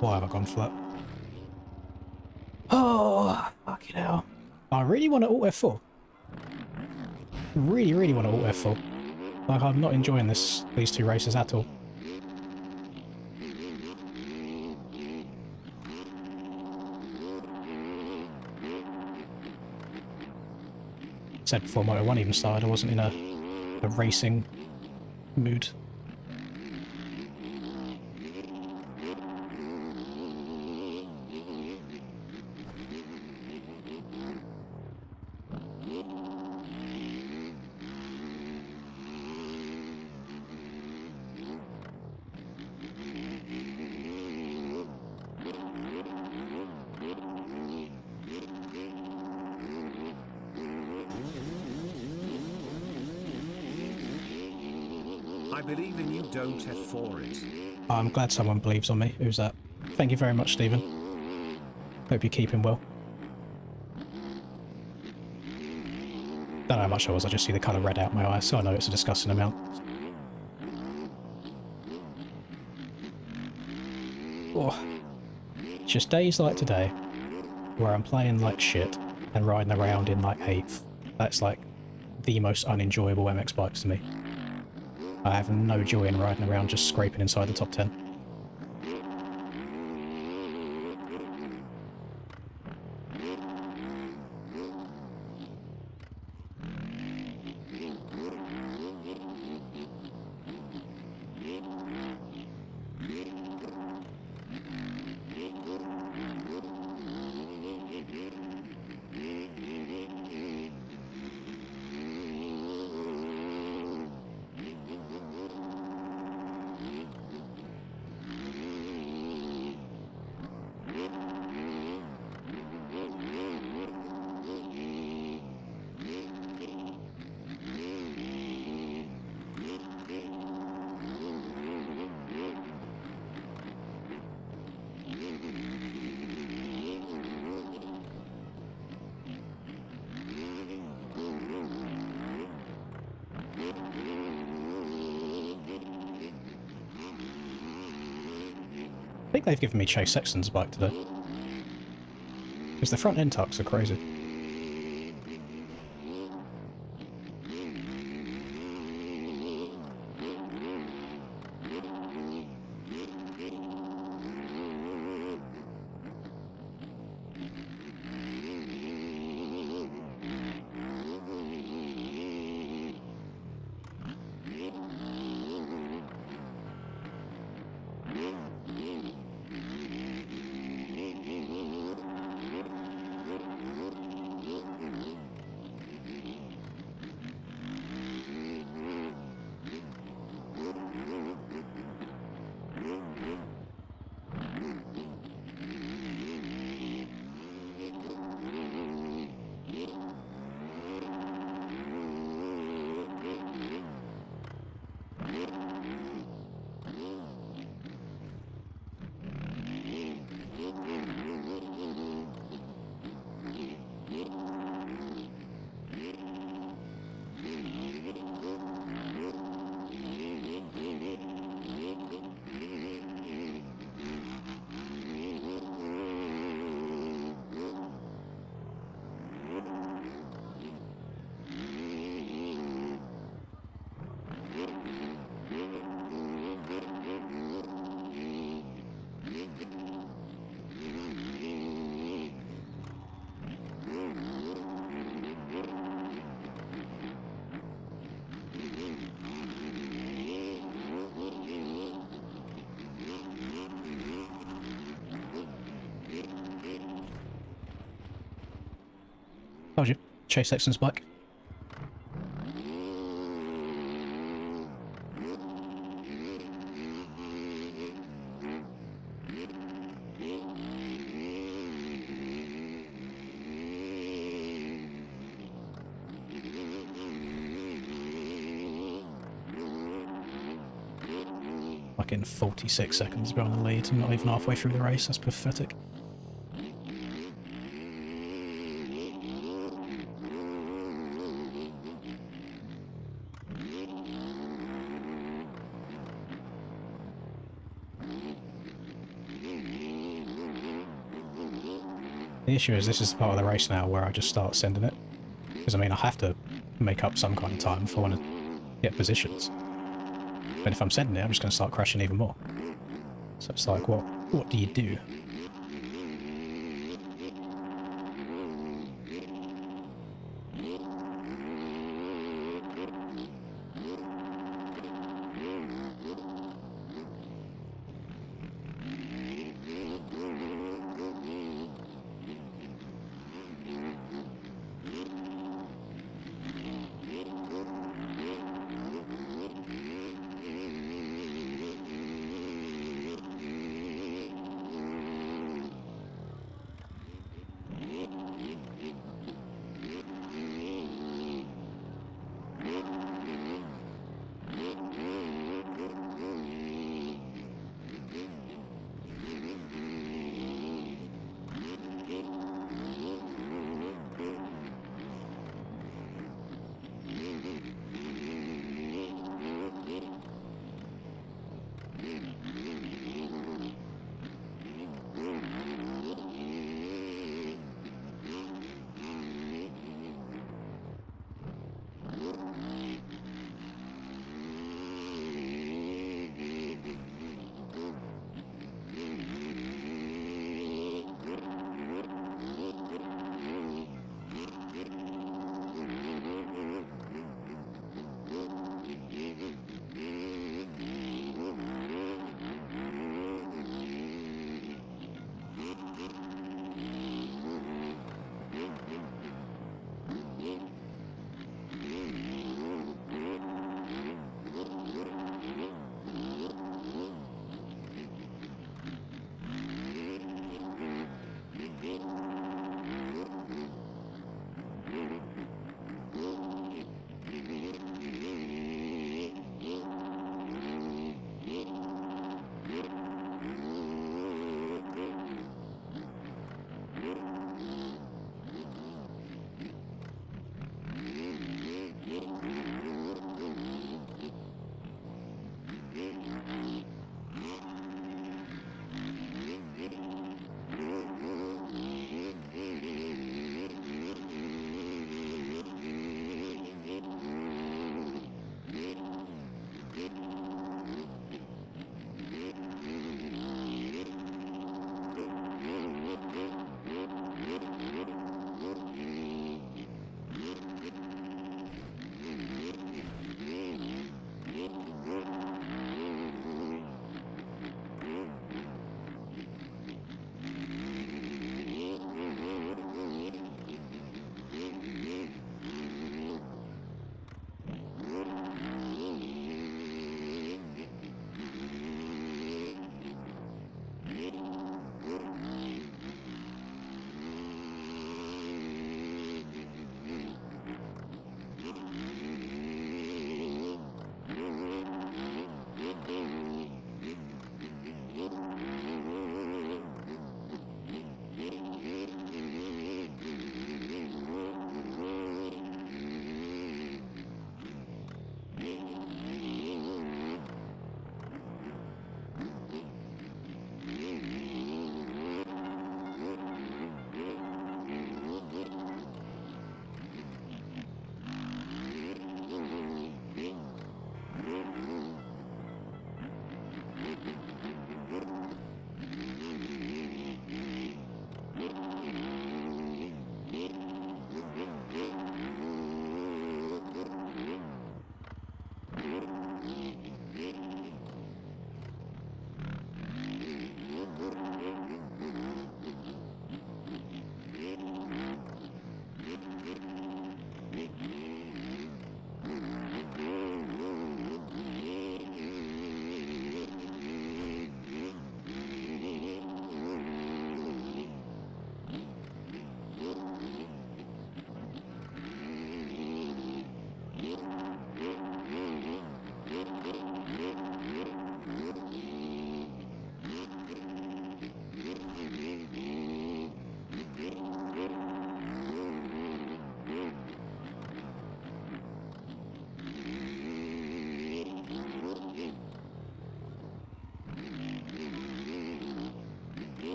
Why have I gone flat? Oh, fucking hell. I really want to alt F4. Really want to alt F4. Like, I'm not enjoying these two races at all. Said before Moto 1 even started, I wasn't in a racing mood. I believe in you, don't F4 it. I'm glad someone believes on me. Who's that? Thank you very much, Stephen. Hope you're keeping well. Don't know how much I was, I just see the colour red out my eyes, so I know it's a disgusting amount. Oh. It's just days like today, where I'm playing like shit and riding around in like 8th. That's like the most unenjoyable MX bikes to me. I have no joy in riding around just scraping inside the top 10. think they've given me Chase Sexton's bike today. Because the front end tucks are crazy. Told you. Chase Sexton's bike. Fucking 46 seconds behind the lead and not even halfway through the race. That's pathetic. The issue is this is the part of the race now where I just start sending it. Because I mean I have to make up some kind of time if I want to get positions. But if I'm sending it, I'm just going to start crashing even more. So it's like, what do you do?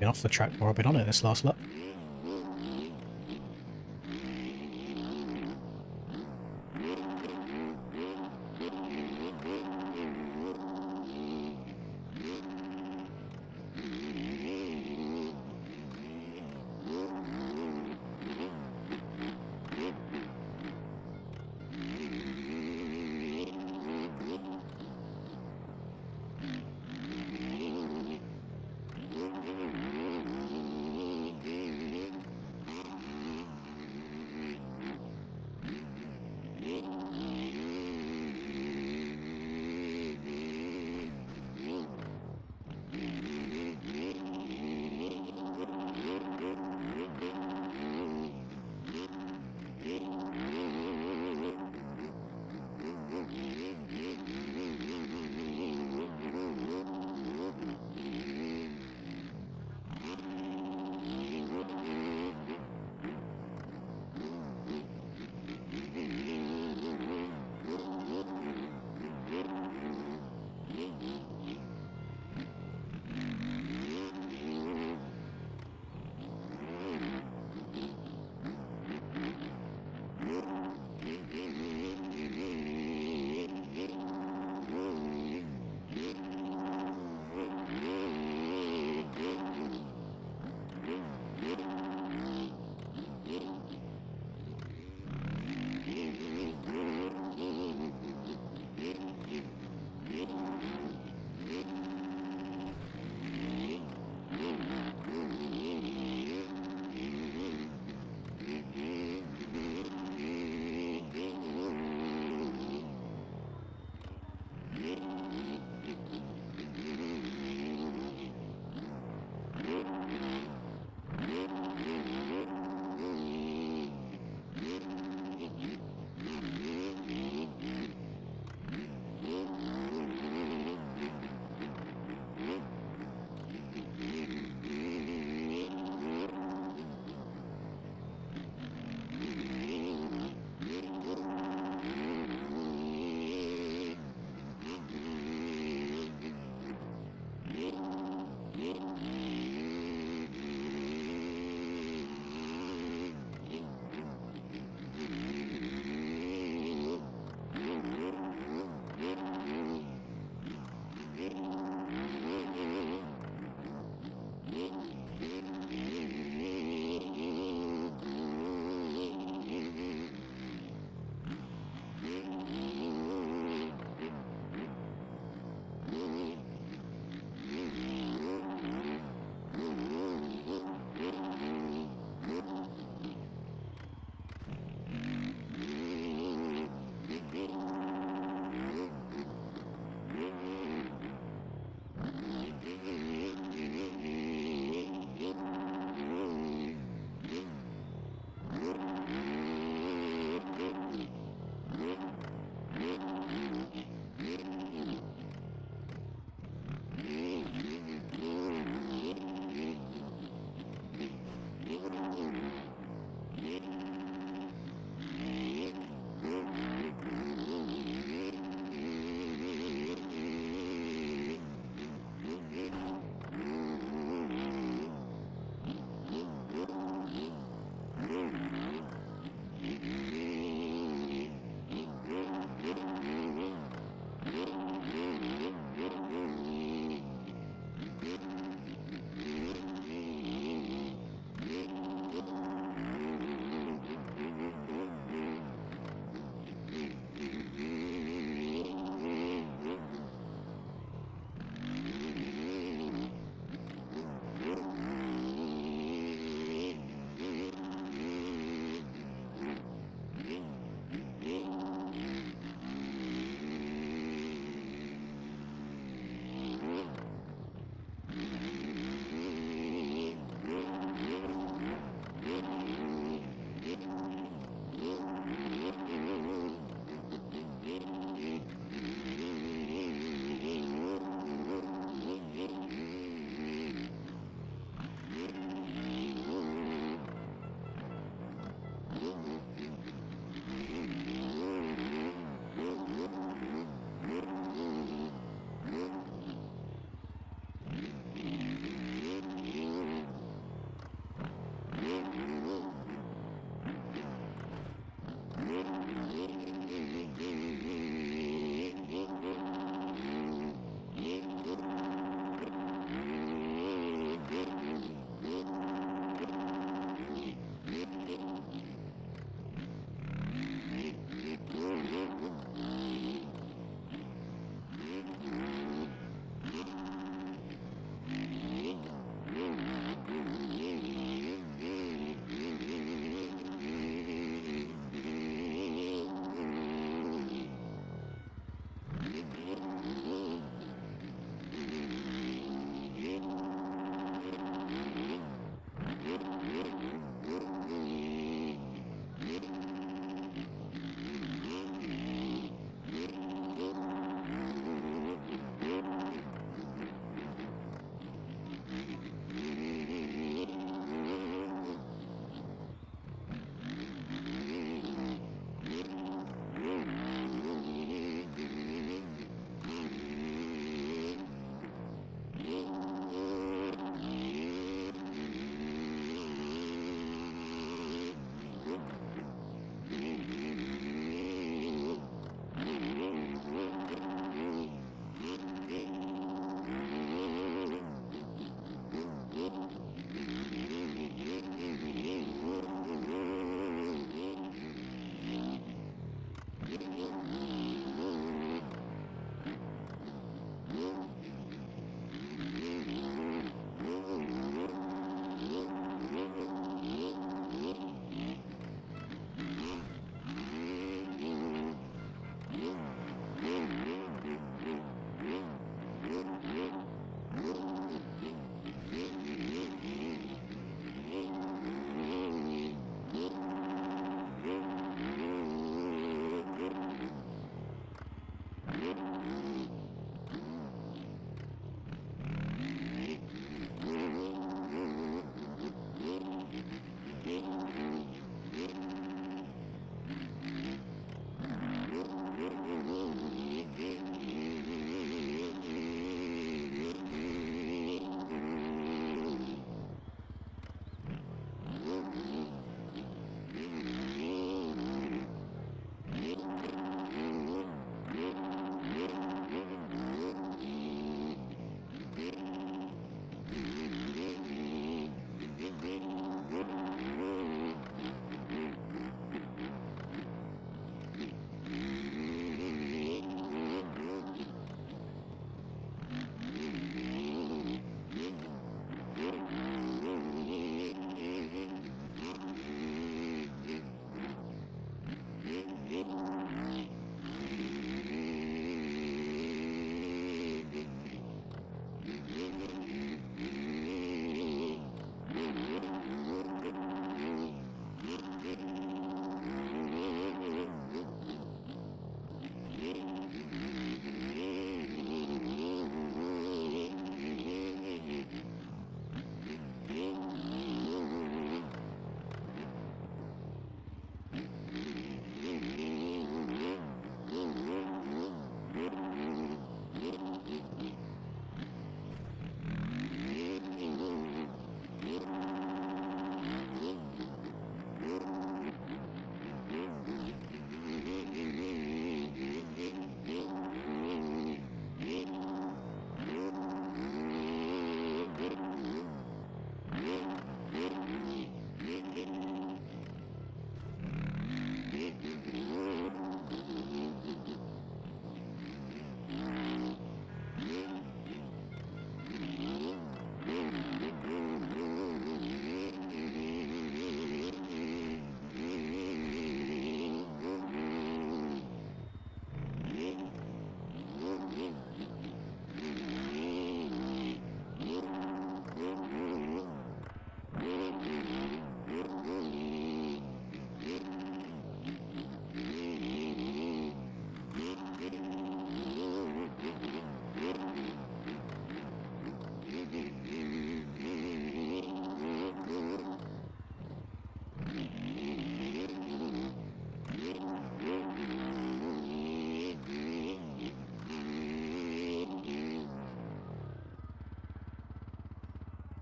been off the track or I've been on it this last lap.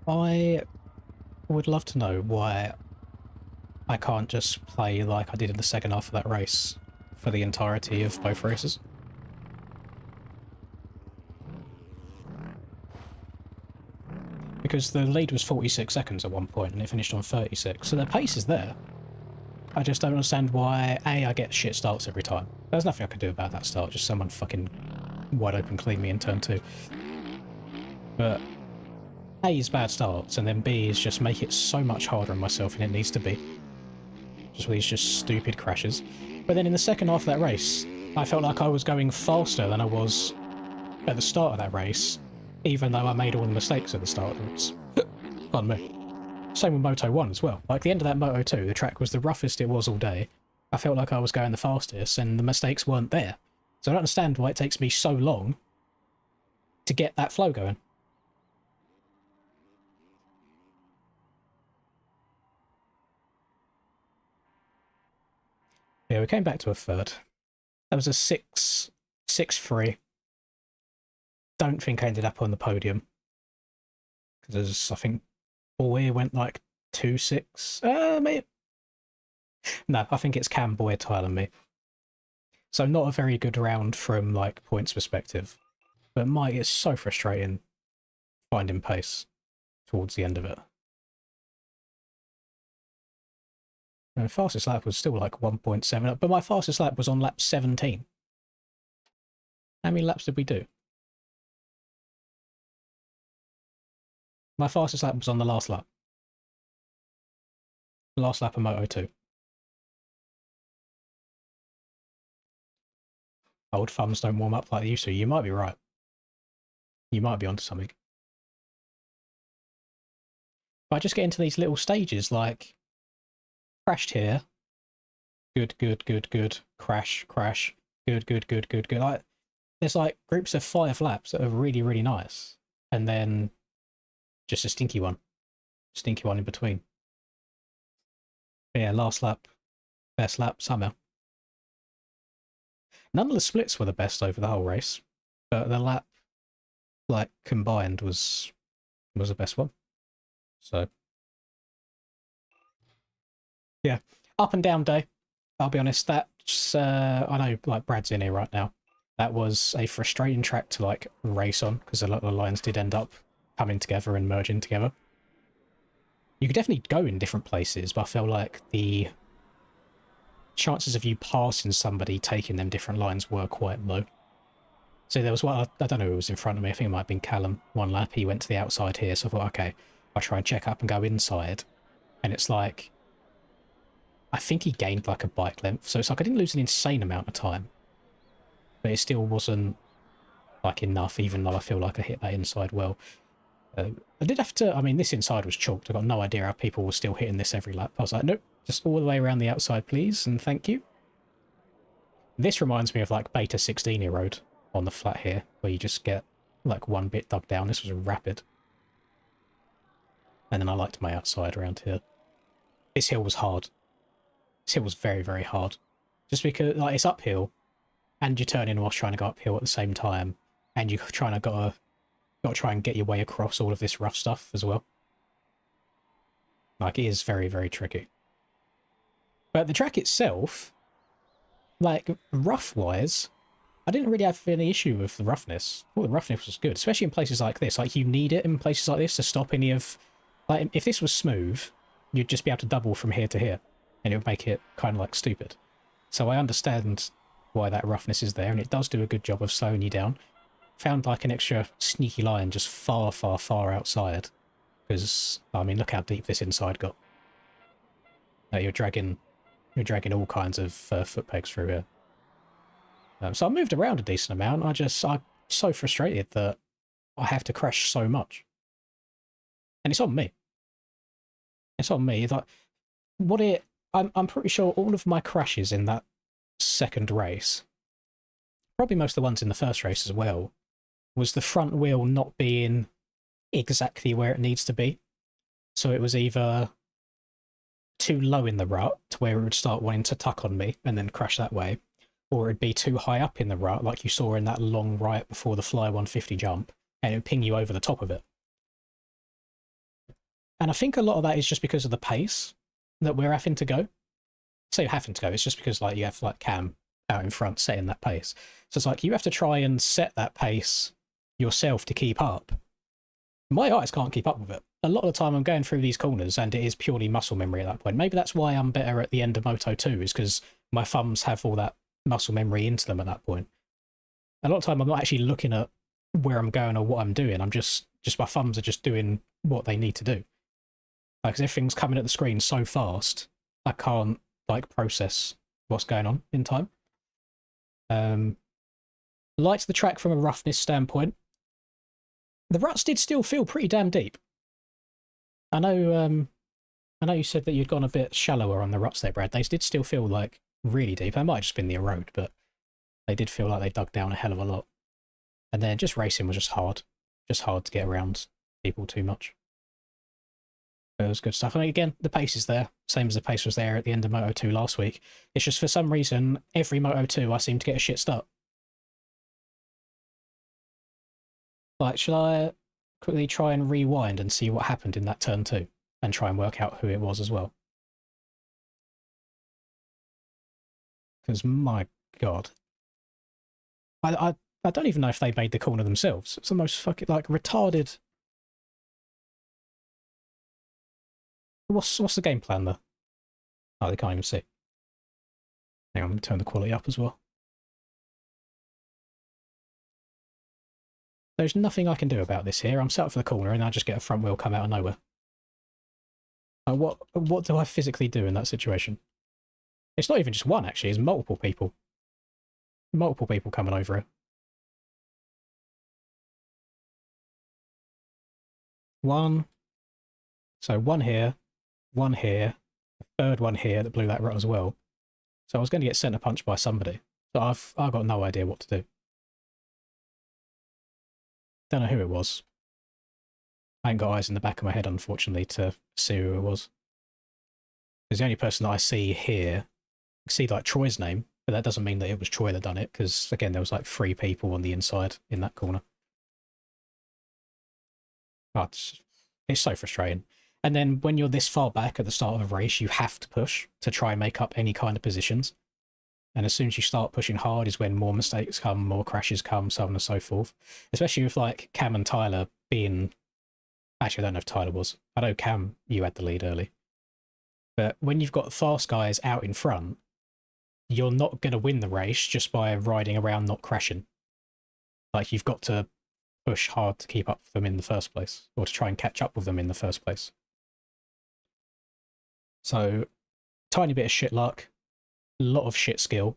I would love to know why I can't just play like I did in the second half of that race for the entirety of both races. Because the lead was 46 seconds at one point and it finished on 36, so the pace is there. I just don't understand why, A, I get shit starts every time. There's nothing I can do about that start, just someone fucking wide open clean me in turn 2. But A is bad starts, and then B is just make it so much harder on myself than it needs to be. Just with these just stupid crashes. But then in the second half of that race, I felt like I was going faster than I was at the start of that race, even though I made all the mistakes at the start of the race. Pardon me. Same with Moto 1 as well. Like, the end of that Moto 2, the track was the roughest it was all day. I felt like I was going the fastest, and the mistakes weren't there. So I don't understand why it takes me so long to get that flow going. Yeah, we came back to a third. That was a 6-3. Don't think I ended up on the podium. Because I think Boy went like 2-6. Maybe. No, I think it's Cam, Boy, Tyler, and me. So not a very good round from like points perspective. But Mike, it's so frustrating finding pace towards the end of it. And the fastest lap was still like 1.7 up, but my fastest lap was on lap 17. How many laps did we do? My fastest lap was on the last lap. The last lap of Moto 2. Old thumbs don't warm up like they used to. You might be right. You might be onto something. But I just get into these little stages like crashed here. Good, good, good, good. Crash, crash. Good, good, good, good, good. Like, there's like groups of 5 laps that are really, really nice. And then just a stinky one. Stinky one in between. But yeah, last lap. Best lap somehow. None of the splits were the best over the whole race. But the lap, like, combined was the best one. So yeah, up and down day. I'll be honest, that's I know like Brad's in here right now. That was a frustrating track to like race on because a lot of the lines did end up coming together and merging together. You could definitely go in different places, but I feel like the chances of you passing somebody taking them different lines were quite low. So there was one, I don't know who was in front of me, I think it might have been Callum. One lap, he went to the outside here, so I thought, okay, I'll try and check up and go inside. And it's like, I think he gained like a bike length, so it's like I didn't lose an insane amount of time, but it still wasn't like enough, even though I feel like I hit that inside well. I did have to, I mean, this inside was chalked. I got no idea how people were still hitting this every lap. I was like, nope, just all the way around the outside, please, and thank you. This reminds me of like Beta 16 Road on the flat here, where you just get like one bit dug down. This was a rapid. And then I liked my outside around here. This hill was hard. This hill was very, very hard. Just because like it's uphill, and you're turning whilst trying to go uphill at the same time, and you're trying to gotta try and get your way across all of this rough stuff as well. Like, it is very, very tricky. But the track itself, like, rough-wise, I didn't really have any issue with the roughness. I thought the roughness was good, especially in places like this. Like, you need it in places like this to stop any of... Like, if this was smooth, you'd just be able to double from here to here, and it would make it kind of, like, stupid. So I understand why that roughness is there, and it does do a good job of slowing you down. Found like an extra sneaky line just far, far, far outside. Because, I mean, look how deep this inside got. You're dragging all kinds of foot pegs through here. So I moved around a decent amount. I'm so frustrated that I have to crash so much. And it's on me. It's on me. Like, I'm pretty sure all of my crashes in that second race, probably most of the ones in the first race as well, was the front wheel not being exactly where it needs to be. So it was either too low in the rut to where it would start wanting to tuck on me and then crash that way, or it'd be too high up in the rut like you saw in that long right before the fly 150 jump, and it would ping you over the top of it. And I think a lot of that is just because of the pace that we're having to go. So having to go, it's just because like you have like Cam out in front setting that pace. So it's like you have to try and set that pace yourself to keep up. My eyes can't keep up with it. A lot of the time I'm going through these corners and it is purely muscle memory at that point. Maybe that's why I'm better at the end of Moto 2, is because my thumbs have all that muscle memory into them at that point. A lot of the time I'm not actually looking at where I'm going or what I'm doing. I'm just my thumbs are just doing what they need to do. Like, 'cause everything's coming at the screen so fast, I can't like process what's going on in time. Liked the track from a roughness standpoint. The ruts did still feel pretty damn deep. I know you said that you'd gone a bit shallower on the ruts there, Brad. They did still feel like really deep. They might have just been the road, but they did feel like they dug down a hell of a lot. And then just racing was just hard to get around people too much. But it was good stuff. And again, the pace is there, same as the pace was there at the end of Moto 2 last week. It's just for some reason, every Moto 2 I seem to get a shit start. Like, shall I quickly try and rewind and see what happened in that turn 2? And try and work out who it was as well? Because, my God. I don't even know if they made the corner themselves. It's the most fucking, like, retarded... What's the game plan there? Oh, they can't even see. Hang on, I'm going to turn the quality up as well. There's nothing I can do about this here. I'm set up for the corner and I just get a front wheel come out of nowhere. What do I physically do in that situation? It's not even just one, actually. It's multiple people. Multiple people coming over it. One. So one here, a third one here that blew that rut as well. So I was going to get centre punched by somebody. So I've got no idea what to do. Don't know who it was. I ain't got eyes in the back of my head, unfortunately, to see who it was. Because the only person that I see here, I see like Troy's name, but that doesn't mean that it was Troy that done it, because again, there was like 3 people on the inside in that corner. Oh, it's so frustrating. And then when you're this far back at the start of a race, you have to push to try and make up any kind of positions. And as soon as you start pushing hard is when more mistakes come, more crashes come, so on and so forth. Especially with like Cam and Tyler being... Actually, I don't know if Tyler was. I know Cam, you had the lead early. But when you've got fast guys out in front, you're not going to win the race just by riding around not crashing. Like, you've got to push hard to keep up with them in the first place, or to try and catch up with them in the first place. So tiny bit of shit luck, a lot of shit skill,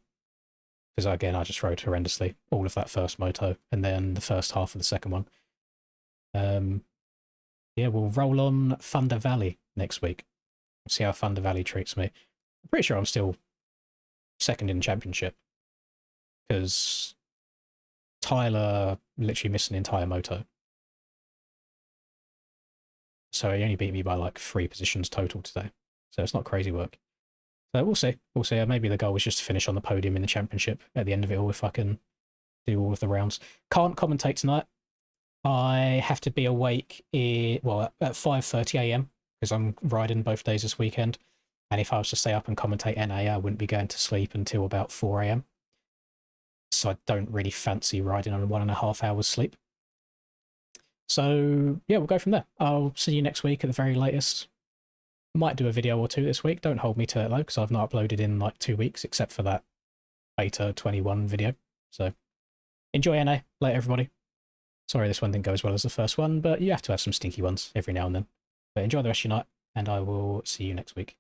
because again, I just rode horrendously all of that first moto, and then the first half of the second one. Yeah, we'll roll on Thunder Valley next week. See how Thunder Valley treats me. I'm pretty sure I'm still second in the championship, because Tyler literally missed an entire moto. So he only beat me by like 3 positions total today. So it's not crazy work. So we'll see. We'll see. Maybe the goal was just to finish on the podium in the championship at the end of it all if I can do all of the rounds. Can't commentate tonight. I have to be awake at 5:30 a.m. because I'm riding both days this weekend. And if I was to stay up and commentate NA, I wouldn't be going to sleep until about 4 a.m. So I don't really fancy riding on 1.5 hours sleep. So yeah, we'll go from there. I'll see you next week at the very latest. Might do a video or 2 this week. Don't hold me to it though, because I've not uploaded in like 2 weeks, except for that beta 21 video. So enjoy NA. Later, everybody. Sorry this one didn't go as well as the first one, but you have to have some stinky ones every now and then. But enjoy the rest of your night, and I will see you next week.